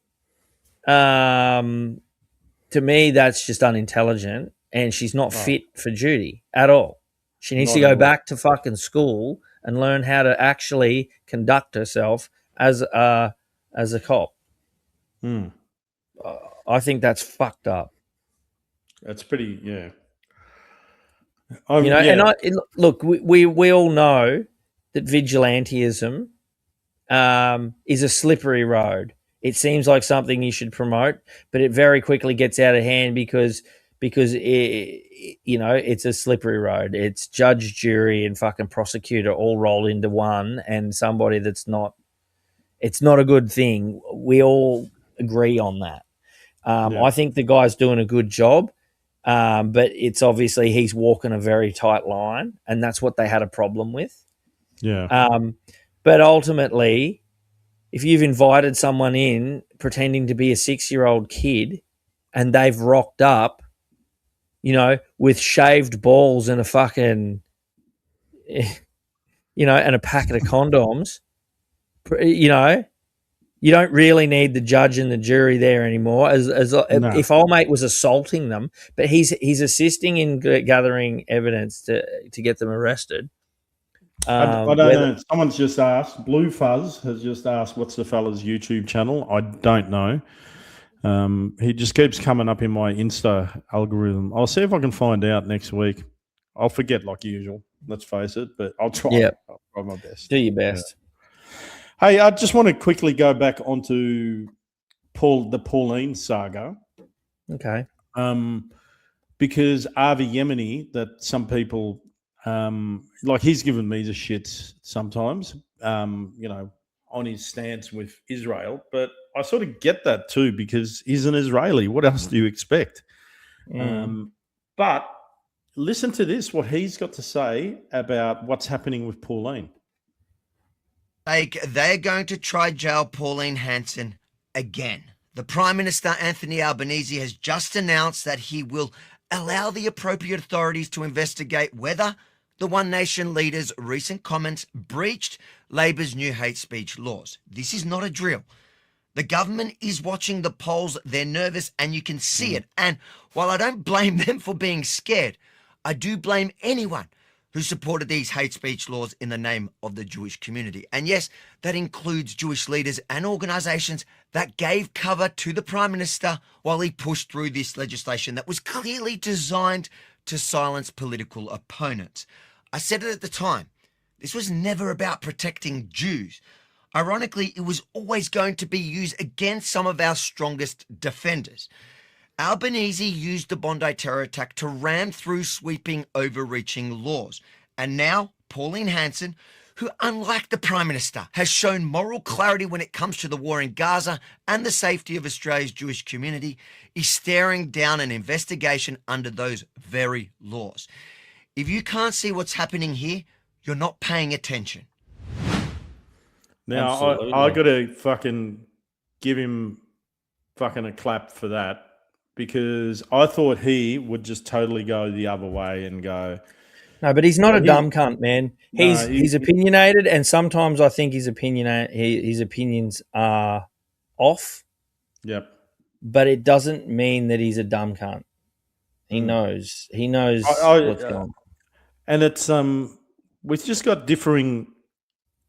to me, that's just unintelligent, and she's not fit for duty at all. She needs to go back to fucking school and learn how to actually conduct herself as a cop. I think that's fucked up. That's pretty, yeah. And look, we all know that vigilantism is a slippery road. It seems like something you should promote, but it very quickly gets out of hand because it's a slippery road. It's judge, jury, and fucking prosecutor all rolled into one, and somebody that's not. It's not a good thing. We all agree on that. I think the guy's doing a good job, but it's obviously he's walking a very tight line, and that's what they had a problem with. Yeah. But ultimately, if you've invited someone in pretending to be a 6-year-old kid and they've rocked up, with shaved balls and a fucking, and a packet of condoms, you don't really need the judge and the jury there anymore. If old mate was assaulting them, but he's assisting in gathering evidence to get them arrested. I don't know. Someone's just asked. Blue Fuzz has just asked, "What's the fella's YouTube channel?" I don't know. He just keeps coming up in my Insta algorithm. I'll see if I can find out next week. I'll forget like usual. Let's face it, but I'll try. Yeah. I'll try my best. Do your best. Yeah. Hey, I just want to quickly go back onto the Pauline saga. Okay. Because Avi Yemeni, that some people. He's given me the shits sometimes, on his stance with Israel, but I sort of get that too because he's an Israeli. What else do you expect? But listen to this, what he's got to say about what's happening with Pauline. They're going to try jail Pauline Hanson again. The Prime Minister, Anthony Albanese, has just announced that he will allow the appropriate authorities to investigate whether the One Nation leader's recent comments breached Labor's new hate speech laws. This is not a drill. The government is watching the polls. They're nervous and you can see it. And while I don't blame them for being scared, I do blame anyone who supported these hate speech laws in the name of the Jewish community. And yes, that includes Jewish leaders and organisations that gave cover to the Prime Minister while he pushed through this legislation that was clearly designed to silence political opponents. I said it at the time, this was never about protecting Jews. Ironically, it was always going to be used against some of our strongest defenders. Albanese used the Bondi terror attack to ram through sweeping, overreaching laws. And now, Pauline Hanson, who, unlike the Prime Minister, has shown moral clarity when it comes to the war in Gaza and the safety of Australia's Jewish community, is staring down an investigation under those very laws. If you can't see what's happening here, you're not paying attention. Now, I got to fucking give him fucking a clap for that, because I thought he would just totally go the other way and go. No, but he's not a dumb cunt, man. He's opinionated, and sometimes I think his opinions are off. Yep. But it doesn't mean that he's a dumb cunt. He knows. He knows what's going on. And it's we've just got differing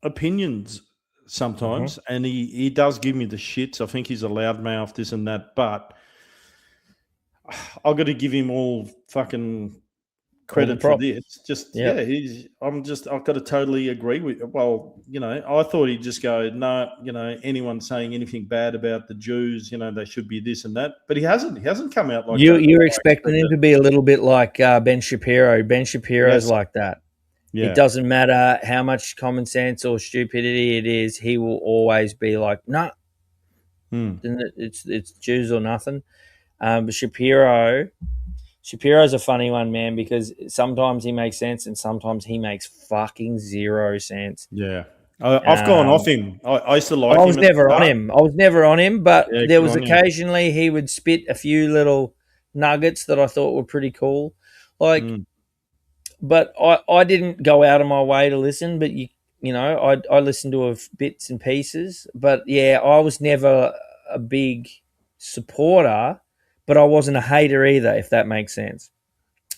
opinions sometimes, and he does give me the shits. I think he's a loudmouth, this and that, but I've got to give him all fucking credit for this. I've got to totally agree with. Well, I thought he'd just go, no, anyone saying anything bad about the Jews, they should be this and that. But he hasn't. He hasn't come out like that. You're expecting him to be a little bit like Ben Shapiro. Ben Shapiro's like that. Yeah. It doesn't matter how much common sense or stupidity it is. He will always be like, nah, it's Jews or nothing. But Shapiro's a funny one, man, because sometimes he makes sense and sometimes he makes fucking zero sense. Yeah. I've gone off him. I used to like him. I was never on him, but there was occasionally he would spit a few little nuggets that I thought were pretty cool. But I didn't go out of my way to listen, but I listened to bits and pieces. But yeah, I was never a big supporter, but I wasn't a hater either, if that makes sense.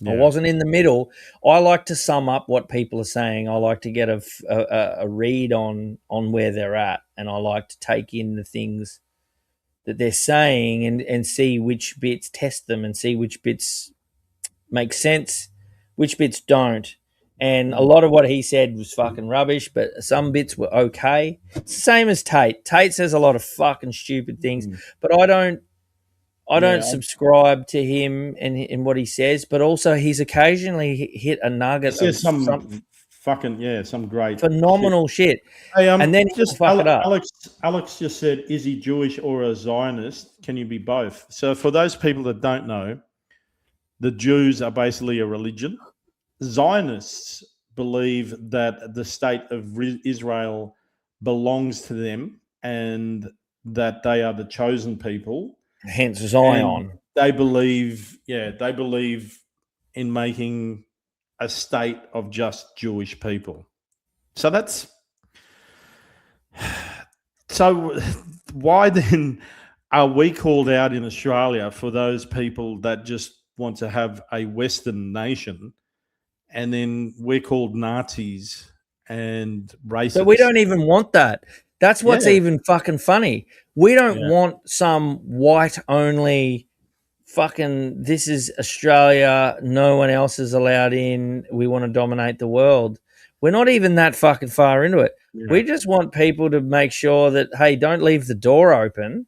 Yeah. I wasn't in the middle. I like to sum up what people are saying. I like to get a read on where they're at, and I like to take in the things that they're saying and see which bits, test them and see which bits make sense, which bits don't. And a lot of what he said was fucking rubbish, but some bits were okay. It's the same as Tate. Tate says a lot of fucking stupid things, but I don't subscribe to him and what he says, but also he's occasionally hit a nugget of some fucking some great phenomenal shit. Hey, and then just fuck it up. Alex just said, "Is he Jewish or a Zionist? Can you be both?" So for those people that don't know, the Jews are basically a religion. Zionists believe that the state of Israel belongs to them and that they are the chosen people. Hence Zion. And they believe in making a state of just Jewish people. So why then are we called out in Australia for those people that just want to have a Western nation, and then we're called Nazis and racist? But we don't even want that. That's what's even fucking funny. We don't want some white only fucking, this is Australia, no one else is allowed in, we want to dominate the world. We're not even that fucking far into it. Yeah. We just want people to make sure that, hey, don't leave the door open.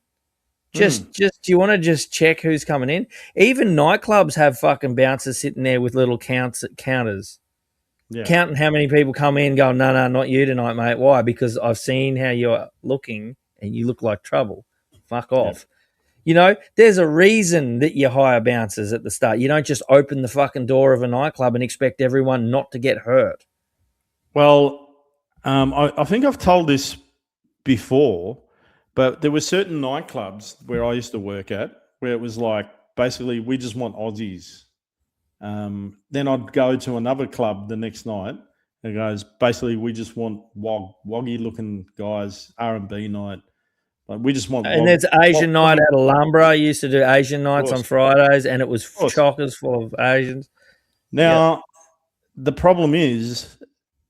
Just do you want to just check who's coming in? Even nightclubs have fucking bouncers sitting there with little counters. Yeah. Counting how many people come in going, no, not you tonight, mate. Why? Because I've seen how you're looking and you look like trouble. Fuck off. Yeah. You know, there's a reason that you hire bouncers at the start. You don't just open the fucking door of a nightclub and expect everyone not to get hurt. Well, I think I've told this before, but there were certain nightclubs where I used to work at where it was like, basically, we just want Aussies. Then I'd go to another club the next night and it goes, basically, we just want woggy looking guys, R&B night. Like we just want. And there's Asian night at Alumbra. I used to do Asian nights on Fridays, and it was chockers full of Asians. Now, the problem is,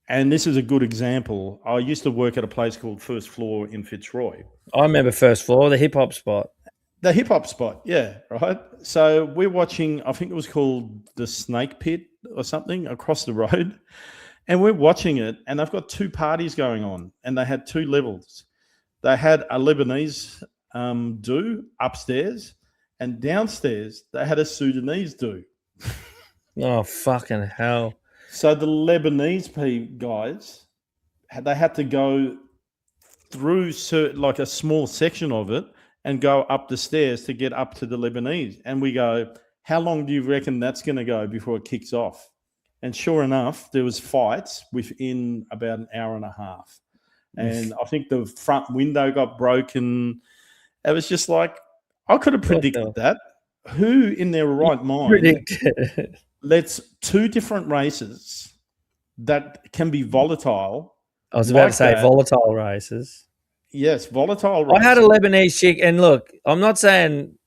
and this is a good example, I used to work at a place called First Floor in Fitzroy. I remember First Floor, the hip-hop spot. The hip-hop spot, yeah, right? So we're watching, I think it was called the Snake Pit or something across the road, and we're watching it, and they've got two parties going on, and they had two levels. They had a Lebanese do upstairs, and downstairs they had a Sudanese do. Oh, fucking hell. So the Lebanese guys, they had to go through like a small section of it and go up the stairs to get up to the Lebanese. And we go, how long do you reckon that's going to go before it kicks off? And sure enough, there was fights within about an hour and a half. And I think the front window got broken. It was just like, I could have predicted that. Who in their right mind lets two different races that can be volatile? I was about to say volatile races. Yes, volatile races. I had a Lebanese chick, and look, I'm not saying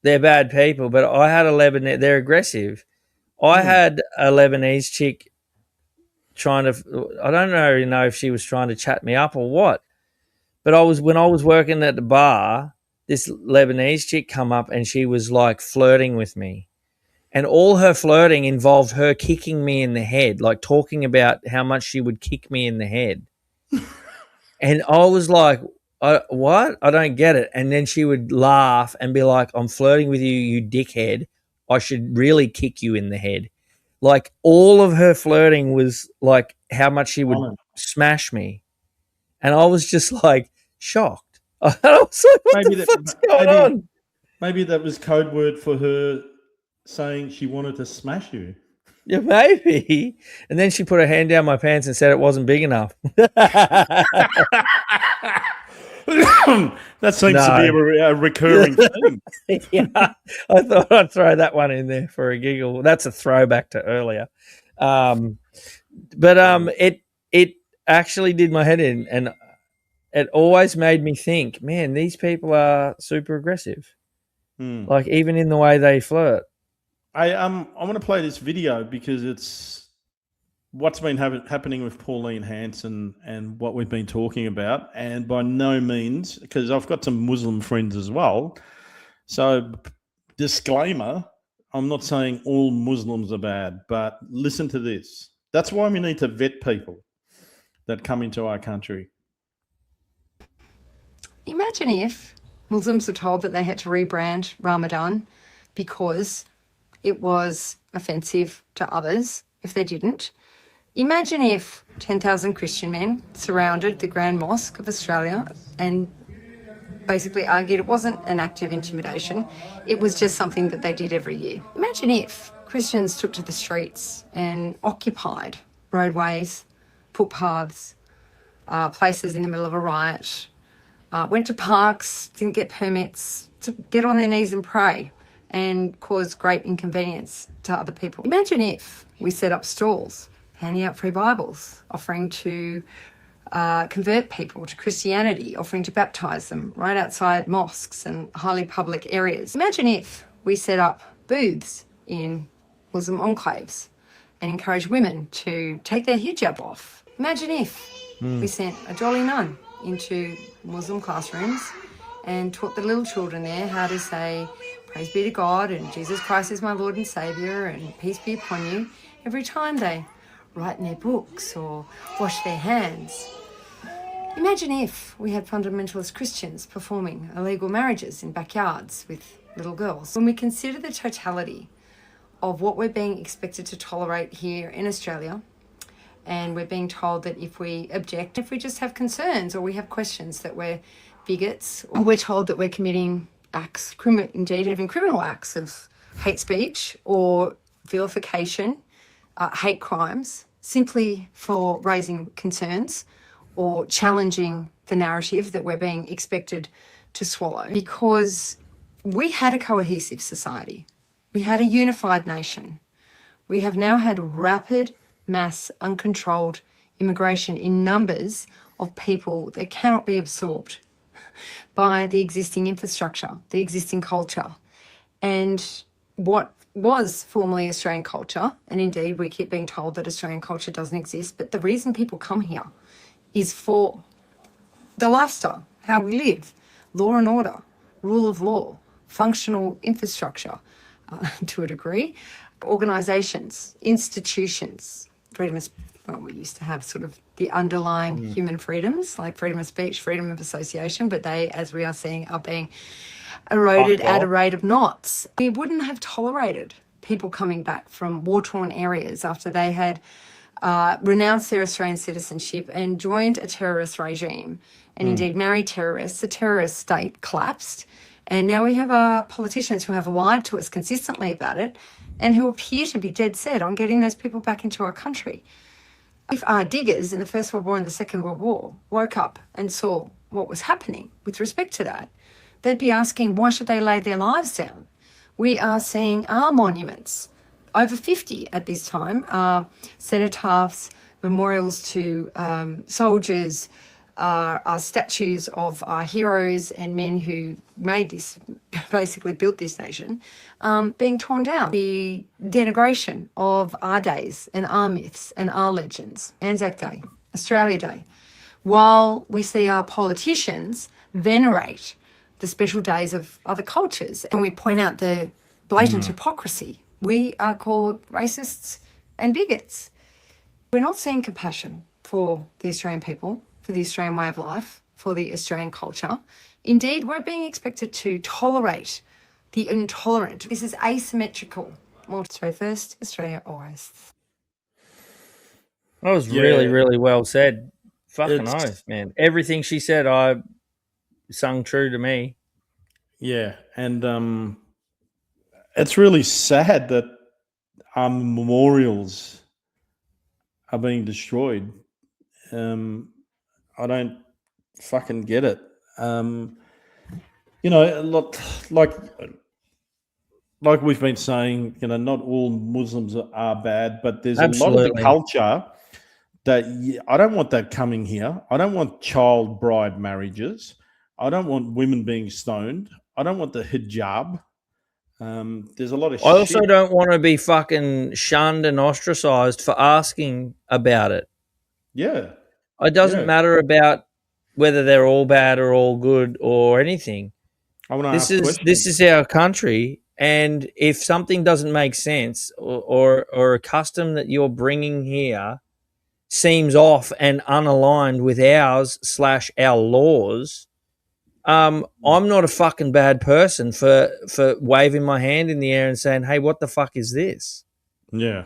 they're bad people, but I had a Lebanese, they're aggressive. I had a Lebanese chick trying to, I don't really know if she was trying to chat me up or what, but when I was working at the bar, this Lebanese chick come up and she was like flirting with me, and all her flirting involved her kicking me in the head, like talking about how much she would kick me in the head. And I was like, what? I don't get it. And then she would laugh and be like, I'm flirting with you, you dickhead. I should really kick you in the head. Like all of her flirting was like how much she would smash me. And I was just like shocked. I was like, what the fuck's going on? Maybe that was code word for her saying she wanted to smash you. Yeah, maybe. And then she put her hand down my pants and said it wasn't big enough. That seems to be a recurring thing. Yeah, I thought I'd throw that one in there for a giggle. That's a throwback to earlier. It actually did my head in, and it always made me think, man, these people are super aggressive. Like even in the way they flirt. I want to play this video because it's what's been happening with Pauline Hanson and what we've been talking about, and by no means, because I've got some Muslim friends as well. So, disclaimer, I'm not saying all Muslims are bad, but listen to this. That's why we need to vet people that come into our country. Imagine if Muslims were told that they had to rebrand Ramadan because it was offensive to others if they didn't. Imagine if 10,000 Christian men surrounded the Grand Mosque of Australia and basically argued it wasn't an act of intimidation, it was just something that they did every year. Imagine if Christians took to the streets and occupied roadways, footpaths, places in the middle of a riot, went to parks, didn't get permits, to get on their knees and pray and cause great inconvenience to other people. Imagine if we set up stalls, handing out free Bibles, offering to convert people to Christianity, offering to baptise them right outside mosques and highly public areas. Imagine if we set up booths in Muslim enclaves and encourage women to take their hijab off. Imagine if we sent a jolly nun into Muslim classrooms and taught the little children there how to say, praise be to God and Jesus Christ is my Lord and Saviour and peace be upon you, every time they write in their books or wash their hands. Imagine if we had fundamentalist Christians performing illegal marriages in backyards with little girls. When we consider the totality of what we're being expected to tolerate here in Australia, and we're being told that if we object, if we just have concerns or we have questions, that we're bigots, or we're told that we're committing acts, indeed even criminal acts of hate speech or vilification, hate crimes, simply for raising concerns or challenging the narrative that we're being expected to swallow. Because we had a cohesive society. We had a unified nation. We have now had rapid, mass, uncontrolled immigration in numbers of people that cannot be absorbed by the existing infrastructure, the existing culture. And what was formerly Australian culture, and indeed we keep being told that Australian culture doesn't exist, but the reason people come here is for the lifestyle, how we live, law and order, rule of law, functional infrastructure to a degree, organisations, institutions, freedom of, well, we used to have sort of the underlying human freedoms like freedom of speech, freedom of association, but they, as we are seeing, are being eroded at a rate of knots. We wouldn't have tolerated people coming back from war-torn areas after they had renounced their Australian citizenship and joined a terrorist regime and indeed married terrorists. The terrorist state collapsed, and now we have politicians who have lied to us consistently about it and who appear to be dead set on getting those people back into our country. If our diggers in the First World War and the Second World War woke up and saw what was happening with respect to that, they'd be asking, why should they lay their lives down? We are seeing our monuments, over 50 at this time, cenotaphs, memorials to soldiers, are statues of our heroes and men who made this, basically built this nation, being torn down. The denigration of our days and our myths and our legends. Anzac Day, Australia Day. While we see our politicians venerate the special days of other cultures and we point out the blatant hypocrisy, we are called racists and bigots. We're not seeing compassion for the Australian people, for the Australian way of life, for the Australian culture. Indeed, we're being expected to tolerate the intolerant. This is asymmetrical. Australia first, Australia always. That was really, really well said. Fucking oath, man. Everything she said, I sung true to me. Yeah, and it's really sad that our memorials are being destroyed. I don't fucking get it. You know, like we've been saying, you know, not all Muslims are bad, but there's a lot of the culture that I don't want that coming here. I don't want child bride marriages. I don't want women being stoned. I don't want the hijab. There's a lot of I also shit. don't want to be fucking shunned and ostracized for asking about it. Yeah. It doesn't matter about whether they're all bad or all good or anything. I want to This ask is questions. our country, and if something doesn't make sense or a custom that you're bringing here seems off and unaligned with ours / our laws, I'm not a fucking bad person for waving my hand in the air and saying, "Hey, what the fuck is this?" Yeah.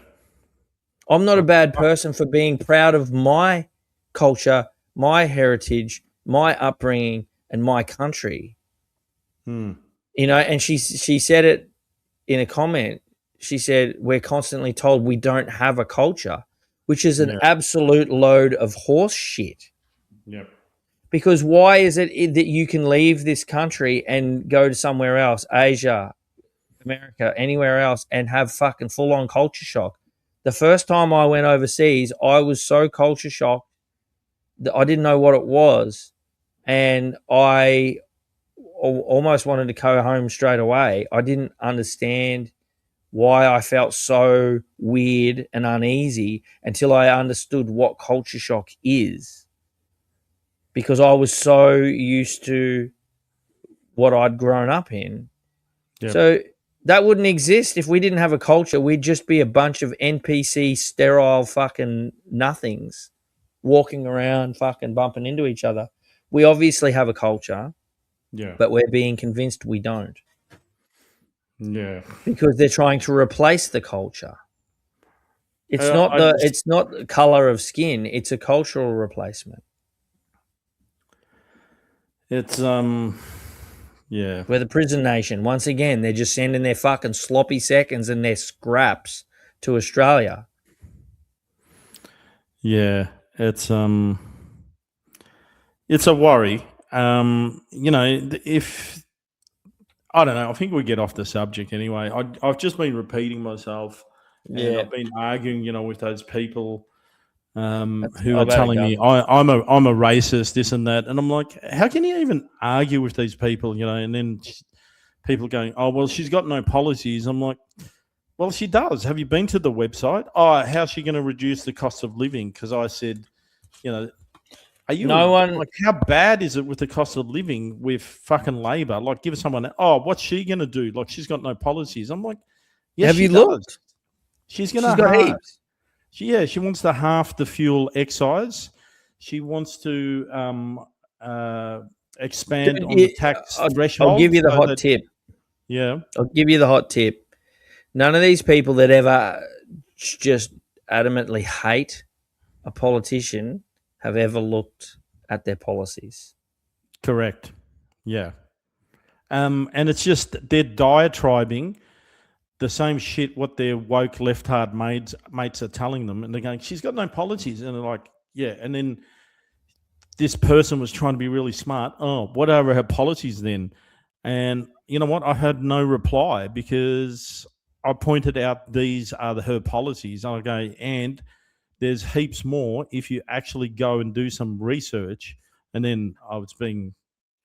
I'm not a bad person for being proud of my culture, my heritage, my upbringing, and my country. You know, and she said it in a comment. She said, "We're constantly told we don't have a culture," which is an absolute load of horse shit. Yep. Because why is it that you can leave this country and go to somewhere else, Asia, America, anywhere else, and have fucking full-on culture shock? The first time I went overseas, I was so culture shocked that I didn't know what it was, and I almost wanted to go home straight away. I didn't understand why I felt so weird and uneasy until I understood what culture shock is, because I was so used to what I'd grown up in. Yep. So that wouldn't exist if we didn't have a culture. We'd just be a bunch of NPC sterile fucking nothings walking around fucking bumping into each other. We obviously have a culture, but we're being convinced we don't. Yeah. Because they're trying to replace the culture. It's not the color of skin, it's a cultural replacement. It's yeah. We're the prison nation. Once again, they're just sending their fucking sloppy seconds and their scraps to Australia. Yeah, it's a worry. You know, if I don't know, I think we get off the subject anyway. I've just been repeating myself. And I've been arguing, you know, with those people who are telling me I'm a racist, this and that, and I'm like, how can you even argue with these people, you know? And then people going, oh well, she's got no policies. I'm like, well, she does. Have you been to the website? Oh, how's she going to reduce the cost of living? Because I said, you know, are you like, how bad is it with the cost of living with fucking Labor? Like, give someone, oh, what's she going to do? Like, she's got no policies. I'm like, yes, have she you does. looked? She's going to got heaps. She wants to half the fuel excise. She wants to expand on the tax threshold. I'll give you the hot tip. Yeah. I'll give you the hot tip. None of these people that ever just adamantly hate a politician have ever looked at their policies. Correct. Yeah. And it's just they're diatribing the same shit what their woke left-hard mates are telling them. And they're going, she's got no policies. And they're like, yeah. And then this person was trying to be really smart. Oh, what are her policies then? And you know what? I had no reply because I pointed out these are her policies. I go, and there's heaps more if you actually go and do some research. And then I was being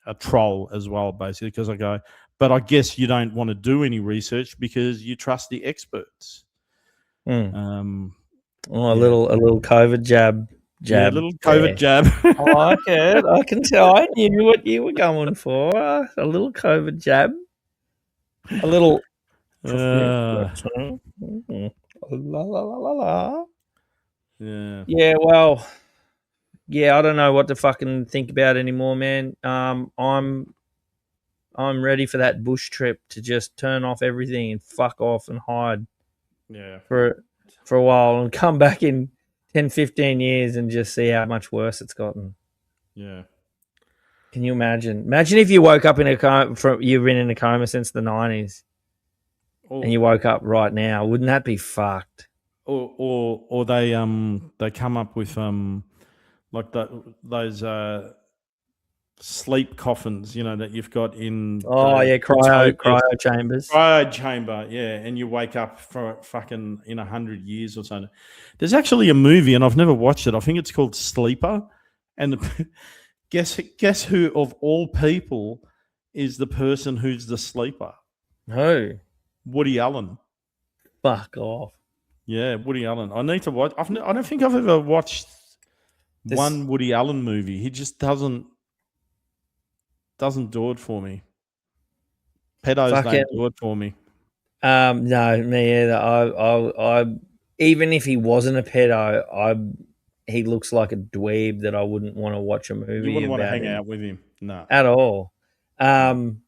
a troll as well, basically, because I go, but I guess you don't want to do any research because you trust the experts. A little COVID jab. Yeah, a little COVID jab. I like it. I can tell. I knew what you were going for. A little COVID jab. A little. La, la, la, la, la. Yeah. Yeah. Well. Yeah. I don't know what to fucking think about anymore, man. I'm ready for that bush trip to just turn off everything and fuck off and hide. Yeah. For a while and come back in 10, 15 years and just see how much worse it's gotten. Yeah. Can you imagine? Imagine if you woke up in a coma. You've been in a coma since the 90s, and you woke up right now. Wouldn't that be fucked? Or they come up with like those sleep coffins, you know, that you've got in cryo chambers. Cryo chamber, yeah, and you wake up for fucking in 100 years or something. There's actually a movie, and I've never watched it. I think it's called Sleeper, and guess who of all people is the person who's the sleeper. Who? Woody Allen. Fuck off. Yeah, Woody Allen. I need to watch. I don't think I've ever watched one Woody Allen movie. He just doesn't do it for me. Pedos don't do it for me. No, me either. I even if he wasn't a pedo, he looks like a dweeb that I wouldn't want to watch a movie. You wouldn't want to hang him out with him, no, at all. And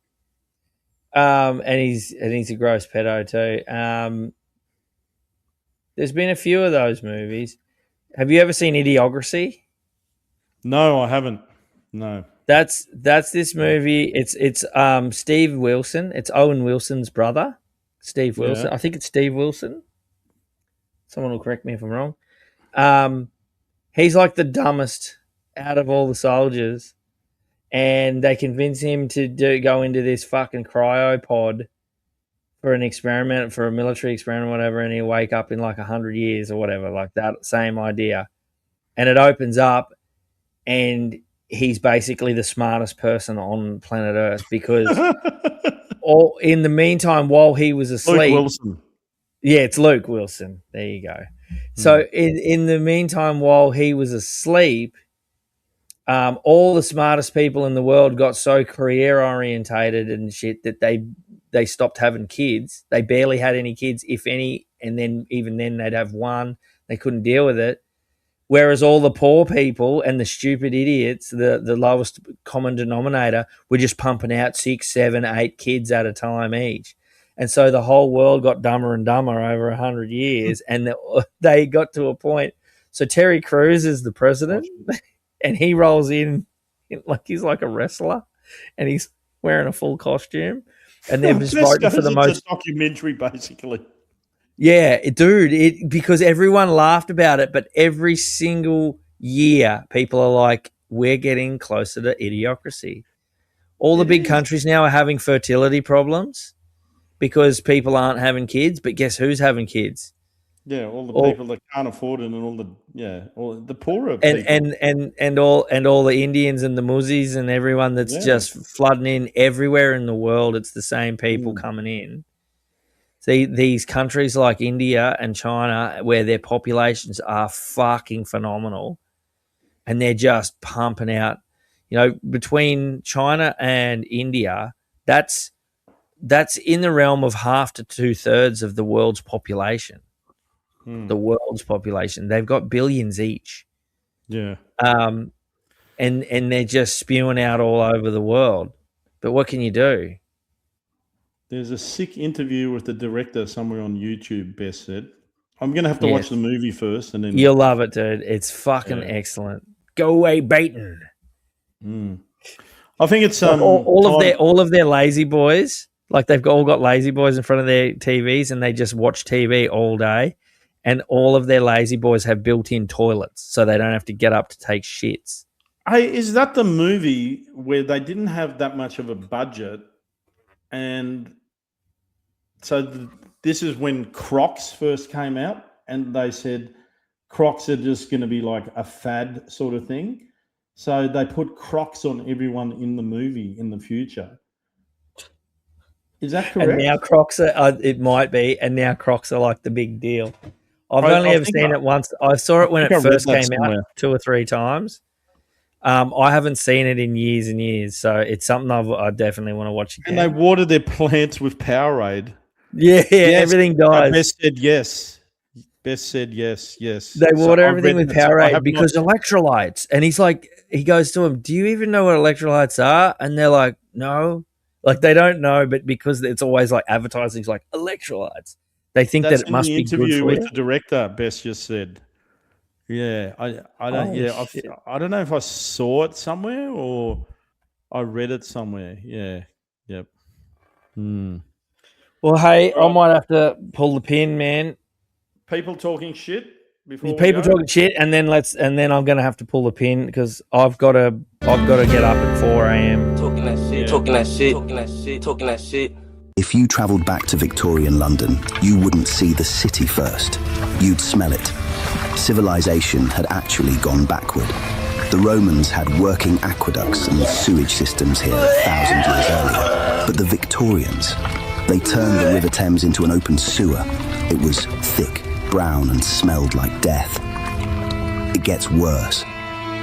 he's a gross pedo too. There's been a few of those movies. Have you ever seen Idiocracy? No, I haven't. No. That's this movie. It's Steve Wilson. It's Owen Wilson's brother, Steve Wilson. Yeah. I think it's Steve Wilson. Someone will correct me if I'm wrong. He's like the dumbest out of all the soldiers, and they convince him to go into this fucking cryopod for an experiment, for a military experiment, or whatever, and he'll wake up in like 100 years or whatever, like that same idea. And it opens up, and he's basically the smartest person on planet Earth because in the meantime, while he was asleep... Luke Wilson. Yeah, it's Luke Wilson. There you go. So in the meantime, while he was asleep, all the smartest people in the world got so career orientated and shit that they stopped having kids. They barely had any kids, if any, and then even then they'd have one. They couldn't deal with it. Whereas all the poor people and the stupid idiots, the lowest common denominator, were just pumping out 6, 7, 8 kids at a time each. And so the whole world got dumber and dumber over 100 years, and they got to a point. So Terry Crews is the president, and he rolls in like he's like a wrestler, and he's wearing a full costume, and they're just voting for the most documentary, basically. Yeah, dude, because everyone laughed about it, but every single year people are like, we're getting closer to idiocracy. All the big countries now are having fertility problems because people aren't having kids, but guess who's having kids? Yeah, all the people that can't afford it, and all the poorer people. And all the Indians and the Muzzies and everyone that's just flooding in everywhere in the world. It's the same people coming in. These countries like India and China, where their populations are fucking phenomenal, and they're just pumping out, between China and India, that's in the realm of half to 2/3 of the world's population. The world's population. They've got billions each. Yeah. And they're just spewing out all over the world. But what can you do? There's a sick interview with the director somewhere on YouTube, Bess said. I'm going to have to watch the movie first. And then you'll love it, dude. It's fucking excellent. Go away, Baton. I think it's all of their lazy boys, like they've all got lazy boys in front of their TVs, and they just watch TV all day, and all of their lazy boys have built-in toilets, so they don't have to get up to take shits. Hey, is that the movie where they didn't have that much of a budget, and so this is when Crocs first came out, and they said Crocs are just going to be like a fad sort of thing. So they put Crocs on everyone in the movie in the future. Is that correct? And now Crocs are, it might be, and now Crocs are like the big deal. I've only ever seen it once. I saw it when it first came out 2 or 3 times. I haven't seen it in years and years, so it's something I definitely want to watch again. And they water their plants with Powerade. Yeah, everything dies. Bess said yes. Bess said yes. They water everything with Powerade because electrolytes. And he goes to them, do you even know what electrolytes are? And they're like, no. Like, they don't know, but because it's always like advertising, it's like electrolytes. They think that it must be good for you. Interview with the director, Bess just said. Yeah, I don't. I don't know if I saw it somewhere or I read it somewhere. Yeah, yep. Well, hey, I might have to pull the pin, man. People talking shit before. People talking shit, and then I'm going to have to pull the pin because I've got to get up at 4 a.m. Talking that shit. If you travelled back to Victorian London, you wouldn't see the city first. You'd smell it. Civilization had actually gone backward. The Romans had working aqueducts and sewage systems here 1,000 years earlier. But the Victorians, they turned the River Thames into an open sewer. It was thick, brown, and smelled like death. It gets worse.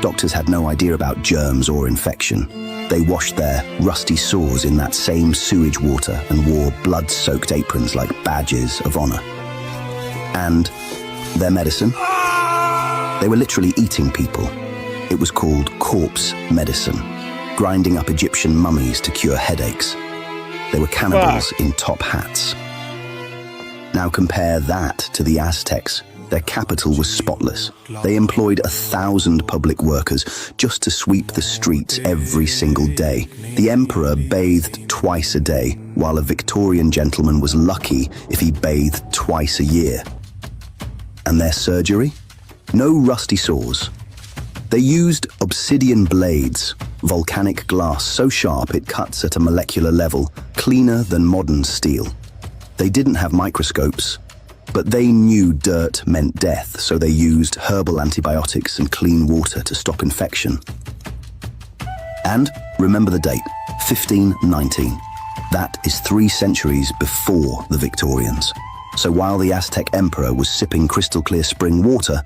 Doctors had no idea about germs or infection. They washed their rusty sores in that same sewage water and wore blood-soaked aprons like badges of honor. And their medicine? They were literally eating people. It was called corpse medicine, grinding up Egyptian mummies to cure headaches. They were cannibals in top hats. Now compare that to the Aztecs. Their capital was spotless. They employed 1,000 public workers just to sweep the streets every single day. The emperor bathed twice a day, while a Victorian gentleman was lucky if he bathed twice a year. And their surgery? No rusty saws. They used obsidian blades, volcanic glass so sharp it cuts at a molecular level, cleaner than modern steel. They didn't have microscopes, but they knew dirt meant death, so they used herbal antibiotics and clean water to stop infection. And remember the date, 1519. That is 3 centuries before the Victorians. So while the Aztec emperor was sipping crystal clear spring water,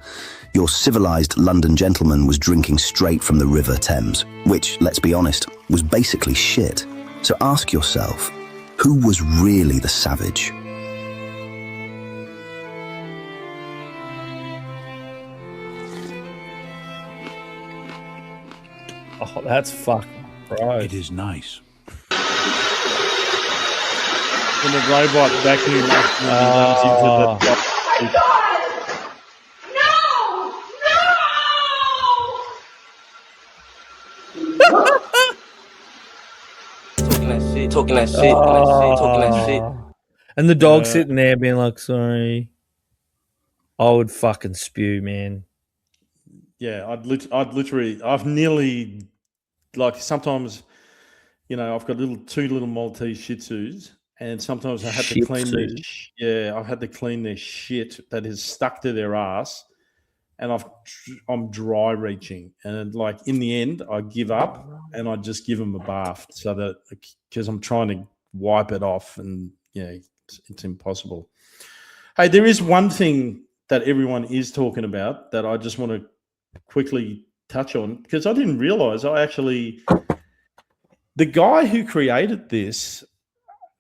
your civilized London gentleman was drinking straight from the River Thames, which, let's be honest, was basically shit. So ask yourself, who was really the savage? Oh, that's fucking gross. It is nice. When the robot vacuum runs into the... Oh my God! Talking that shit. And the dog sitting there being like, sorry. I would fucking spew, man. Yeah, I've nearly, like, sometimes, you know, I've got two little Maltese Shih Tzus, and sometimes I have to clean I've had to clean their shit that is stuck to their ass, and I'm dry reaching, and like in the end, I give up and I just give them a bath, so that because I'm trying to wipe it off, and yeah, it's impossible. Hey, there is one thing that everyone is talking about that I just want to quickly touch on, because I didn't realize the guy who created this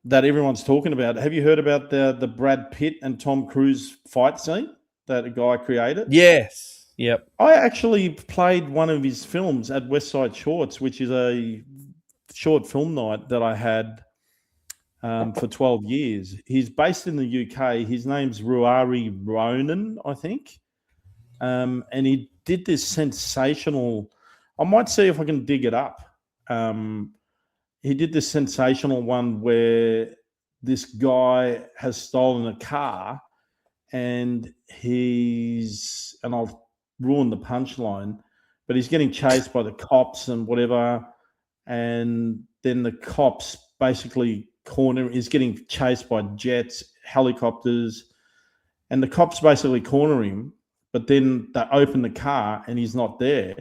that everyone's talking about, have you heard about the Brad Pitt and Tom Cruise fight scene that a guy created? Yes. Yep. I actually played one of his films at West Side Shorts, which is a short film night that I had for 12 years. He's based in the UK. His name's Ruari Ronan, I think. And he did this sensational, I might see if I can dig it up. He did this sensational one where this guy has stolen a car, and I'll ruin the punchline, but he's getting chased by the cops and whatever. And then the cops basically he's getting chased by jets, helicopters, and the cops basically corner him, but then they open the car and he's not there.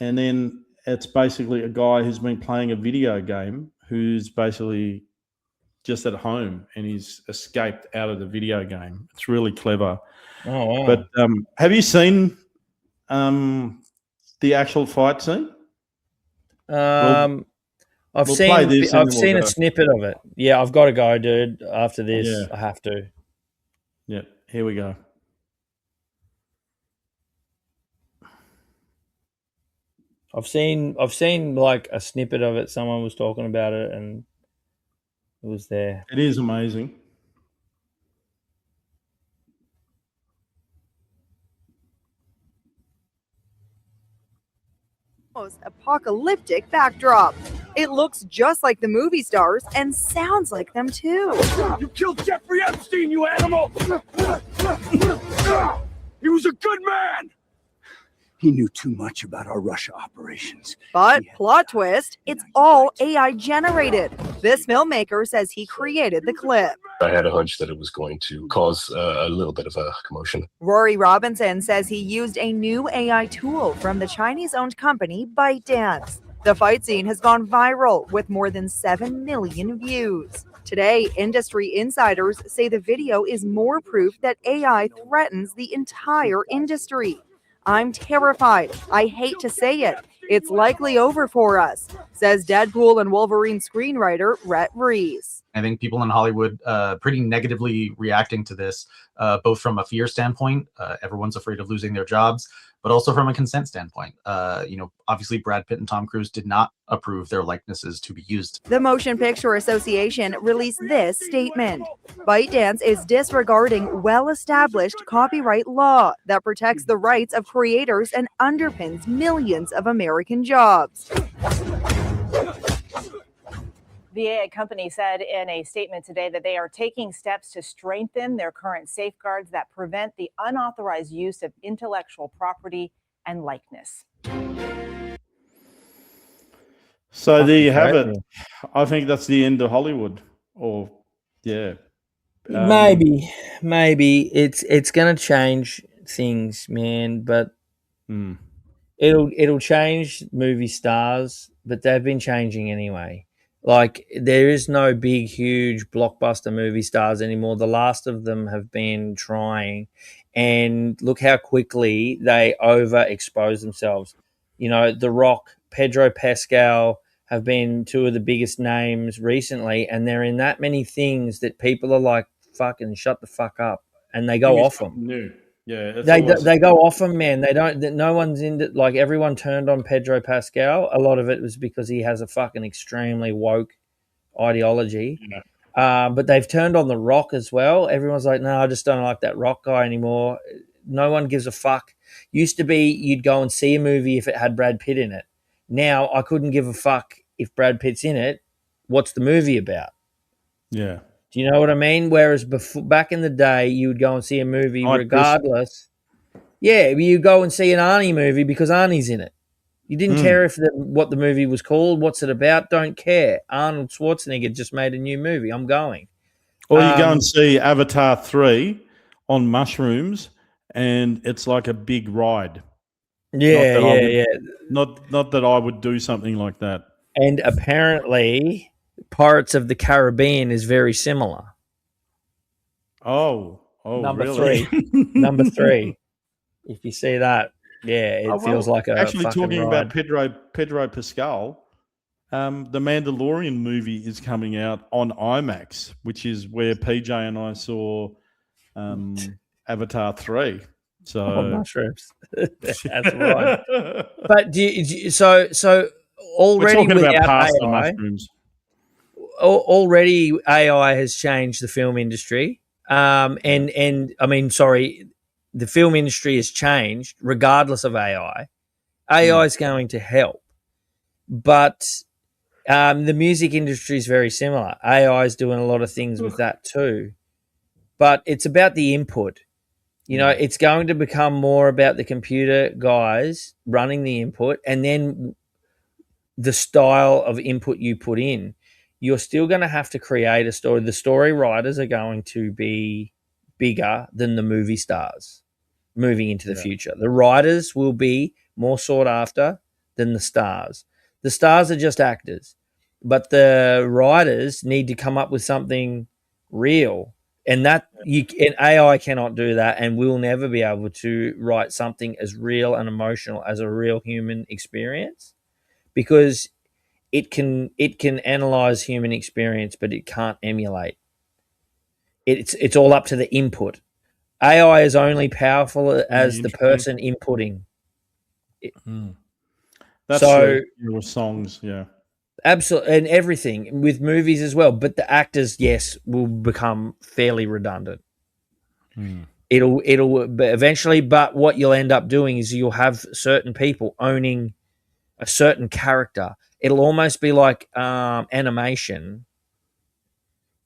And then it's basically a guy who's been playing a video game who's basically just at home, and he's escaped out of the video game. It's really clever. Oh, wow. But have you seen the actual fight scene? I've seen a snippet of it. Yeah, I've got to go, dude. After this, I have to. Yeah, here we go. I've seen like a snippet of it. Someone was talking about it, and it was there. It is amazing. Apocalyptic backdrop. It looks just like the movie stars and sounds like them too. You killed Jeffrey Epstein, you animal! He was a good man! He knew too much about our Russia operations. But plot twist, it's all AI generated. This filmmaker says he created the clip. I had a hunch that it was going to cause a little bit of a commotion. Rory Robinson says he used a new AI tool from the Chinese-owned company ByteDance. The fight scene has gone viral with more than 7 million views. Today, industry insiders say the video is more proof that AI threatens the entire industry. I'm terrified. I hate to say it. It's likely over for us, says Deadpool and Wolverine screenwriter Rhett Reese. I think people in Hollywood pretty negatively reacting to this, both from a fear standpoint, everyone's afraid of losing their jobs, but also from a consent standpoint. Obviously Brad Pitt and Tom Cruise did not approve their likenesses to be used. The Motion Picture Association released this statement. ByteDance is disregarding well-established copyright law that protects the rights of creators and underpins millions of American jobs. The AI company said in a statement today that they are taking steps to strengthen their current safeguards that prevent the unauthorized use of intellectual property and likeness. So there you have it. I think that's the end of Hollywood. Or, yeah. Maybe it's going to change things, man. But it'll change movie stars, but they've been changing anyway. Like, there is no big, huge blockbuster movie stars anymore. The last of them have been trying, and look how quickly they overexpose themselves. You know, The Rock, Pedro Pascal have been two of the biggest names recently, and they're in that many things that people are like, fucking shut the fuck up, and they go off them. New. Yeah, They go off them, man. They don't. No one's into, like, everyone turned on Pedro Pascal. A lot of it was because he has a fucking extremely woke ideology. But they've turned on The Rock as well. Everyone's like, no, I just don't like that Rock guy anymore. No one gives a fuck. Used to be you'd go and see a movie if it had Brad Pitt in it. Now I couldn't give a fuck if Brad Pitt's in it. What's the movie about? Yeah. Do you know what I mean? Whereas back in the day, you would go and see a movie regardless. Yeah, you go and see an Arnie movie because Arnie's in it. You didn't care if what the movie was called, what's it about, don't care. Arnold Schwarzenegger just made a new movie. I'm going. Or you go and see Avatar 3 on mushrooms, and it's like a big ride. Yeah. Not that I would do something like that. And apparently Pirates of the Caribbean is very similar. Oh, Number really? 3. Number 3. If you see that, yeah, it feels like a actually fucking talking ride. about Pedro Pascal. The Mandalorian movie is coming out on IMAX, which is where PJ and I saw Avatar 3. So mushrooms. That's right. But so already we're talking with about pasta AI, mushrooms. Already AI has changed the film industry. And I mean, sorry, the film industry has changed regardless of AI. AI is going to help, but the music industry is very similar. AI is doing a lot of things with that too, but it's about the input. You know, it's going to become more about the computer guys running the input, and then the style of input you put in. You're still going to have to create a story. The story writers are going to be bigger than the movie stars moving into the future. The writers will be more sought after than the stars. The stars are just actors, but the writers need to come up with something real. And AI cannot do that, and will never be able to write something as real and emotional as a real human experience, because it can analyze human experience, but it can't emulate. It's all up to the input. AI is only powerful as the person inputting. That's so your songs, yeah. Absolutely, and everything with movies as well. But the actors, yes, will become fairly redundant. It'll eventually, but what you'll end up doing is you'll have certain people owning a certain character. It'll almost be like animation.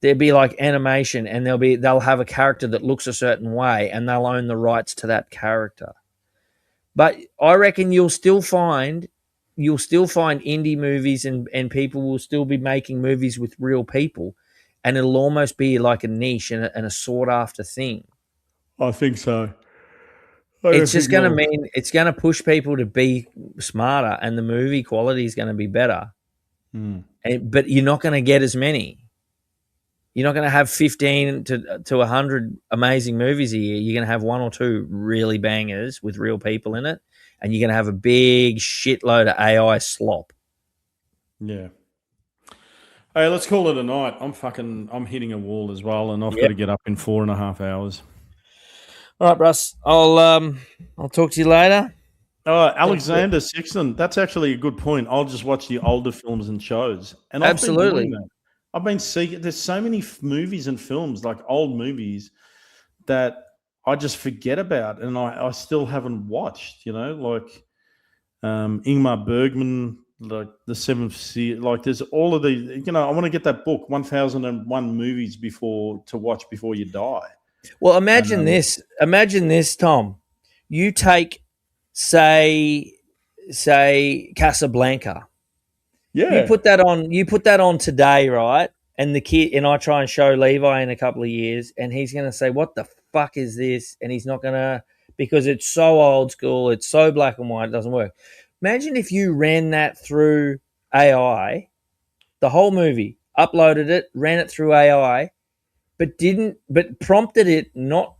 There'll be like animation, and they'll have a character that looks a certain way, and they'll own the rights to that character. But I reckon you'll still find indie movies and people will still be making movies with real people, and it'll almost be like a niche and a sought after thing. I think so. It's just going to mean it's going to push people to be smarter, and the movie quality is going to be better. But you're not going to get as many. You're not going to have 15 to 100 amazing movies a year. You're going to have 1 or 2 really bangers with real people in it, and you're going to have a big shitload of AI slop. Yeah. Hey, let's call it a night. I'm hitting a wall as well, and I've got to get up in 4.5 hours. All right, Russ. I'll talk to you later. Alexander Sexton. That's actually a good point. I'll just watch the older films and shows. And Absolutely. I've been doing that. I've been seeing. There's so many movies and films, like old movies, that I just forget about, and I still haven't watched. Like Ingmar Bergman, like The Seventh Sea. Like there's all of these. I want to get that book, 1001 Movies to watch before you die. Well, imagine this. Imagine this, Tom. You take, say Casablanca. Yeah. You put that on today, right? And the kid and I try and show Levi in a couple of years, and he's going to say, "What the fuck is this?" And he's not going to, because it's so old school, it's so black and white, it doesn't work. Imagine if you ran that through AI, the whole movie, uploaded it, ran it through AI, but prompted it not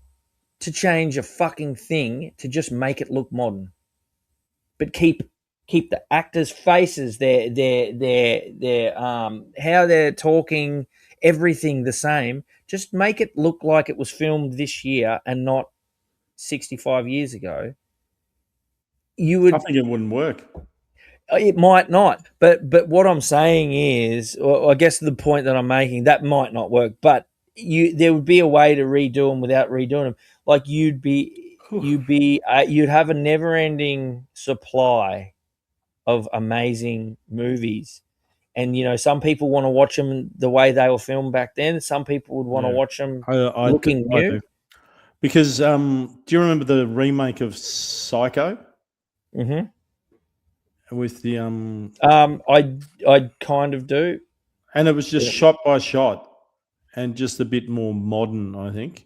to change a fucking thing, to just make it look modern, but keep the actors' faces, their how they're talking, everything the same. Just make it look like it was filmed this year and not 65 years ago. I think it wouldn't work. It might not, but what I'm saying is, or I guess the point that I'm making, that might not work, but there would be a way to redo them without redoing them. Like you'd have a never-ending supply of amazing movies, and some people want to watch them the way they were filmed back then. Some people would want to watch them looking new. Because do you remember the remake of Psycho? Mm-hmm. With the I kind of do, and it was just shot by shot, and just a bit more modern, I think.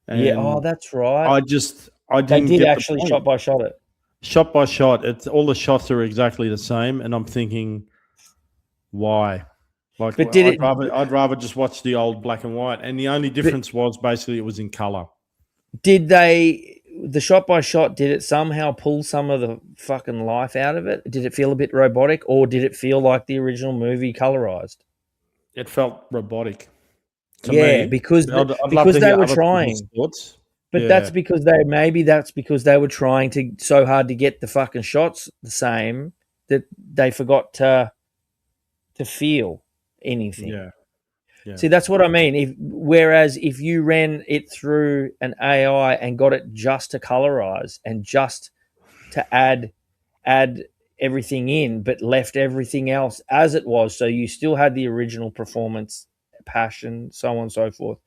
And that's right. I didn't. They did get actually shot by shot it. Shot by shot, all the shots are exactly the same, and I'm thinking, why? Like, but I'd rather just watch the old black and white, and the only difference was basically it was in color. Did the shot by shot, did it somehow pull some of the fucking life out of it? Did it feel a bit robotic, or did it feel like the original movie colorized? It felt robotic. Because they were trying. But that's because they were trying so hard to get the fucking shots the same that they forgot to feel anything. Yeah. See, that's what I mean. Whereas if you ran it through an AI and got it just to colorize and just to add everything in, but left everything else as it was, so you still had the original performance, passion, so on and so forth,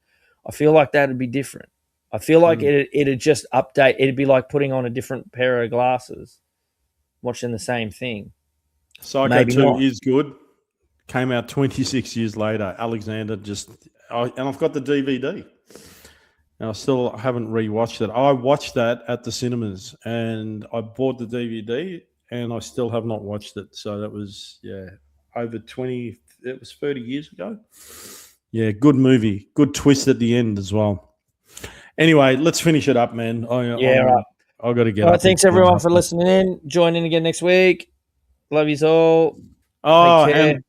I feel like that'd be different. I feel like it'd just update. It'd be like putting on a different pair of glasses, watching the same thing. Psycho 2 is good. Came out 26 years later. Alexander and I've got the DVD. And I still haven't rewatched it. I watched that at the cinemas, and I bought the DVD, and I still have not watched it. So that was over 20. It was 30 years ago. Yeah, good movie. Good twist at the end as well. Anyway, let's finish it up, man. Right. I've got to get all up. Right, thanks everyone for listening in. Join in again next week. Love yous all. And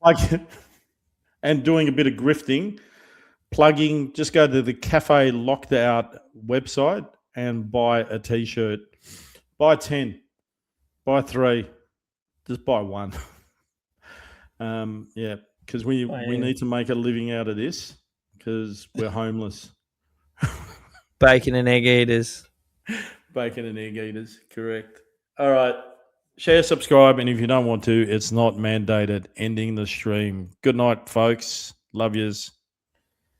doing a bit of grifting, plugging, just go to the Cafe Locked Out website and buy a T-shirt. Buy 10. Buy 3. Just buy 1. Because we need to make a living out of this because we're homeless. Bacon and egg eaters. Bacon and egg eaters, correct. All right. Share, subscribe, and if you don't want to, it's not mandated. Ending the stream. Good night, folks. Love yous.